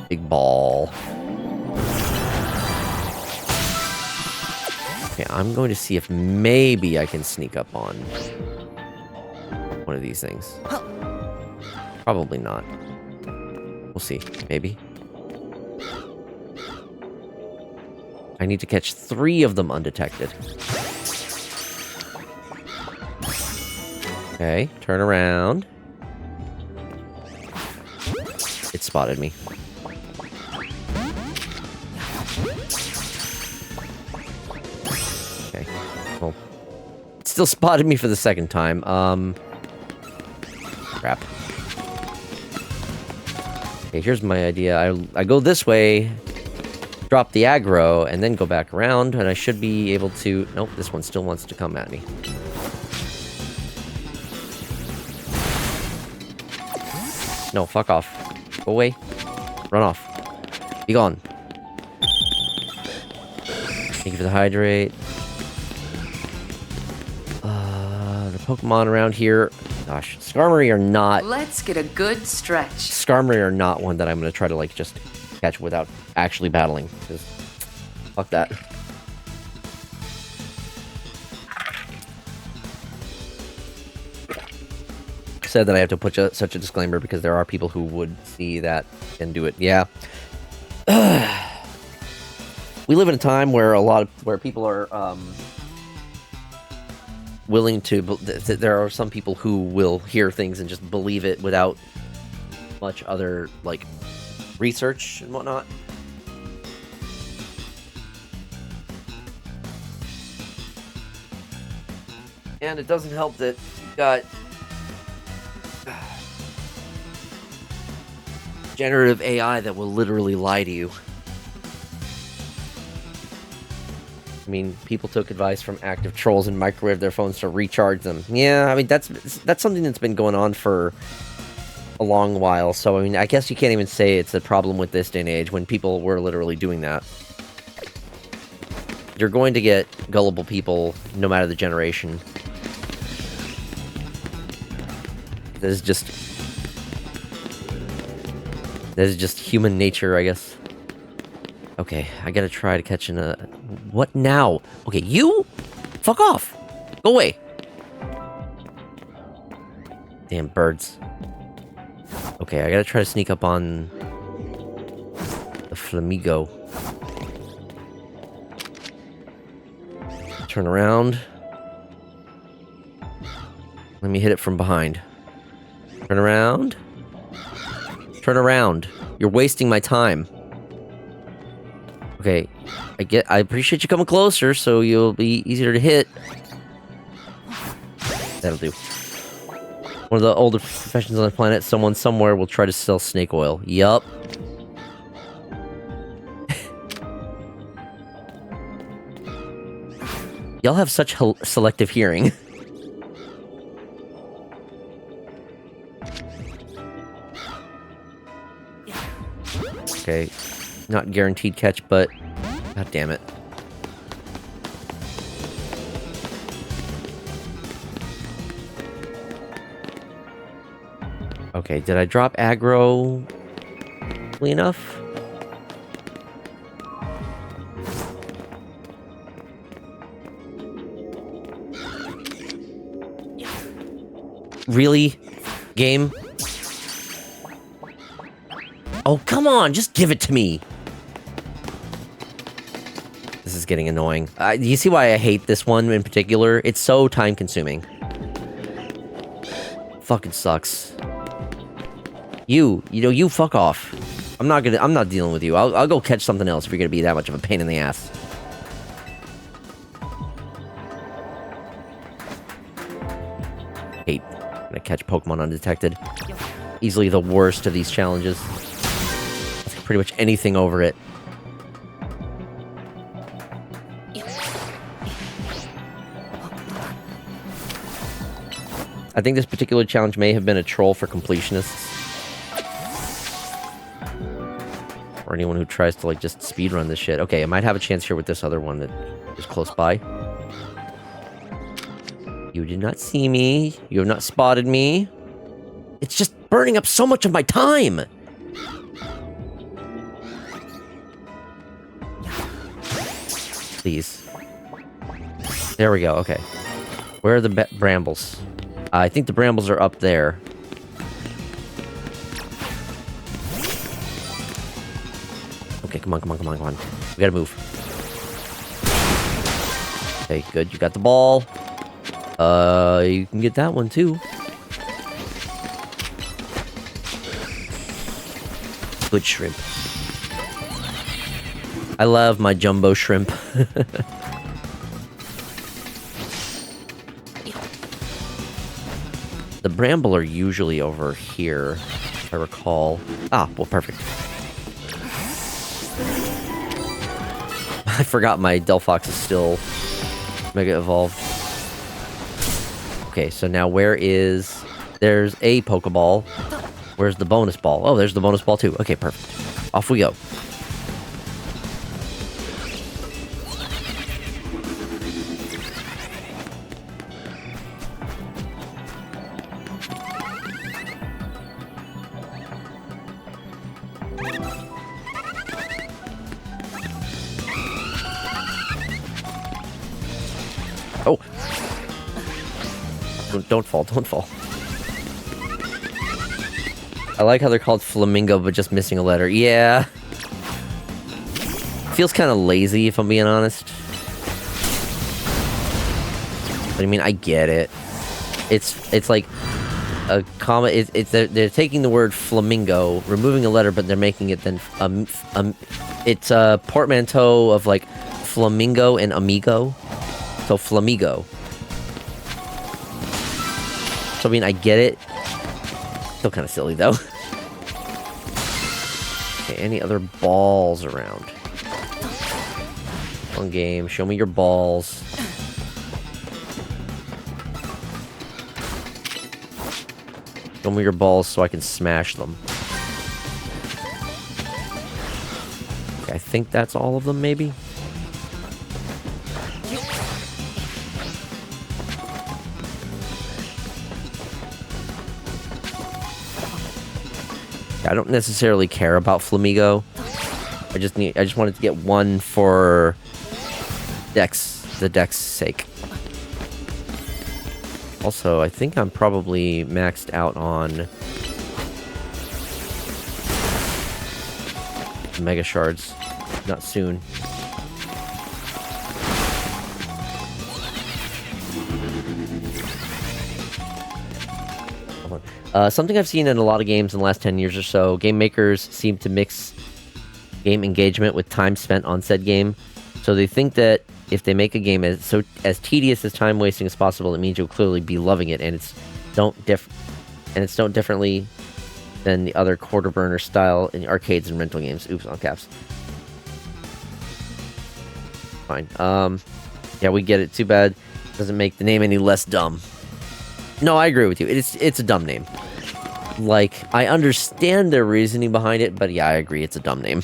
Big ball. Okay, I'm going to see if maybe I can sneak up on one of these things. Probably not. We'll see. Maybe. I need to catch 3 of them undetected. Okay, turn around. It spotted me. Okay, well, it still spotted me for the second time. Crap. Okay, here's my idea. I go this way, drop the aggro, and then go back around, and I should be able to... Nope, this one still wants to come at me. No, fuck off. Go away. Run off. Be gone. Thank you for the hydrate. The Pokemon around here... Gosh, Skarmory are not... Let's get a good stretch. Skarmory are not one that I'm going to try to, like, just catch without actually battling. Because fuck that. Said that I have to put such a disclaimer because there are people who would see that and do it. Yeah. We live in a time where where people are willing to... There are some people who will hear things and just believe it without much other, like, research and whatnot. And it doesn't help that you've got generative AI that will literally lie to you. I mean, people took advice from active trolls and microwaved their phones to recharge them. Yeah, I mean, that's something that's been going on for a long while, so I mean, I guess you can't even say it's a problem with this day and age when people were literally doing that. You're going to get gullible people no matter the generation. That is just human nature, I guess. Okay, I gotta try to catch what now? Okay, you? Fuck off! Go away! Damn birds. Okay, I gotta try to sneak up on the Flamigo. Turn around. Let me hit it from behind. Turn Turn around. Turn around. You're wasting my time. Okay. I appreciate you coming closer, so you'll be easier to hit. That'll do. One of the oldest professions on the planet, someone somewhere will try to sell snake oil. Yup. Y'all have such selective hearing. Okay. Not guaranteed catch, but... God damn it. Okay, did I drop aggro enough? Really? Game? Oh, come on! Just give it to me! This is getting annoying. You see why I hate this one in particular? It's so time-consuming. Fucking sucks. You fuck off. I'm not dealing with you. I'll go catch something else if you're gonna be that much of a pain in the ass. Hate. Gonna catch Pokemon undetected. Easily the worst of these challenges. Pretty much anything over it. I think this particular challenge may have been a troll for completionists. Or anyone who tries to, like, just speedrun this shit. Okay, I might have a chance here with this other one that is close by. You did not see me. You have not spotted me. It's just burning up so much of my time! Please. There we go, okay. Where are the brambles? I think the brambles are up there. Okay, come on. We gotta move. Okay, good. You got the ball. You can get that one too. Good shrimp. I love my jumbo shrimp. The bramble are usually over here, if I recall. Ah, well, perfect. I forgot my Delphox is still Mega Evolved. Okay, so now where is... There's a Pokeball. Where's the bonus ball? Oh, there's the bonus ball too. Okay, perfect. Off we go. Oh! Don't fall. I like how they're called Flamingo, but just missing a letter. Yeah. Feels kind of lazy, if I'm being honest. But I mean, I get it. It's like a comma. They're taking the word flamingo, removing a letter, but they're making it then it's a portmanteau of like flamingo and amigo. So Flamigo. So I mean, I get it. Still kind of silly though. Okay, any other balls around? Fun game. Show me your balls. Show me your balls so I can smash them. Okay, I think that's all of them, maybe? I don't necessarily care about Flamigo. I just wanted to get one for the Dex sake. Also, I think I'm probably maxed out on Mega Shards. Not soon. Hold on. Something I've seen in a lot of games in the last 10 years or so, game makers seem to mix game engagement with time spent on said game. So they think that if they make a game as tedious as time wasting as possible, it means you'll clearly be loving it, and it's don't differently than the other quarter burner style in arcades and rental games. Oops, all caps. Fine. Yeah, we get it. Too bad. Doesn't make the name any less dumb. No, I agree with you. It's a dumb name. Like, I understand their reasoning behind it, but yeah, I agree. It's a dumb name.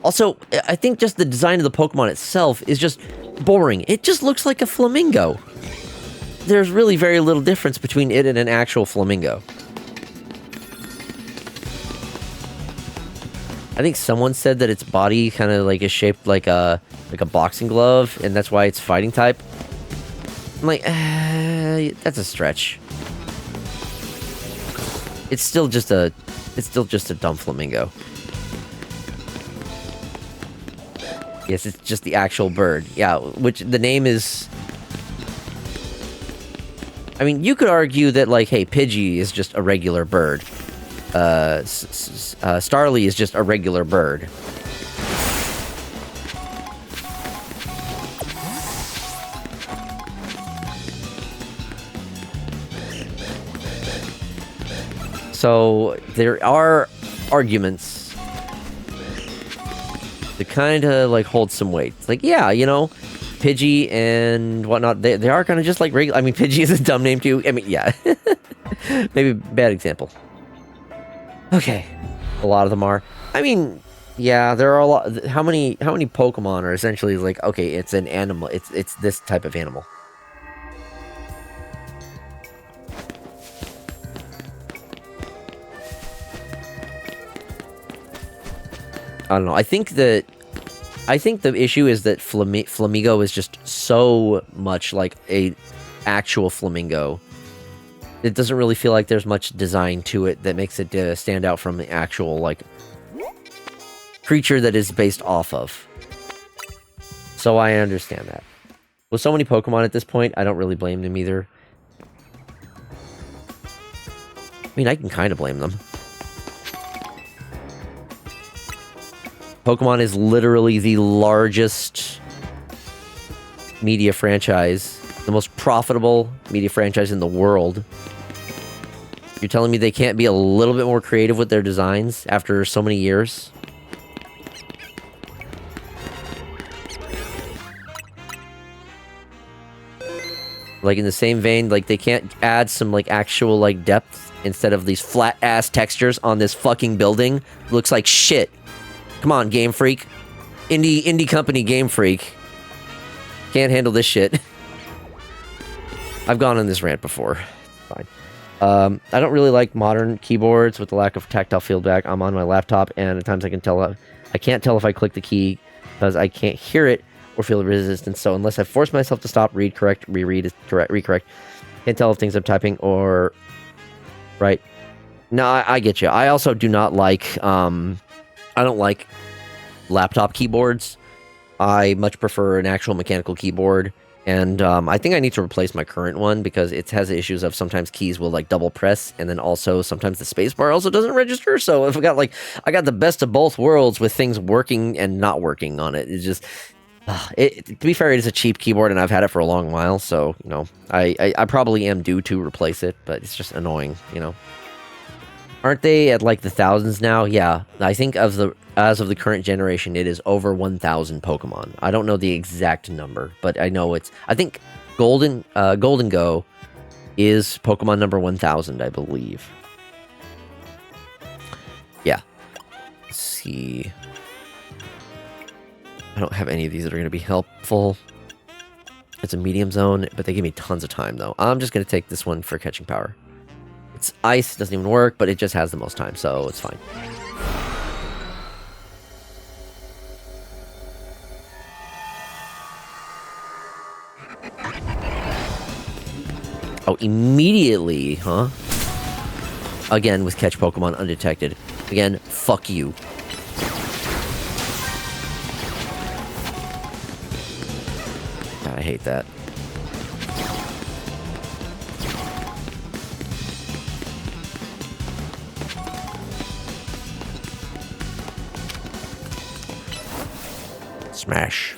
Also, I think just the design of the Pokemon itself is just boring. It just looks like a flamingo. There's really very little difference between it and an actual flamingo. I think someone said that its body kind of like is shaped like a boxing glove, and that's why it's fighting type. I'm like, that's a stretch. It's still just a dumb flamingo. Yes, it's just the actual bird. Yeah, which the name is... I mean, you could argue that, like, hey, Pidgey is just a regular bird. Starly is just a regular bird. So, there are arguments to kind of, like, hold some weight. It's like, yeah, you know, Pidgey and whatnot, they are kind of just like regular... I mean, Pidgey is a dumb name, too. I mean, yeah. Maybe bad example. Okay. A lot of them are. I mean, yeah, there are a lot... How many Pokemon are essentially like, okay, it's an animal. It's this type of animal. I don't know. I think the issue is that Flamigo is just so much like a actual flamingo. It doesn't really feel like there's much design to it that makes it stand out from the actual like creature that is based off of. So I understand that. With so many Pokemon at this point, I don't really blame them either. I mean, I can kind of blame them. Pokemon is literally the largest media franchise, the most profitable media franchise in the world. You're telling me they can't be a little bit more creative with their designs after so many years? Like, in the same vein, like, they can't add some, like, actual, like, depth instead of these flat-ass textures on this fucking building? Looks like shit. Come on, Game Freak. Indie company Game Freak. Can't handle this shit. I've gone on this rant before. It's fine. I don't really like modern keyboards with the lack of tactile feedback. I'm on my laptop, and at times I can't tell if I click the key because I can't hear it or feel the resistance. So unless I force myself to stop, read, correct, reread, recorrect, can't tell if things I'm typing or right. No, I get you. I also do not like. I don't like laptop keyboards. I much prefer an actual mechanical keyboard. And I think I need to replace my current one because it has issues of sometimes keys will like double press, and then also sometimes the spacebar also doesn't register. So if I got the best of both worlds with things working and not working on it. It's just to be fair, it is a cheap keyboard, and I've had it for a long while. So you know, I probably am due to replace it, but it's just annoying, you know. Aren't they at like the thousands now? Yeah, I think as of the current generation, it is over 1,000 Pokemon. I don't know the exact number, but I know I think Golden Go is Pokemon number 1,000, I believe. Yeah. Let's see. I don't have any of these that are going to be helpful. It's a medium zone, but they give me tons of time, though. I'm just going to take this one for catching power. It's ice, doesn't even work, but it just has the most time, so it's fine. Oh, immediately, huh? Again, with catch Pokemon undetected. Again, fuck you. God, I hate that. Smash.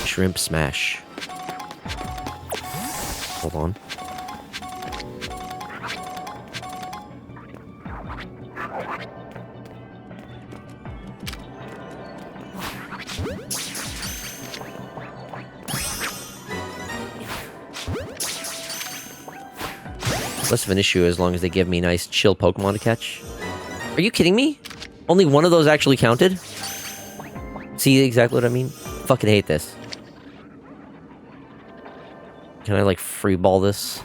Shrimp smash. Hold on. Less of an issue as long as they give me nice chill Pokemon to catch. Are you kidding me? Only one of those actually counted? See exactly what I mean? Fucking hate this. Can I like free ball this?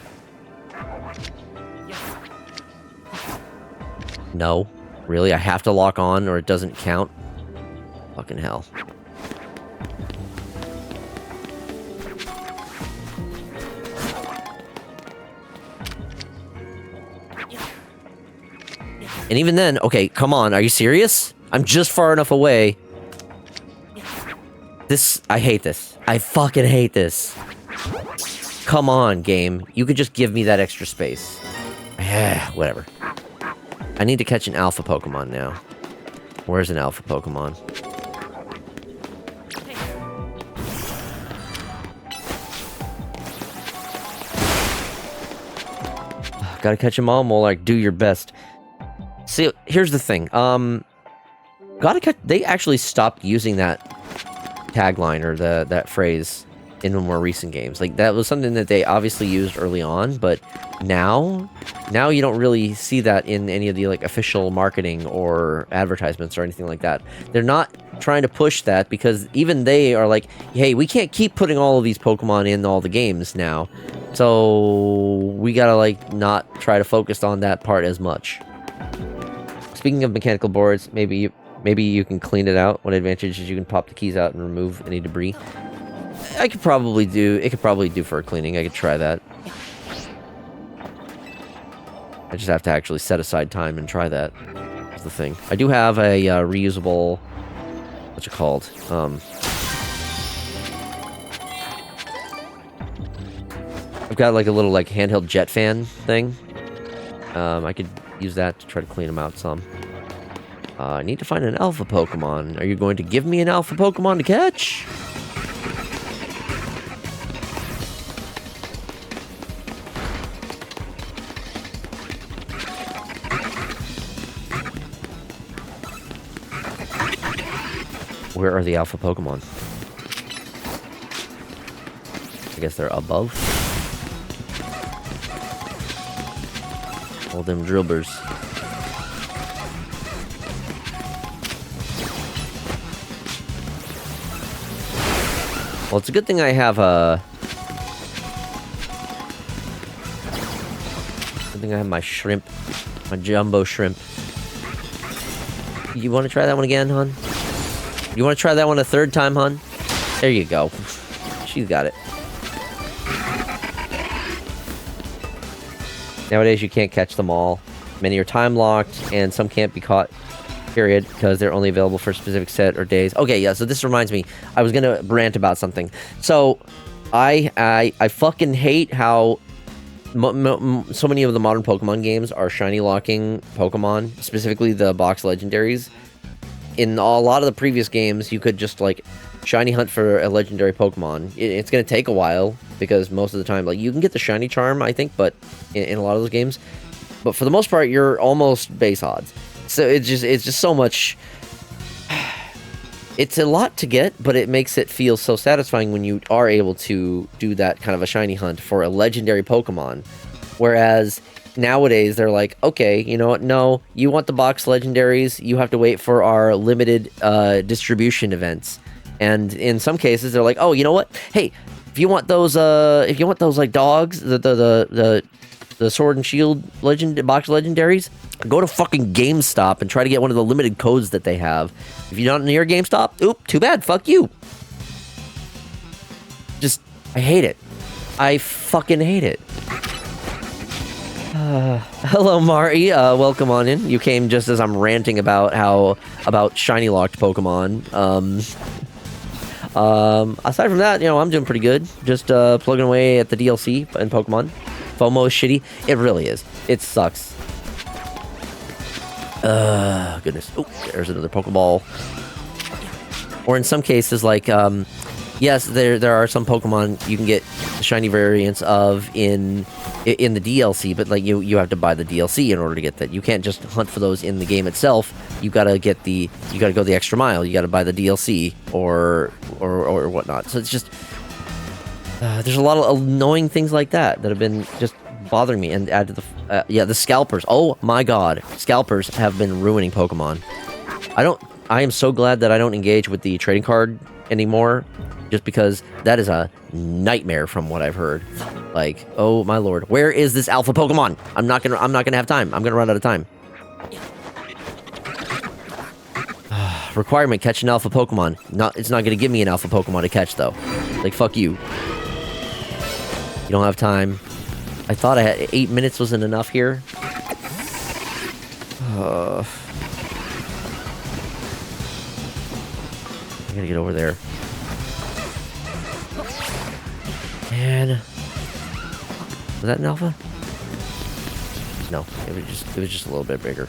No. Really? I have to lock on or it doesn't count? Fucking hell. And even then, okay, come on, are you serious? I'm just far enough away. This, I hate this. I fucking hate this. Come on, game. You could just give me that extra space. Whatever. I need to catch an alpha Pokemon now. Where's an alpha Pokemon? Gotta catch them all, Molark. Do your best. See, here's the thing. Gotta catch. They actually stopped using that tagline or that phrase in the more recent games. Like that was something that they obviously used early on, but now you don't really see that in any of the like official marketing or advertisements or anything like that. They're not trying to push that because even they are like, hey, we can't keep putting all of these Pokemon in all the games now, so we gotta like not try to focus on that part as much. Speaking of mechanical boards, maybe you can clean it out. One advantage is you can pop the keys out and remove any debris. It could probably do for a cleaning. I could try that. I just have to actually set aside time and try that. That's the thing. I do have a reusable, what's it called? I've got like a little like handheld jet fan thing. I could use that to try to clean them out some. I need to find an alpha Pokemon. Are you going to give me an alpha Pokemon to catch? Where are the alpha Pokemon? I guess they're above. All them drillbers. Well, it's a good thing I have good thing I have my shrimp, my jumbo shrimp. You want to try that one again, hon? You want to try that one a third time, hon? There you go. She's got it. Nowadays, you can't catch them all. Many are time-locked, and some can't be caught, period, because they're only available for a specific set or days. Okay, yeah, so this reminds me. I was going to rant about something. So, I fucking hate how so many of the modern Pokemon games are shiny-locking Pokemon, specifically the box legendaries. In a lot of the previous games, you could just, like, shiny hunt for a legendary Pokemon. It's going to take a while, because most of the time, like, you can get the shiny charm, I think, but in a lot of those games. But for the most part, you're almost base odds. So it's just so much. It's a lot to get, but it makes it feel so satisfying when you are able to do that kind of a shiny hunt for a legendary Pokemon. Whereas nowadays, they're like, okay, you know what? No, you want the box legendaries, you have to wait for our limited distribution events. And in some cases, they're like, oh, you know what? Hey, if you want those like dogs, the Sword and Shield box legendaries, go to fucking GameStop and try to get one of the limited codes that they have. If you're not near GameStop, oop, too bad, fuck you. Just, I hate it. I fucking hate it. Hello, Mari. Welcome on in. You came just as I'm ranting about shiny locked Pokemon. Aside from that, you know, I'm doing pretty good. Just plugging away at the DLC in Pokemon. FOMO is shitty. It really is. It sucks. Goodness. Oh, there's another Pokeball. Or in some cases, like, yes, there are some Pokemon you can get shiny variants of in the DLC, but like you have to buy the DLC in order to get that. You can't just hunt for those in the game itself. You gotta go the extra mile. You gotta buy the DLC or whatnot. So it's just there's a lot of annoying things like that have been just bothering me. And add to the the scalpers. Oh my god, scalpers have been ruining Pokemon. I am so glad that I don't engage with the trading card anymore, just because that is a nightmare from what I've heard. Like, oh my lord, where is this alpha Pokemon? I'm not gonna have time. I'm gonna run out of time. Requirement: catch an alpha Pokemon. It's not gonna give me an alpha Pokemon to catch though. Like, fuck you. You don't have time. I thought I had 8 minutes wasn't enough here. I gotta get over there. Man, was that an alpha? No, it was just a little bit bigger.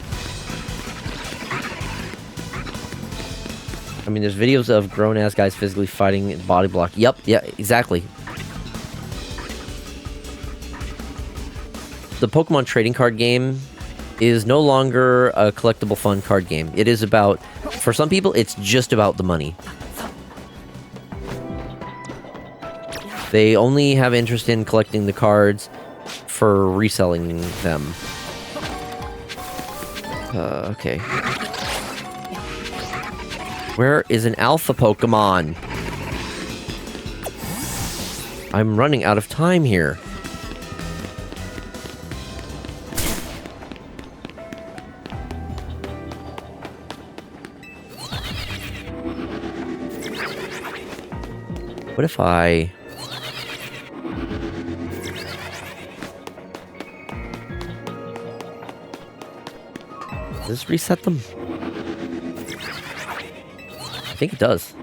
I mean, there's videos of grown-ass guys physically fighting body block. Yep, yeah, exactly. The Pokemon trading card game is no longer a collectible fun card game. It is about, for some people, it's just about the money. They only have interest in collecting the cards for reselling them. Okay. Where is an alpha Pokemon? I'm running out of time here. What if I... Does this reset them? I think it does.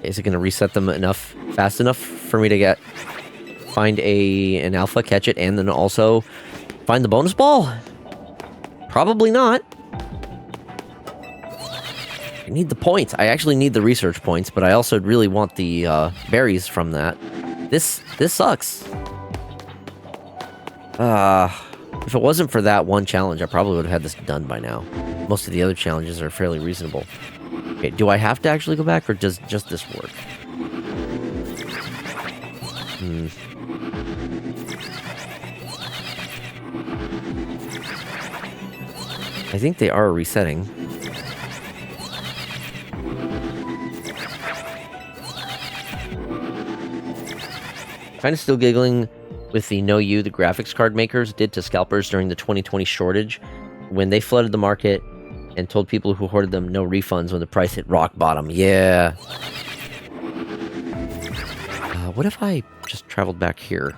Is it going to reset them fast enough for me to find an alpha, catch it, and then also find the bonus ball? Probably not. I need the points. I actually need the research points, but I also really want the berries from that. This sucks. If it wasn't for that one challenge, I probably would have had this done by now. Most of the other challenges are fairly reasonable. Okay, do I have to actually go back, or does just this work? I think they are resetting. Kind of still giggling with the No You the graphics card makers did to scalpers during the 2020 shortage, when they flooded the market and told people who hoarded them no refunds when the price hit rock bottom. Yeah. What if I just traveled back here?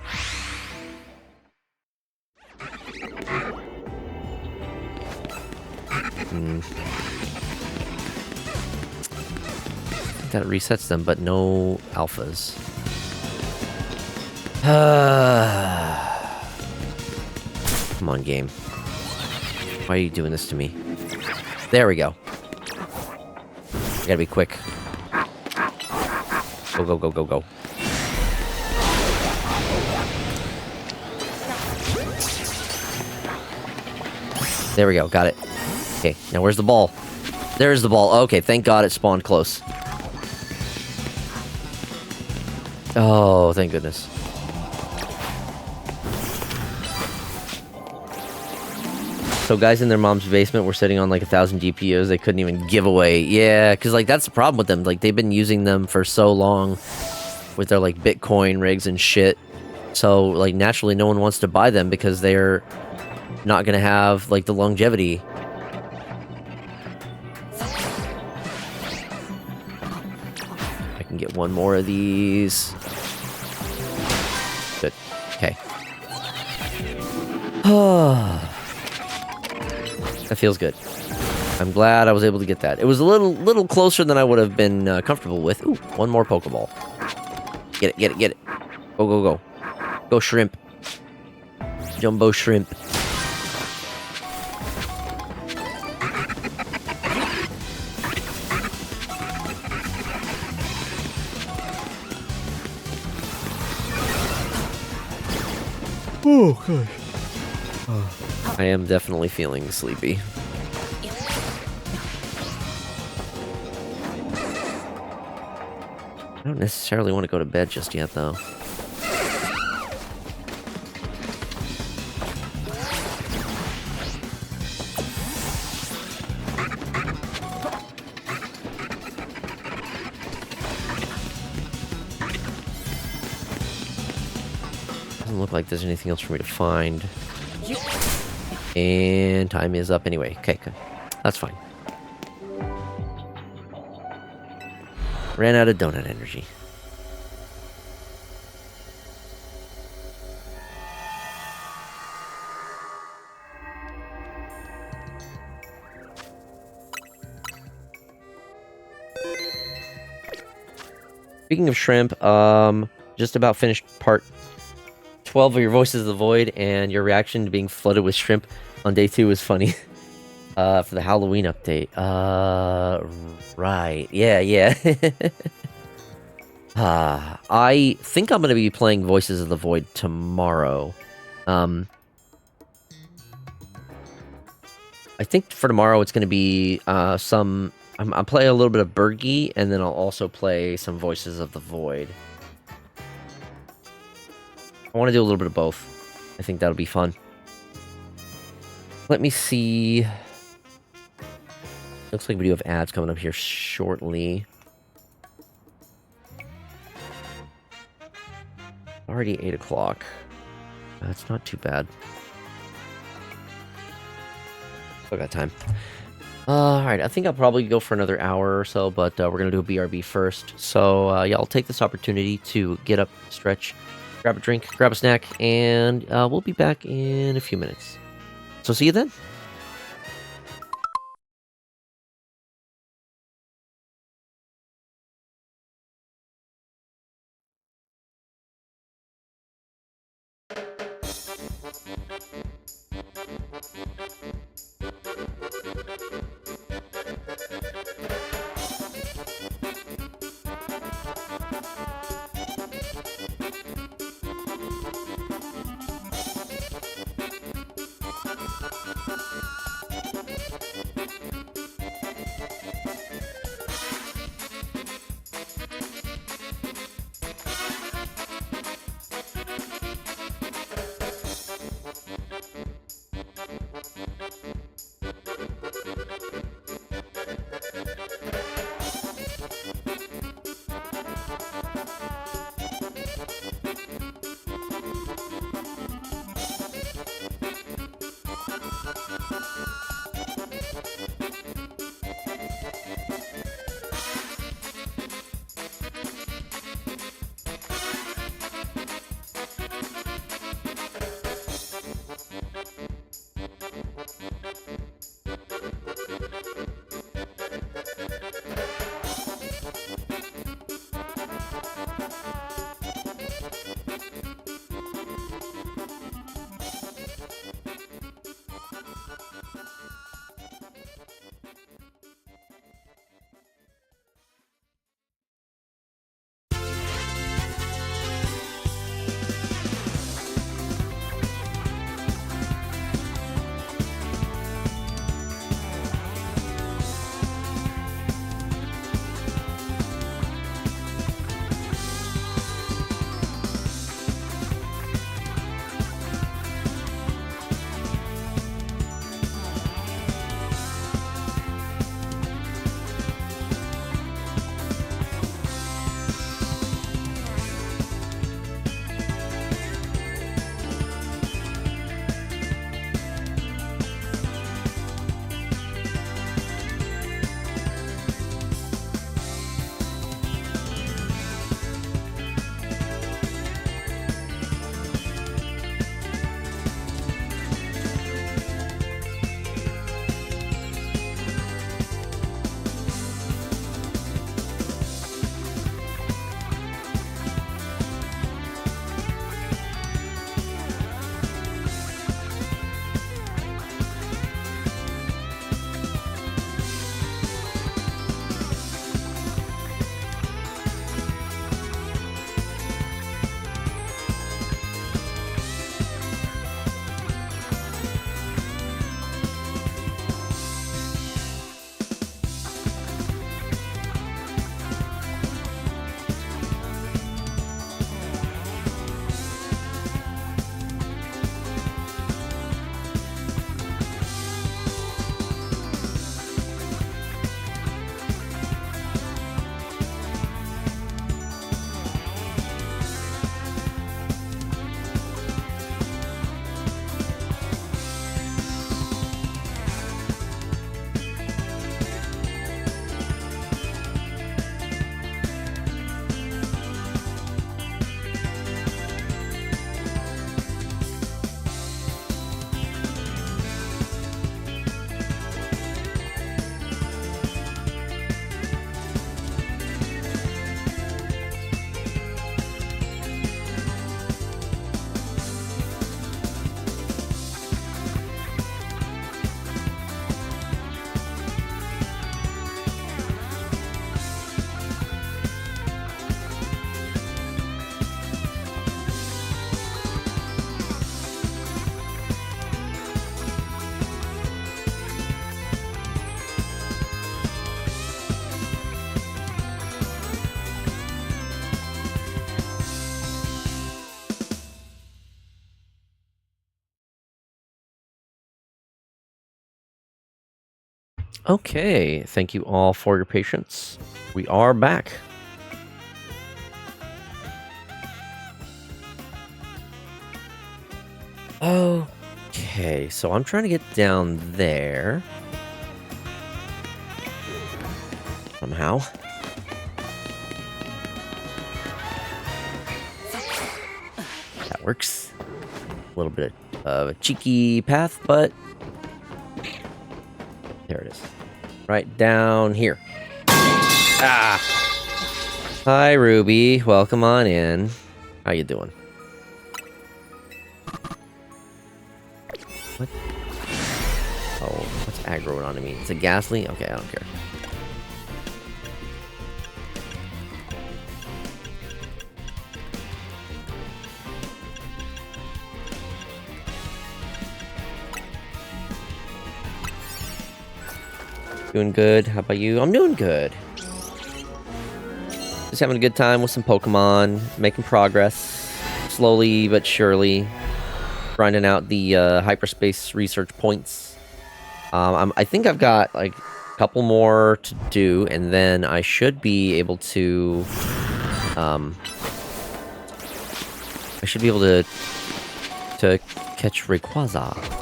That resets them, but no alphas. Come on, game. Why are you doing this to me? There we go. I gotta be quick. Go, go, go, go, go. There we go, got it. Okay, now where's the ball? There's the ball. Okay, thank God it spawned close. Oh, thank goodness. So guys in their mom's basement were sitting on like 1,000 GPUs they couldn't even give away. Yeah, because like that's the problem with them. Like they've been using them for so long with their like Bitcoin rigs and shit. So like naturally no one wants to buy them because they're not going to have like the longevity. I can get one more of these. Good. Okay. That feels good. I'm glad I was able to get that. It was a little closer than I would have been comfortable with. Ooh, one more Pokeball. Get it, get it, get it. Go, go, go. Go shrimp. Jumbo shrimp. Oh, gosh. I am definitely feeling sleepy. I don't necessarily want to go to bed just yet, though. Doesn't look like there's anything else for me to find. And time is up anyway. Okay, good. That's fine. Ran out of donut energy. Speaking of shrimp, just about finished part 12 of your Voices of the Void, and your reaction to being flooded with shrimp on day 2 was funny. For the Halloween update. Right. Yeah. I think I'm going to be playing Voices of the Void tomorrow. I think for tomorrow it's going to be I'll play a little bit of Bergie, and then I'll also play some Voices of the Void. I want to do a little bit of both. I think that'll be fun. Let me see. Looks like we do have ads coming up here shortly. Already 8 o'clock. That's not too bad. Still got time. Alright, I think I'll probably go for another hour or so, but we're going to do a BRB first. So, yeah, I'll take this opportunity to get up, stretch, grab a drink, grab a snack, and we'll be back in a few minutes. So, see you then. Okay, thank you all for your patience. We are back. Okay, so I'm trying to get down there. Somehow. That works. A little bit of a cheeky path, but there it is. Right down here. Ah! Hi, Ruby. Welcome on in. How you doing? What? Oh, what's aggroing onto me? It's a ghastly? Okay, I don't care. Doing good. How about you? I'm doing good. Just having a good time with some Pokemon, making progress, slowly but surely, grinding out the Hyperspace research points. I think I've got like a couple more to do, and then I should be able to. I should be able to catch Rayquaza.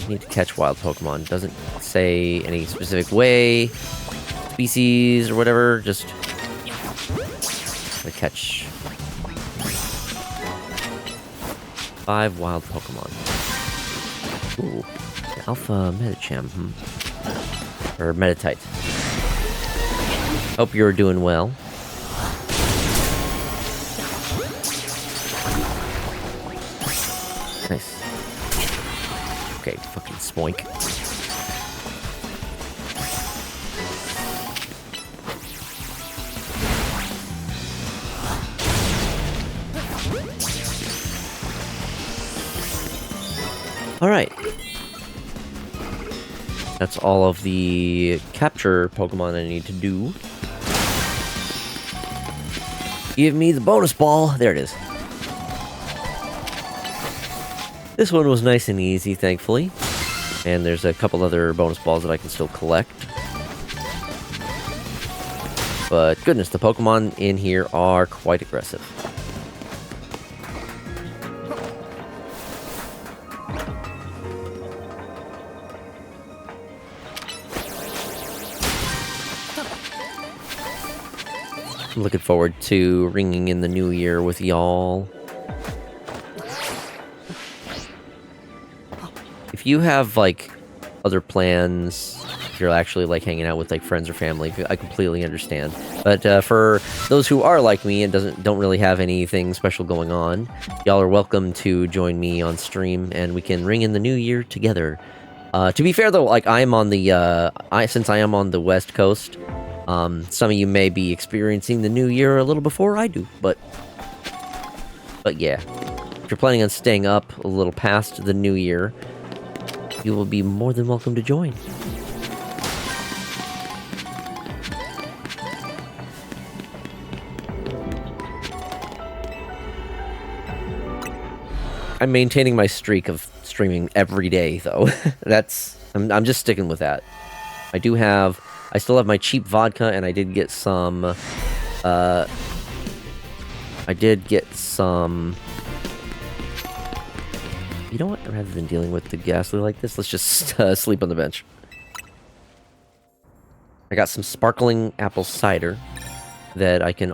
I need to catch wild Pokemon. Doesn't say any specific way, species, or whatever. Just to catch 5 wild Pokemon. Ooh, Alpha Medicham, or Meditite. Hope you're doing well. Nice. Okay, fucking spoink. Alright. That's all of the capture Pokemon I need to do. Give me the bonus ball. There it is. This one was nice and easy, thankfully. And there's a couple other bonus balls that I can still collect. But goodness, the Pokemon in here are quite aggressive. I'm looking forward to ringing in the new year with y'all. If you have, like, other plans, if you're actually, like, hanging out with, like, friends or family, I completely understand. But for those who are like me and don't really have anything special going on, y'all are welcome to join me on stream, and we can ring in the new year together. To be fair, though, like, I'm on the, since I am on the West Coast, some of you may be experiencing the new year a little before I do, but yeah. If you're planning on staying up a little past the new year, you will be more than welcome to join. I'm maintaining my streak of streaming every day, though. I'm just sticking with that. I still have my cheap vodka, and I did get some, you know what? Rather than dealing with the ghastly like this, let's just sleep on the bench. I got some sparkling apple cider that I can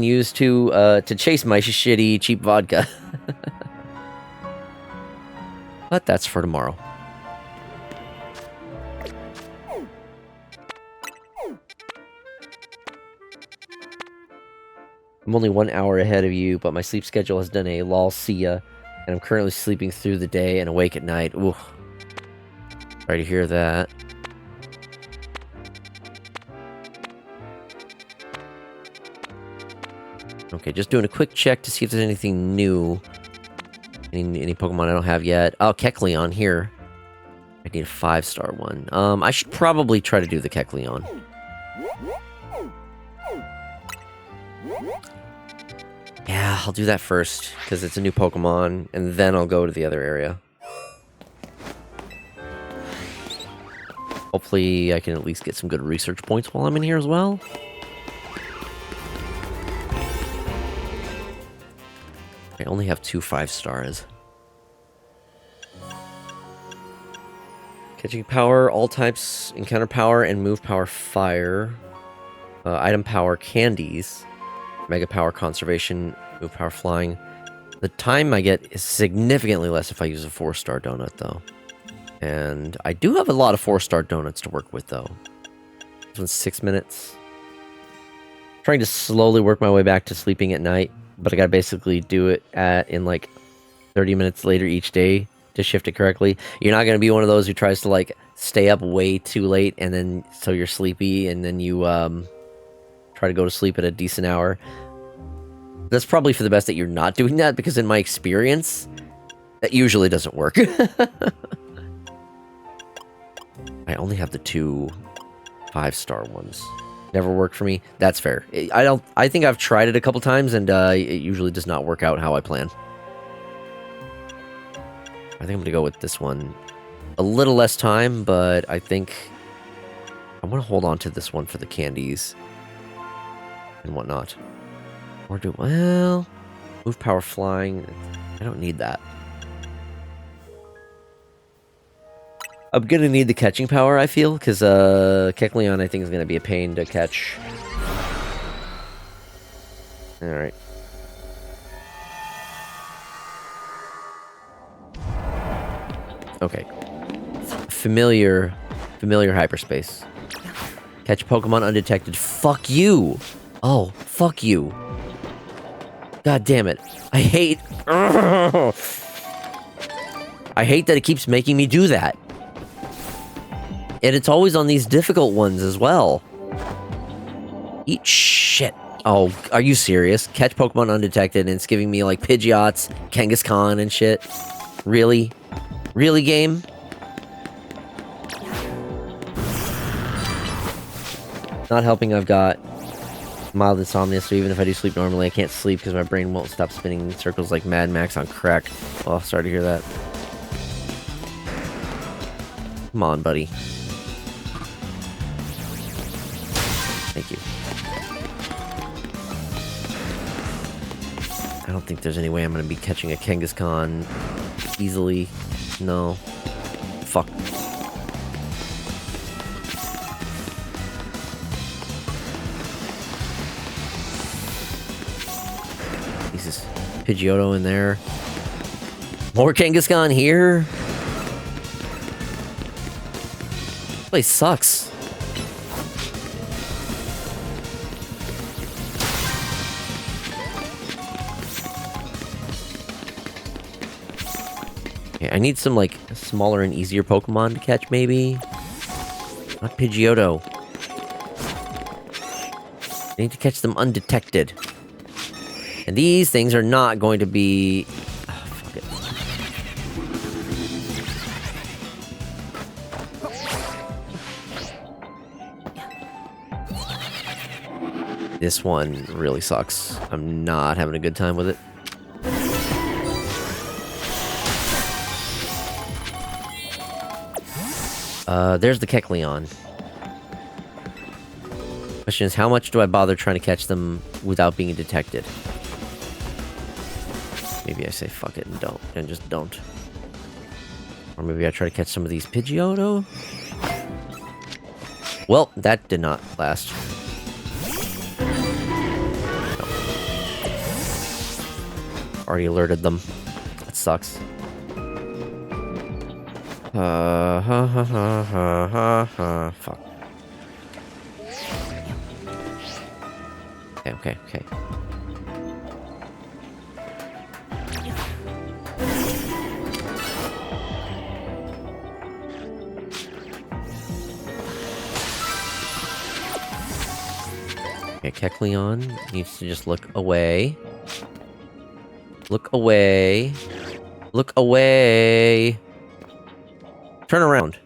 use to chase my shitty cheap vodka. But that's for tomorrow. I'm only 1 hour ahead of you, but my sleep schedule has done a lol see ya. And I'm currently sleeping through the day and awake at night. Ooh. Sorry to hear that. Okay, just doing a quick check to see if there's anything new. Any Pokemon I don't have yet. Oh, Kecleon here. I need a 5-star one. I should probably try to do the Kecleon. Yeah, I'll do that first, because it's a new Pokemon, and then I'll go to the other area. Hopefully I can at least get some good research points while I'm in here as well. I only have 2 5-stars. Catching power, all types, encounter power, and move power fire. Item power, candies. Mega power, conservation, move power, flying. The time I get is significantly less if I use a 4-star donut, though. And I do have a lot of 4-star donuts to work with, though. This one's 6 minutes. Trying to slowly work my way back to sleeping at night, but I gotta basically do it in like 30 minutes later each day to shift it correctly. You're not gonna be one of those who tries to like stay up way too late and then so you're sleepy and then you try to go to sleep at a decent hour. That's probably for the best that you're not doing that, because in my experience, that usually doesn't work. I only have the 2 5-star ones. Never worked for me. That's fair. I think I've tried it a couple times and it usually does not work out how I plan. I think I'm gonna go with this one. A little less time, but I think I want to hold on to this one for the candies and whatnot. Or do, well, move power flying. I don't need that. I'm gonna need the catching power, I feel, because Kecleon I think is gonna be a pain to catch. Alright. Okay. Familiar hyperspace. Catch Pokemon undetected. Fuck you! Oh, fuck you. God damn it. I hate... I hate that it keeps making me do that. And it's always on these difficult ones as well. Eat shit. Oh, are you serious? Catch Pokemon undetected and it's giving me like Pidgeots, Kangaskhan and shit. Really? Really, game? Not helping I've got mild insomnia, so even if I do sleep normally, I can't sleep because my brain won't stop spinning in circles like Mad Max on crack. Oh, sorry to hear that. Come on, buddy. Thank you. I don't think there's any way I'm going to be catching a Kangaskhan easily. No. Fuck. Jesus. Pidgeotto in there. More Kangaskhan here? This place sucks. Okay, I need some, like, smaller and easier Pokemon to catch, maybe? Not Pidgeotto. I need to catch them undetected. And these things are not going to be... Oh, fuck it. This one really sucks. I'm not having a good time with it. There's the Kecleon. Question is, how much do I bother trying to catch them without being detected? Maybe I say fuck it and don't, and just don't. Or maybe I try to catch some of these Pidgeotto? Well, that did not last. No. Already alerted them. That sucks. Fuck. Okay. Okay, Kecleon needs to just look away. Look away. Look away. Turn around.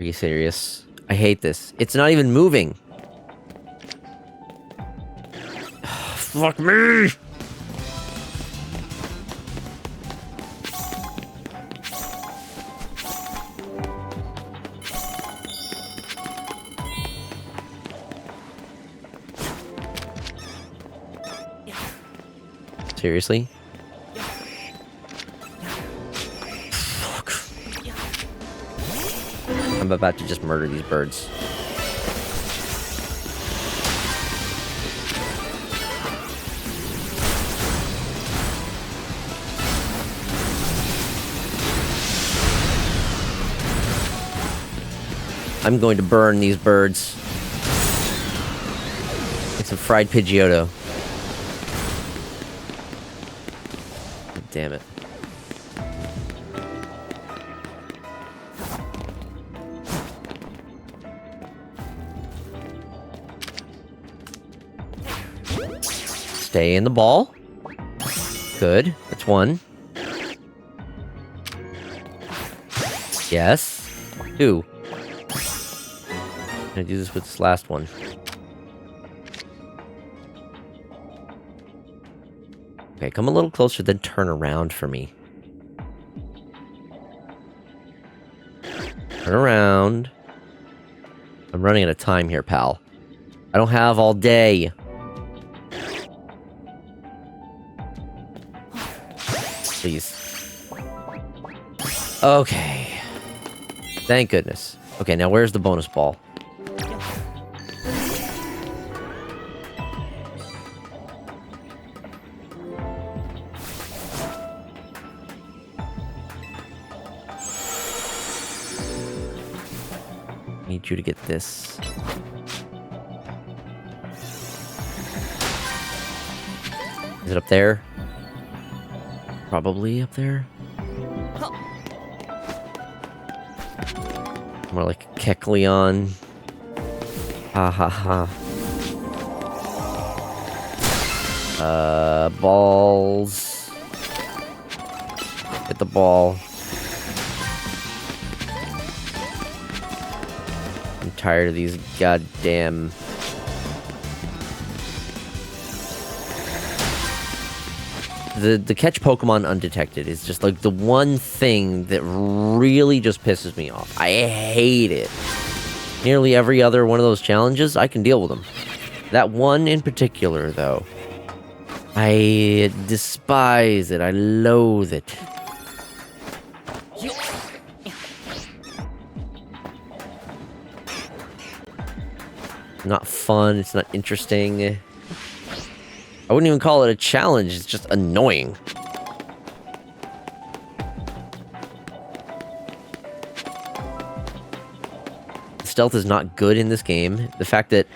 Are you serious? I hate this. It's not even moving. Fuck me! Seriously? Fuck. I'm about to just murder these birds. I'm going to burn these birds. Like some fried Pidgeotto. Damn it. Stay in the ball. Good. That's one. Yes. Two. I'm gonna do this with this last one. Okay, come a little closer, then turn around for me. Turn around. I'm running out of time here, pal. I don't have all day. Please. Okay. Thank goodness. Okay, now where's the bonus ball? Need you to get this. Is it up there? Probably up there. More like Kecleon. Ha ha ha. Balls. Hit the ball. I'm tired of these goddamn... The catch Pokemon undetected is just like the one thing that really just pisses me off. I hate it. Nearly every other one of those challenges, I can deal with them. That one in particular, though, I despise it. I loathe it. Not fun. It's not interesting. I wouldn't even call it a challenge, it's just annoying. Stealth is not good in this game. The fact that,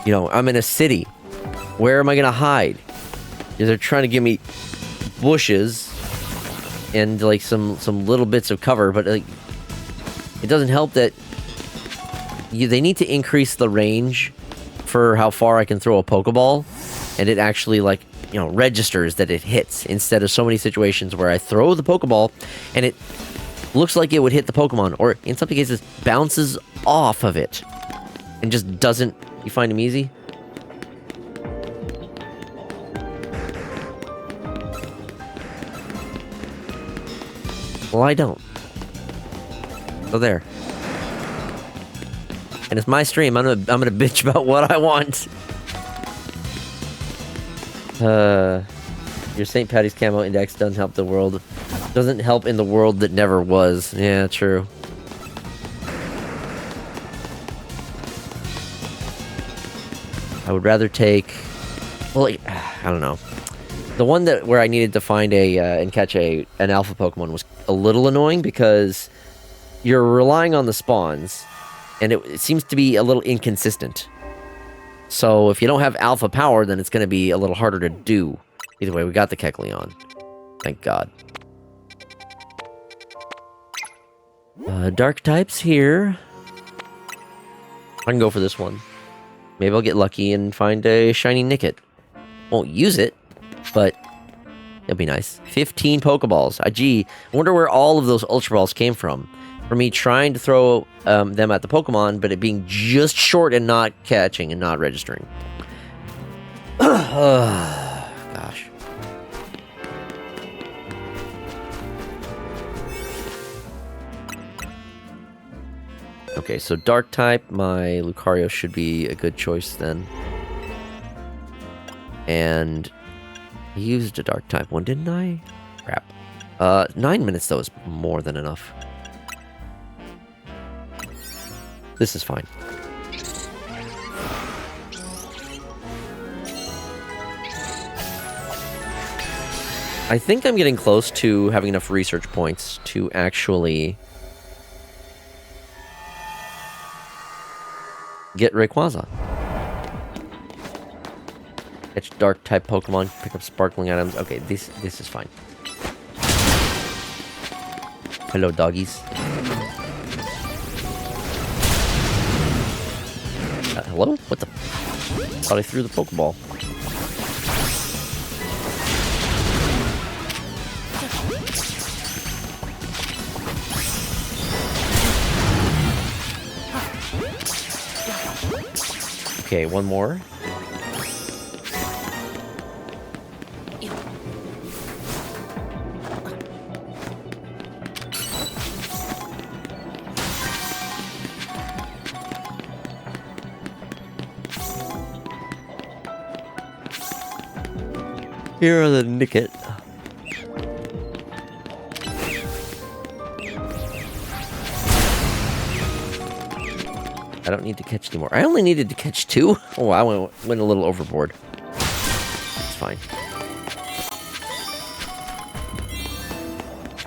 you know, I'm in a city. Where am I gonna hide? They're trying to give me bushes and like some little bits of cover, but like it doesn't help that they need to increase the range for how far I can throw a Pokeball. And it actually, like, you know, registers that it hits, instead of so many situations where I throw the Pokeball and it looks like it would hit the Pokemon, or in some cases bounces off of it and just doesn't. You find him easy? Well, I don't. So there. And it's my stream. I'm gonna bitch about what I want. Your St. Patty's camo index doesn't help the world. Doesn't help in the world that never was. Yeah, true. I would rather take... Well, like, I don't know. The one where I needed to find and catch an alpha Pokemon was a little annoying because you're relying on the spawns, and it seems to be a little inconsistent. So if you don't have alpha power, then it's going to be a little harder to do. Either way, we got the Kecleon. Thank God. Dark types here. I can go for this one. Maybe I'll get lucky and find a shiny Nickit. Won't use it, but it'll be nice. 15 Pokeballs. Gee, I wonder where all of those Ultra Balls came from. For me trying to throw them at the Pokemon, but it being just short and not catching and not registering. Okay, so dark type, my Lucario should be a good choice then. And I used a dark type one, didn't I? Crap. 9 minutes though is more than enough. This is fine. I think I'm getting close to having enough research points to actually get Rayquaza. Catch dark type Pokemon, pick up sparkling items. Okay, this is fine. Hello, doggies. Hello? What the? Thought I threw the Pokeball. Okay, one more. Here are the Nickit. I don't need to catch anymore. I only needed to catch 2? Oh, I went a little overboard. It's fine.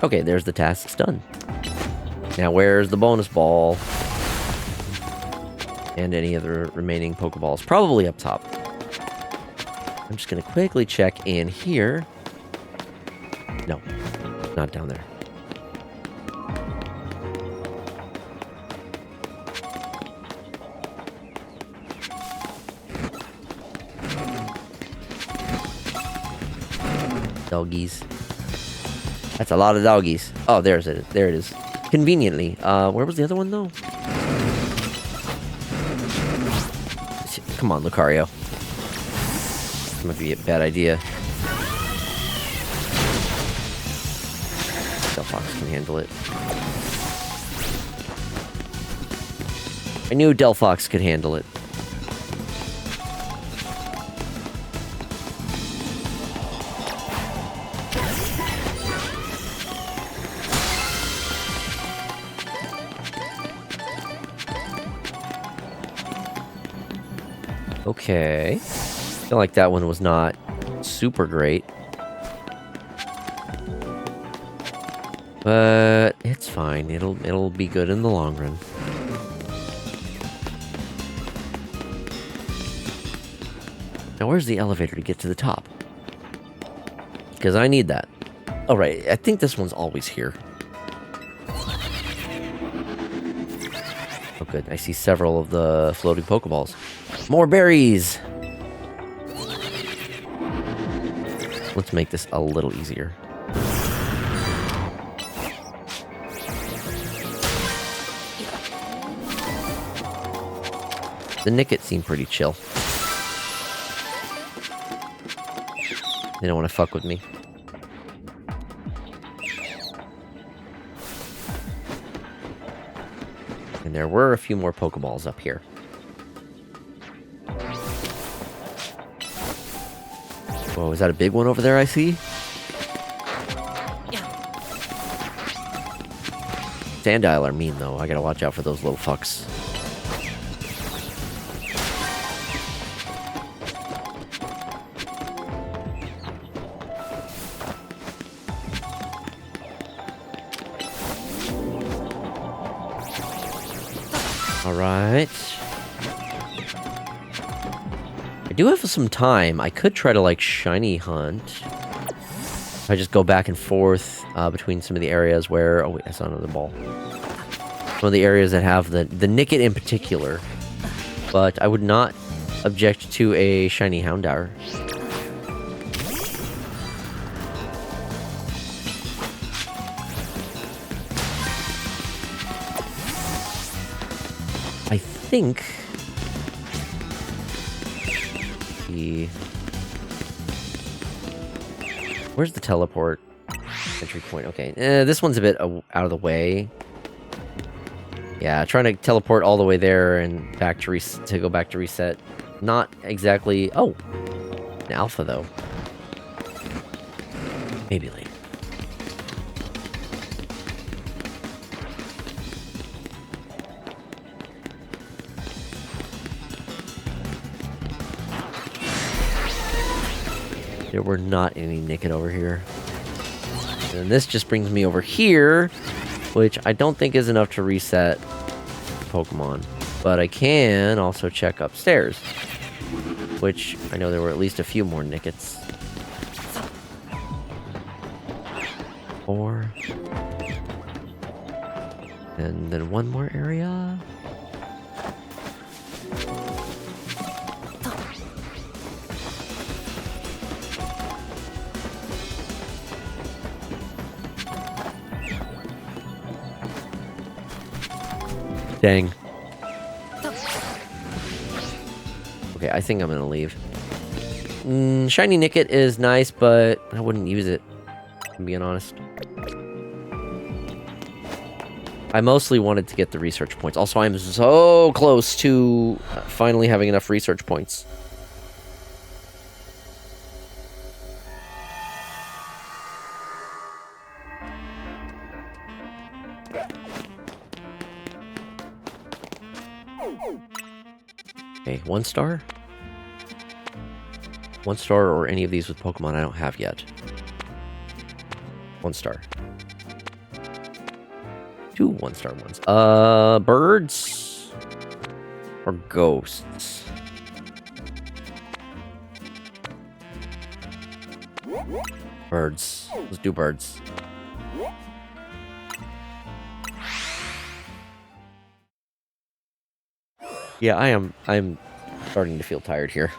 Okay, there's the tasks done. Now where's the bonus ball? And any other remaining Pokeballs? Probably up top. I'm just gonna quickly check in here. No, not down there. Doggies. That's a lot of doggies. Oh, there's it. There it is. Conveniently. Where was the other one though? Come on, Lucario. This might be a bad idea. Delphox can handle it. I knew Delphox could handle it. Okay. I feel like that one was not super great. But it's fine. It'll be good in the long run. Now where's the elevator to get to the top? Because I need that. All right, I think this one's always here. Oh good, I see several of the floating Pokeballs. More berries! Let's make this a little easier. The Nickit seem pretty chill. They don't want to fuck with me. And there were a few more Pokeballs up here. Whoa, is that a big one over there I see? Sandile are mean though. I gotta watch out for those little fucks. Alright. I do have some time. I could try to, like, shiny hunt. I just go back and forth between some of the areas where... Oh, wait, I saw another ball. Some of the areas that have the Nickit in particular. But I would not object to a shiny Houndour. I think... Where's the teleport entry point? Okay, this one's a bit out of the way. Yeah, trying to teleport all the way there and back to go back to reset. Not exactly... Oh! An alpha, though. Maybe later. There were not any naked over here. And this just brings me over here, which I don't think is enough to reset Pokemon. But I can also check upstairs, which I know there were at least a few more Nickets. 4. And then one more area. Dang. Okay, I think I'm gonna leave. Shiny Nicket is nice, but I wouldn't use it, I'm being honest. I mostly wanted to get the research points. Also, I'm so close to finally having enough research points. Okay, 1 star? 1 star or any of these with Pokemon I don't have yet. 1 star. 2 1-star ones. Birds? Or ghosts? Birds. Let's do birds. Yeah, I'm starting to feel tired here.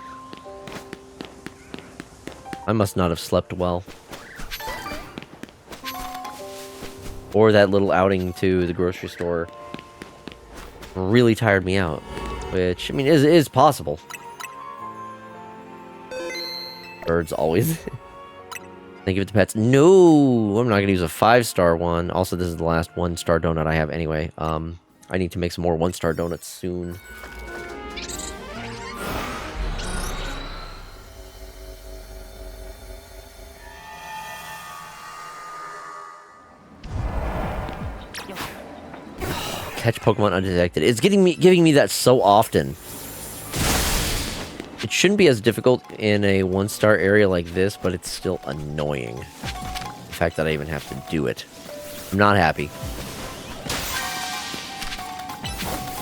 I must not have slept well. Or that little outing to the grocery store really tired me out. Which, I mean, is possible. Birds always. Thank you for the pets. No! I'm not gonna use a 5-star one. Also, this is the last 1-star donut I have anyway. I need to make some more 1-star donuts soon. Catch Pokemon undetected. It's giving me that so often. It shouldn't be as difficult in a 1-star area like this, but it's still annoying. The fact that I even have to do it. I'm not happy.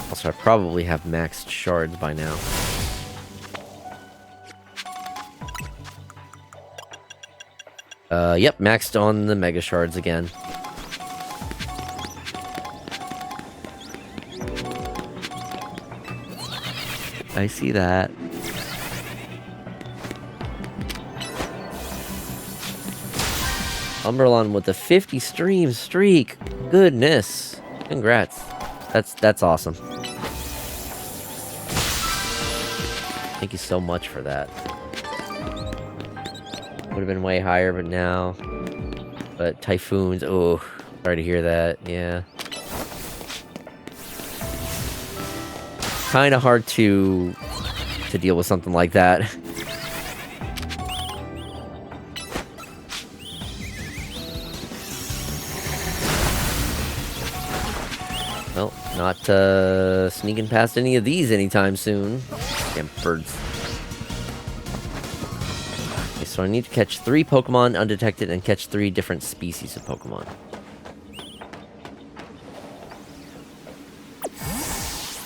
Also, I probably have maxed shards by now. Yep, maxed on the Mega Shards again. I see that. Umberlon with the 50 stream streak. Goodness. Congrats. That's awesome. Thank you so much for that. Would have been way higher, but now. But typhoons. Oh, sorry to hear that. Yeah. Kind of hard to deal with something like that. Well, not sneaking past any of these anytime soon. Damn birds. Okay, so I need to catch 3 Pokemon undetected and catch 3 different species of Pokemon.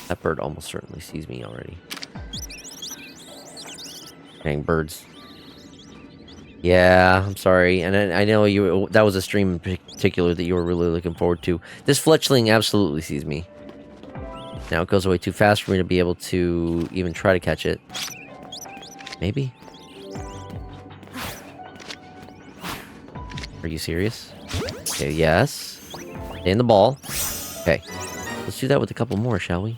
That bird almost certainly sees me already. Dang, birds. Yeah, I'm sorry. And I know that was a stream in particular that you were really looking forward to. This fletchling absolutely sees me. Now it goes away too fast for me to be able to even try to catch it. Maybe? Are you serious? Okay, yes. Stay in the ball. Okay. Let's do that with a couple more, shall we?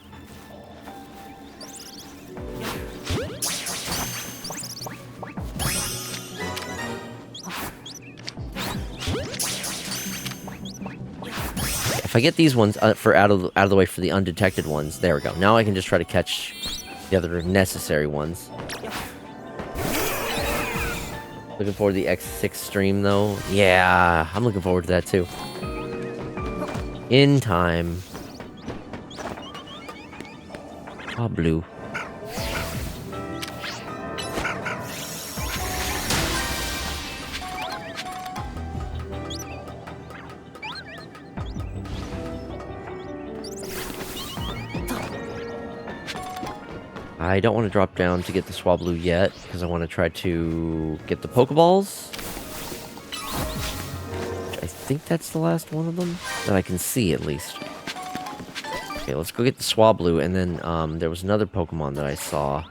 If I get these ones for out of the way for the undetected ones, there we go. Now I can just try to catch the other necessary ones. Looking forward to the X6 stream, though. Yeah, I'm looking forward to that, too. In time. Ah, blue. I don't want to drop down to get the Swablu yet, because I want to try to get the Pokeballs. I think that's the last one of them, that I can see, at least. Okay, let's go get the Swablu, and then, there was another Pokemon that I saw.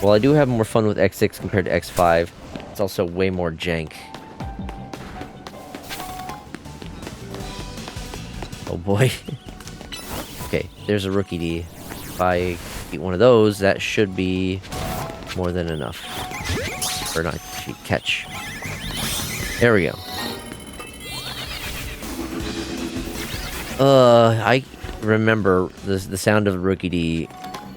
Well, I do have more fun with X6 compared to X5. It's also way more jank. Oh boy. Okay, there's a Rookie D. If I eat one of those, that should be more than enough. Or not, catch. There we go. I remember the sound of Rookie D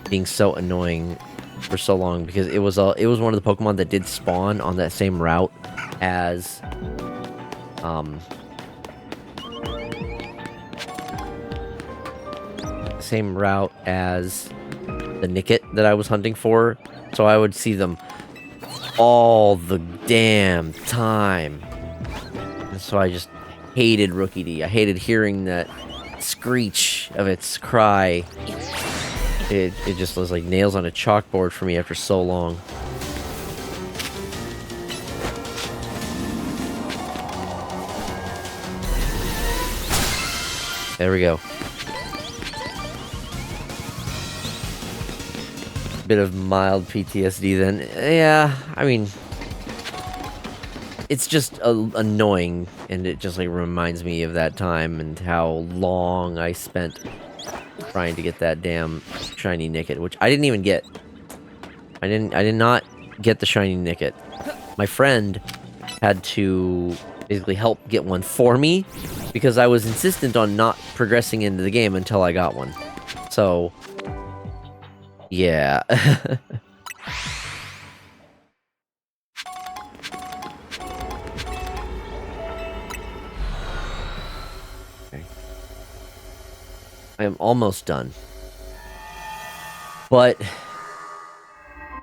being so annoying for so long because it was one of the Pokemon that did spawn on that same route as the Nickit that I was hunting for, so I would see them all the damn time. And so I just hated Rookie D. I hated hearing that screech of its cry. It just was like nails on a chalkboard for me after so long. There we go. Bit of mild PTSD then. Yeah, I mean, it's just annoying, and it just like reminds me of that time and how long I spent trying to get that damn shiny Nickit, which I didn't even get. I did not get the shiny Nickit. My friend had to basically help get one for me because I was insistent on not progressing into the game until I got one. So, yeah. I am almost done. But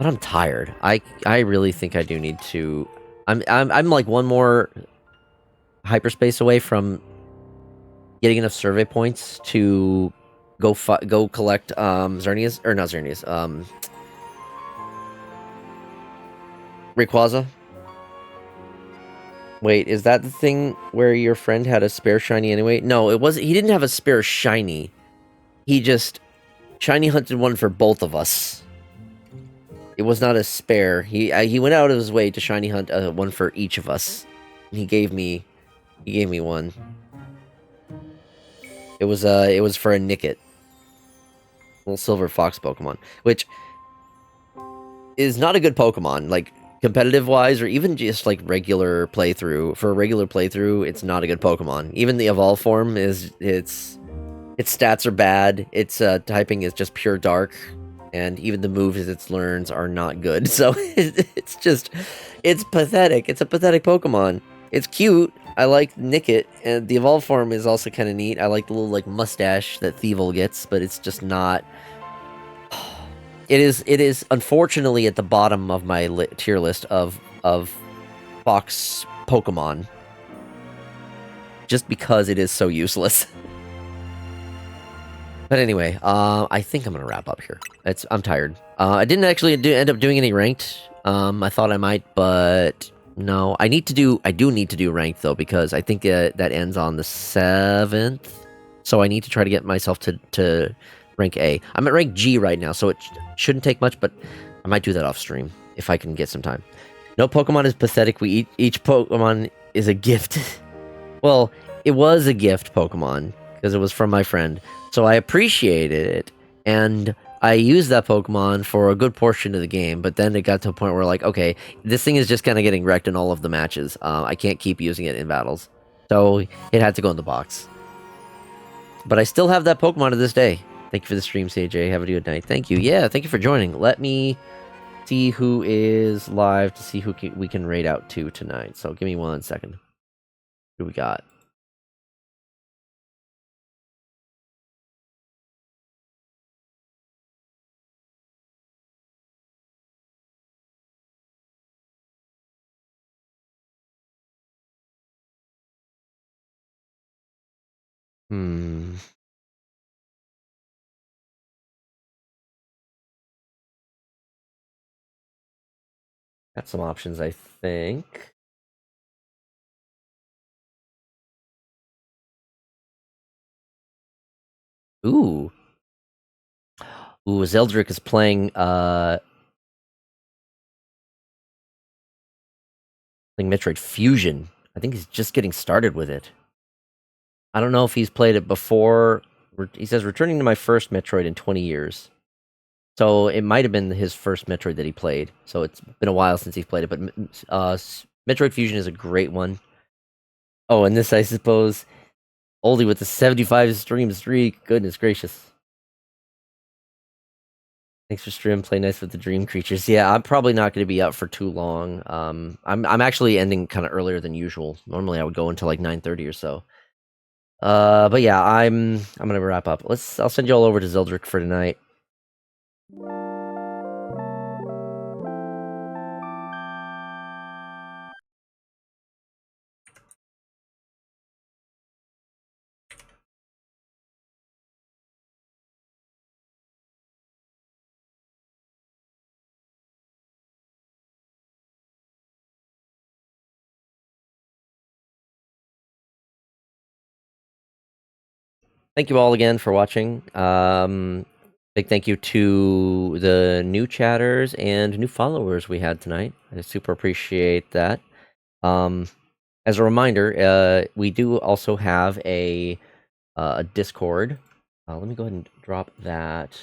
I'm tired. I really think I do need to. I'm like one more hyperspace away from getting enough survey points to go collect Xerneas, or not Xerneas, Rayquaza. Wait, is that the thing where your friend had a spare shiny anyway? No, it wasn't. He didn't have a spare shiny. He just shiny hunted one for both of us. It was not a spare. He went out of his way to shiny hunt one for each of us. He gave me one. It was for a Nickit, little silver fox Pokemon, which is not a good Pokemon, like competitive wise, or even just like regular playthrough. For a regular playthrough, it's not a good Pokemon. Even the evolve form its stats are bad. Its typing is just pure dark, and even the moves it learns are not good. So it's pathetic. It's a pathetic Pokemon. It's cute. I like Nickit, and the evolve form is also kind of neat. I like the little like mustache that Thievul gets, but it's just not. It is unfortunately at the bottom of my tier list of Fox Pokemon, just because it is so useless. But anyway, I think I'm gonna wrap up here. I'm tired. I didn't actually end up doing any ranked. I thought I might, but no. I do need to do ranked though, because I think that ends on the 7th. So I need to try to get myself to rank A. I'm at rank G right now, so it shouldn't take much, but I might do that off stream if I can get some time. No Pokemon is pathetic. Each Pokemon is a gift. Well, it was a gift Pokemon, because it was from my friend. So I appreciated it, and I used that Pokemon for a good portion of the game, but then it got to a point where, like, okay, this thing is just kind of getting wrecked in all of the matches. I can't keep using it in battles. So it had to go in the box. But I still have that Pokemon to this day. Thank you for the stream, CJ. Have a good night. Thank you. Yeah, thank you for joining. Let me see who is live to see who we can raid out to tonight. So give me 1 second. Who we got? Got some options, I think. Ooh. Ooh, Zeldrick is playing Metroid Fusion. I think he's just getting started with it. I don't know if he's played it before. He says, returning to my first Metroid in 20 years. So it might have been his first Metroid that he played. So it's been a while since he's played it. But Metroid Fusion is a great one. Oh, and this, I suppose, oldie with the 75 stream streak. Goodness gracious. Thanks for stream. Play nice with the dream creatures. Yeah, I'm probably not going to be out for too long. I'm actually ending kind of earlier than usual. Normally I would go until like 9:30 or so. But yeah, I'm gonna wrap up. I'll send you all over to Zeldrick for tonight. Thank you all again for watching. Big thank you to the new chatters and new followers we had tonight. I super appreciate that. As a reminder, we do also have a Discord. Let me go ahead and drop that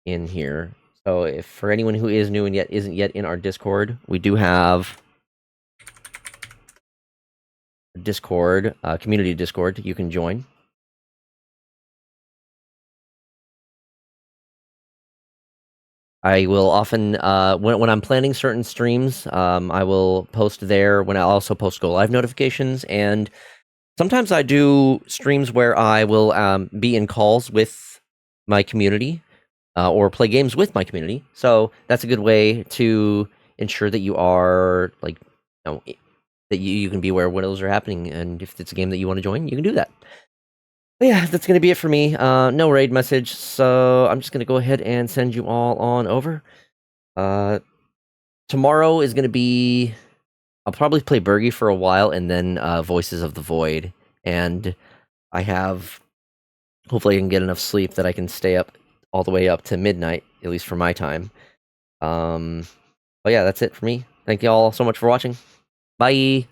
in here. So, if for anyone who is new and isn't yet in our Discord, we do have a Discord, community Discord. You can join. I will often, when I'm planning certain streams, I will post there. When I also post go live notifications, and sometimes I do streams where I will be in calls with my community or play games with my community. So that's a good way to ensure that you are like, that you can be aware of what those are happening, and if it's a game that you want to join, you can do that. But yeah, that's gonna be it for me. No raid message, so I'm just gonna go ahead and send you all on over. Tomorrow is gonna be. I'll probably play Bergie for a while, and then Voices of the Void. And I have. Hopefully, I can get enough sleep that I can stay up all the way up to midnight, at least for my time. But yeah, that's it for me. Thank you all so much for watching. Bye.